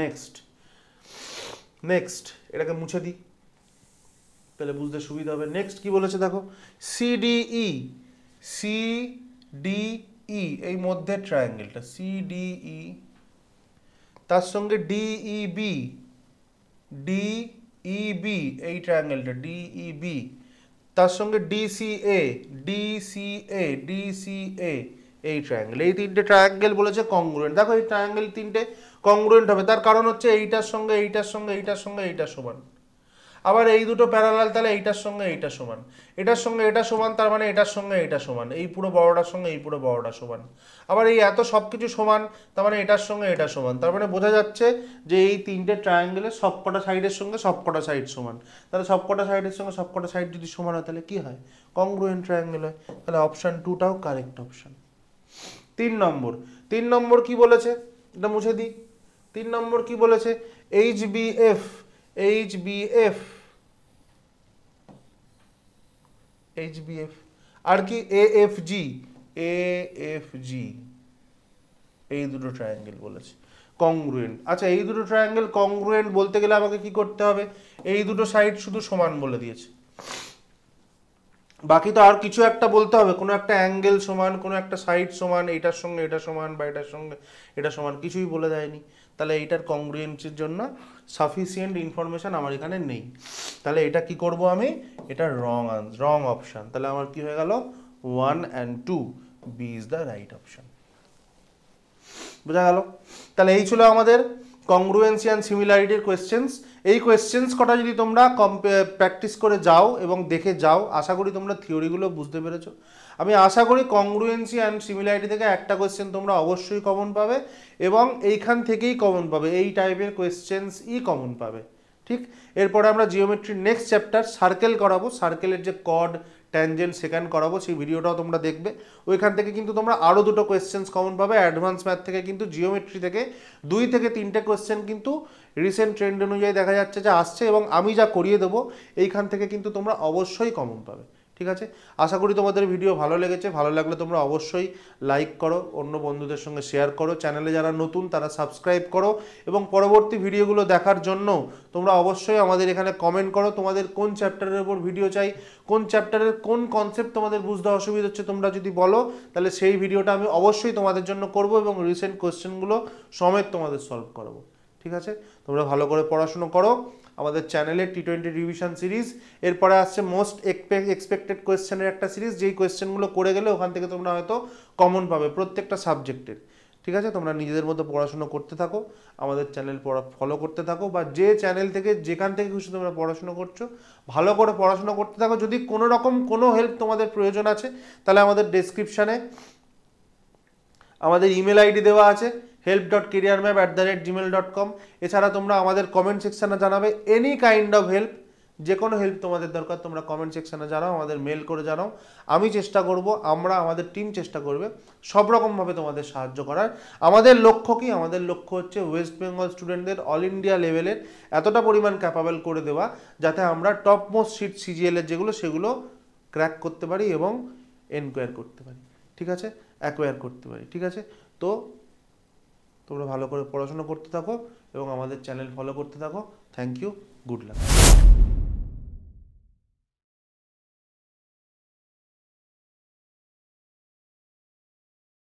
নেক্সট, নেক্সট এটাকে মুছে দিই, তাহলে বুঝতে সুবিধা হবে। নেক্সট কি বলেছে দেখো, সিডিই, সিডিই এই মধ্যে ট্রায়াঙ্গেলটা সিডিই, তার সঙ্গে ডিইবি, ডিইবি এই ট্রায়াঙ্গেলটা ডিইবি, তার সঙ্গে ডিসিএ, ডিসিএ, ডিসিএ এই ট্রায়াঙ্গেল, এই তিনটে ট্রায়াঙ্গেল বলেছে কংগ্রুয়েন্ট। দেখো এই ট্রায়াঙ্গেল তিনটে কংগ্রুয়েন্ট হবে, তার কারণ হচ্ছে এইটার সঙ্গে এইটার সঙ্গে এইটার সঙ্গে এইটা সমান। আবার এই দুটো প্যারালাল, তাহলে এইটার সঙ্গে এইটা সমান, এটার সঙ্গে এটা সমান, তার মানে এটার সঙ্গে এটা সমান, এই পুরো বড়টার সঙ্গে এই পুরো বড়টা সমান। আবার এই এত সব কিছু সমান, তার মানে এটার সঙ্গে এটা সমান। তার মানে বোঝা যাচ্ছে যে এই তিনটে ট্রায়াঙ্গেলের সবকটা সাইডের সঙ্গে সবকটা সাইড সমান। তাহলে সবকটা সাইডের সঙ্গে সবকটা সাইড যদি সমান হয় তাহলে কি হয়, কংগ্রুয়েন্ট ট্রায়াঙ্গেল হয়। তাহলে অপশান 2টাও কারেক্ট অপশান। 3 নম্বর কি বলেছে, এটা মুছে দিই। 3 নম্বর কি বলেছে, এইচবিএফ, এইচবিএফ, এইচবিএফ আর কি এএফজি, এএফজি এই দুটো ট্রায়াঙ্গেল বলেছে কংগ্রুয়েন্ট। আচ্ছা, এই দুটো ট্রায়াঙ্গেল কংগ্রুয়েন্ট বলতে গেলে আমাকে কি করতে হবে, এই দুটো সাইড শুধু সমান বলে দিয়েছে, বাকি তো আর কিছু একটা বলতে হবে, কোনো একটা অ্যাঙ্গেল সমান, কোনো একটা সাইড সমান, এটার সঙ্গে এটা সমান বা এটার সঙ্গে এটা সমান, কিছুই বলে দেয়নি। তাহলে এইটার কংগ্রুয়েন্সির জন্য সাফিসিয়েন্ট ইনফরমেশন আমার এখানে নেই। তাহলে এটা কি করব আমি, এটা রং অপশান। তাহলে আমার কি হয়ে গেল, 1 and 2, B is the right option. বোঝা গেল? তাহলে এই ছিল আমাদের কংগ্রুয়েন্সি অ্যান্ড সিমিলারিটির কোয়েশ্চেন্স। এই কোয়েশ্চেন্স কটা যদি তোমরা প্র্যাকটিস করে যাও এবং দেখে যাও, আশা করি তোমরা থিওরিগুলো বুঝতে পেরেছো। আমি আশা করি কংগ্রুয়েন্সি অ্যান্ড সিমিলারিটি থেকে একটা কোয়েশ্চেন তোমরা অবশ্যই কমন পাবে, এবং এইখান থেকেই কমন পাবে, এই টাইপের কোয়েশ্চেন্সই কমন পাবে। ঠিক, এরপরে আমরা জিওমেট্রির নেক্সট চ্যাপ্টার সার্কেল করাবো, সার্কেলের যে কর্ড ট্যানজেন্ট সেকেন্ড করাবো, সেই ভিডিওটাও তোমরা দেখবে। ওইখান থেকে কিন্তু তোমরা আরও দুটো কোয়েশ্চেন্স কমন পাবে অ্যাডভান্স ম্যাথ থেকে, কিন্তু জিওমেট্রি থেকে 2 থেকে 3টে কোয়েশ্চেন কিন্তু রিসেন্ট ট্রেন্ড অনুযায়ী দেখা যাচ্ছে যে আসছে, এবং আমি যা করিয়ে দেবো এইখান থেকে কিন্তু তোমরা অবশ্যই কমন পাবে। ঠিক আছে, আশা করি তোমাদের ভিডিও ভালো লেগেছে। ভালো লাগলে তোমরা অবশ্যই লাইক করো, অন্য বন্ধুদের সঙ্গে শেয়ার করো, চ্যানেলে যারা নতুন তারা সাবস্ক্রাইব করো, এবং পরবর্তী ভিডিওগুলো দেখার জন্য তোমরা অবশ্যই আমাদের এখানে কমেন্ট করো তোমাদের কোন চ্যাপ্টারের উপর ভিডিও চাই, কোন চ্যাপ্টারের কোন কনসেপ্ট তোমাদের বুঝতে অসুবিধা হচ্ছে তোমরা যদি বলো, তাহলে সেই ভিডিওটা আমি অবশ্যই তোমাদের জন্য করব, এবং রিসেন্ট কোয়েশ্চেনগুলো সমেত তোমাদের সলভ করাবো। ঠিক আছে, তোমরা ভালো করে পড়াশুনো করো। আমাদের চ্যানেলে T20 রিভিশন সিরিজ, এরপরে আসছে মোস্ট এক্সপেক্টেড কোয়েশ্চেনের একটা সিরিজ, যেই কোয়েশ্চেনগুলো করে গেলে ওখান থেকে তোমরা হয়তো কমন পাবে প্রত্যেকটা সাবজেক্টের। ঠিক আছে, তোমরা নিজেদের মধ্যে পড়াশুনো করতে থাকো, আমাদের চ্যানেল ফলো করতে থাকো, বা যে চ্যানেল থেকে যেখান থেকে খুশি তোমরা পড়াশুনো করছো ভালো করে পড়াশুনো করতে থাকো। যদি কোনো রকম কোনো হেল্প তোমাদের প্রয়োজন আছে, তাহলে আমাদের ডেসক্রিপশানে আমাদের ইমেল আইডি দেওয়া আছে, help.careermap@gmail.com। এছাড়া তোমরা আমাদের কমেন্ট সেকশানে জানাবে এনি কাইন্ড অফ হেল্প, যে কোনো হেল্প তোমাদের দরকার তোমরা কমেন্ট সেকশানে জানাও, আমাদের মেল করে জানাও। আমি চেষ্টা করব, আমাদের টিম চেষ্টা করবে সব রকমভাবে তোমাদের সাহায্য করার। আমাদের লক্ষ্য কি, আমাদের লক্ষ্য হচ্ছে ওয়েস্ট বেঙ্গল স্টুডেন্টদের অল ইন্ডিয়া লেভেলের এতটা পরিমাণ ক্যাপাবেল করে দেওয়া, যাতে আমরা টপ মোস্ট সিট সিজিএলের যেগুলো সেগুলো ক্র্যাক করতে পারি এবং অ্যাকোয়ার করতে পারি। ঠিক আছে, তো তোমরা ভালো করে পড়াশোনা করতে থাকো এবং আমাদের চ্যানেল ফলো করতে থাকো। Thank you, good lakh.